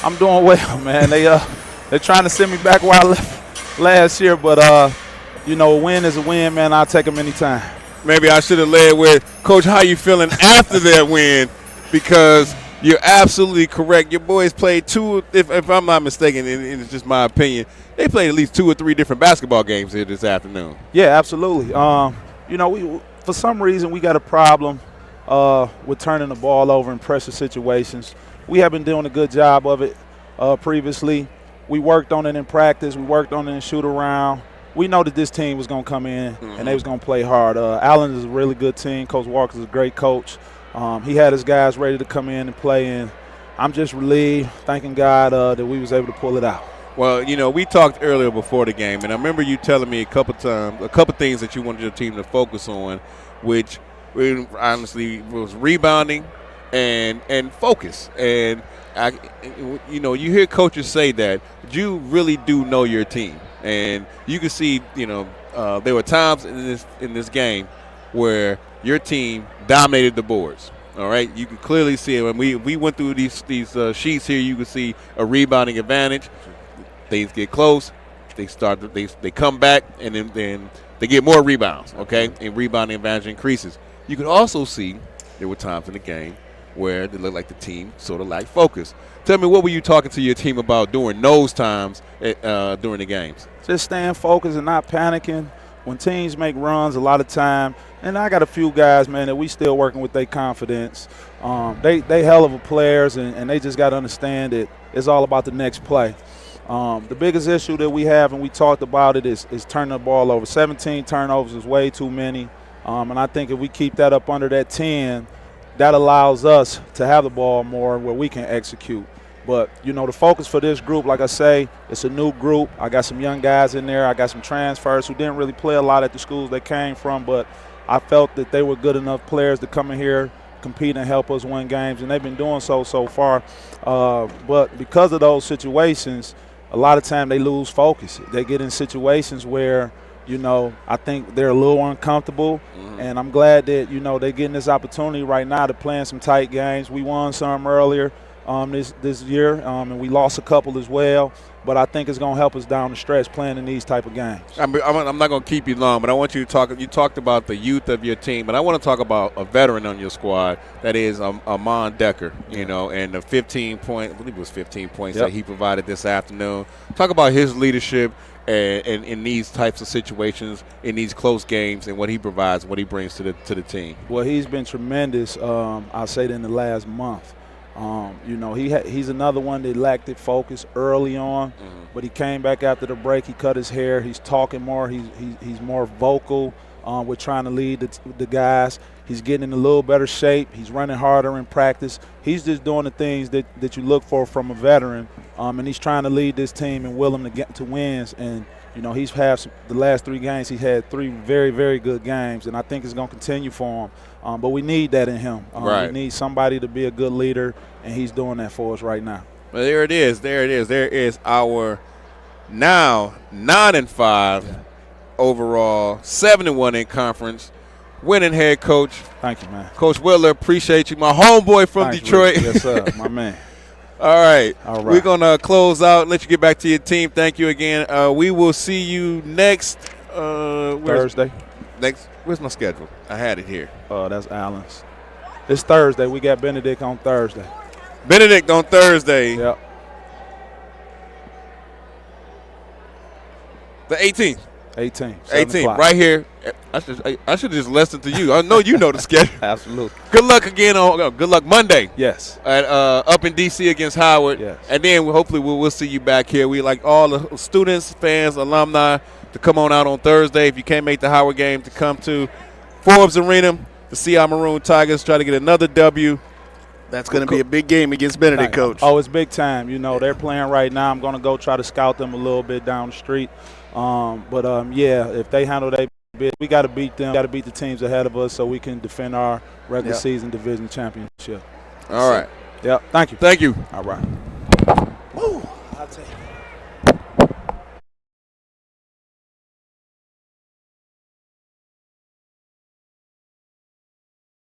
I'm doing well, man. They're trying to send me back where I left last year, but a win is a win, man. I'll take them anytime. Maybe I should have led with, Coach, how you feeling after that win? Because you're absolutely correct. Your boys played if I'm not mistaken, and it's just my opinion, they played at least 2 or 3 different basketball games here this afternoon. Yeah, absolutely. We for some reason we got a problem with turning the ball over in pressure situations. We have been doing a good job of it previously. We worked on it in practice. We worked on it in shoot around. We know that this team was going to come in and they was going to play hard. Allen is a really good team. Coach Walker's a great coach. He had his guys ready to come in and play, and I'm just relieved, thanking God that we was able to pull it out. Well, we talked earlier before the game, and I remember you telling me a couple things that you wanted your team to focus on, which honestly was rebounding and focus. And you hear coaches say that you really do know your team, and you can see there were times in this game where your team dominated the boards. All right, you can clearly see it when we went through these sheets here. You can see a rebounding advantage. Things get close, they come back, and then they get more rebounds. Okay, and rebounding advantage increases. You can also see there were times in the game where it looked like the team sort of lacked focus. Tell me, what were you talking to your team about during those times during the games? Just staying focused and not panicking. When teams make runs a lot of time, and I got a few guys, man, that we still working with their confidence. They hell of a players, and they just got to understand that it's all about the next play. The biggest issue that we have, and we talked about it, is turning the ball over. 17 turnovers is way too many, and I think if we keep that up under that 10, that allows us to have the ball more where we can execute. But, the focus for this group, like I say, it's a new group. I got some young guys in there. I got some transfers who didn't really play a lot at the schools they came from, but I felt that they were good enough players to come in here, compete, and help us win games, and they've been doing so far. But because of those situations, a lot of time they lose focus. They get in situations where, I think they're a little uncomfortable, and I'm glad that, they're getting this opportunity right now to play in some tight games. We won some earlier this year, and we lost a couple as well. But I think it's going to help us down the stretch playing in these type of games. I'm not going to keep you long, but I want you to talk. You talked about the youth of your team, but I want to talk about a veteran on your squad. That is Amon Decker, and the 15 points that he provided this afternoon. Talk about his leadership and in these types of situations, in these close games, and what he provides, what he brings to the team. Well, he's been tremendous. I'll say that in the last month. He's another one that lacked it focus early on, but he came back after the break. He cut his hair. He's talking more. He's more vocal with trying to lead the guys. He's getting in a little better shape. He's running harder in practice. He's just doing the things that you look for from a veteran, and he's trying to lead this team and will them to get to wins. And he's had the last 3 games. He's had 3 very, very good games, and I think it's going to continue for him. But we need that in him. Right. We need somebody to be a good leader, and he's doing that for us right now. Well, there it is. There is our now 9-5 overall, 7-1 in conference, winning head coach. Thank you, man. Coach Whitler, appreciate you. My homeboy from Detroit. Rich. Yes, sir. My man. All right. All right. We're going to close out and let you get back to your team. Thank you again. We will see you next Thursday. Where's my schedule? I had it here. That's Allen's. It's Thursday. We got Benedict on Thursday. Benedict on Thursday. Yep. The 18th. 18. 18, right here. I should have just listened to you. I know you know the schedule. Absolutely. Good luck again Good luck Monday. Yes. At up in DC against Howard. Yes. And then hopefully we'll see you back here. We like all the students, fans, alumni to come on out on Thursday. If you can't make the Howard game, to come to Forbes Arena, the SIAC Maroon Tigers try to get another W. That's going to be a big game against Benedict, Coach. Oh, it's big time. You know, they're playing right now. I'm going to go try to scout them a little bit down the street. Yeah, if they handle their bit, we got to beat them. Got to beat the teams ahead of us so we can defend our regular season division championship. All right. Yep. Thank you. Thank you. All right. Woo. I'll take it.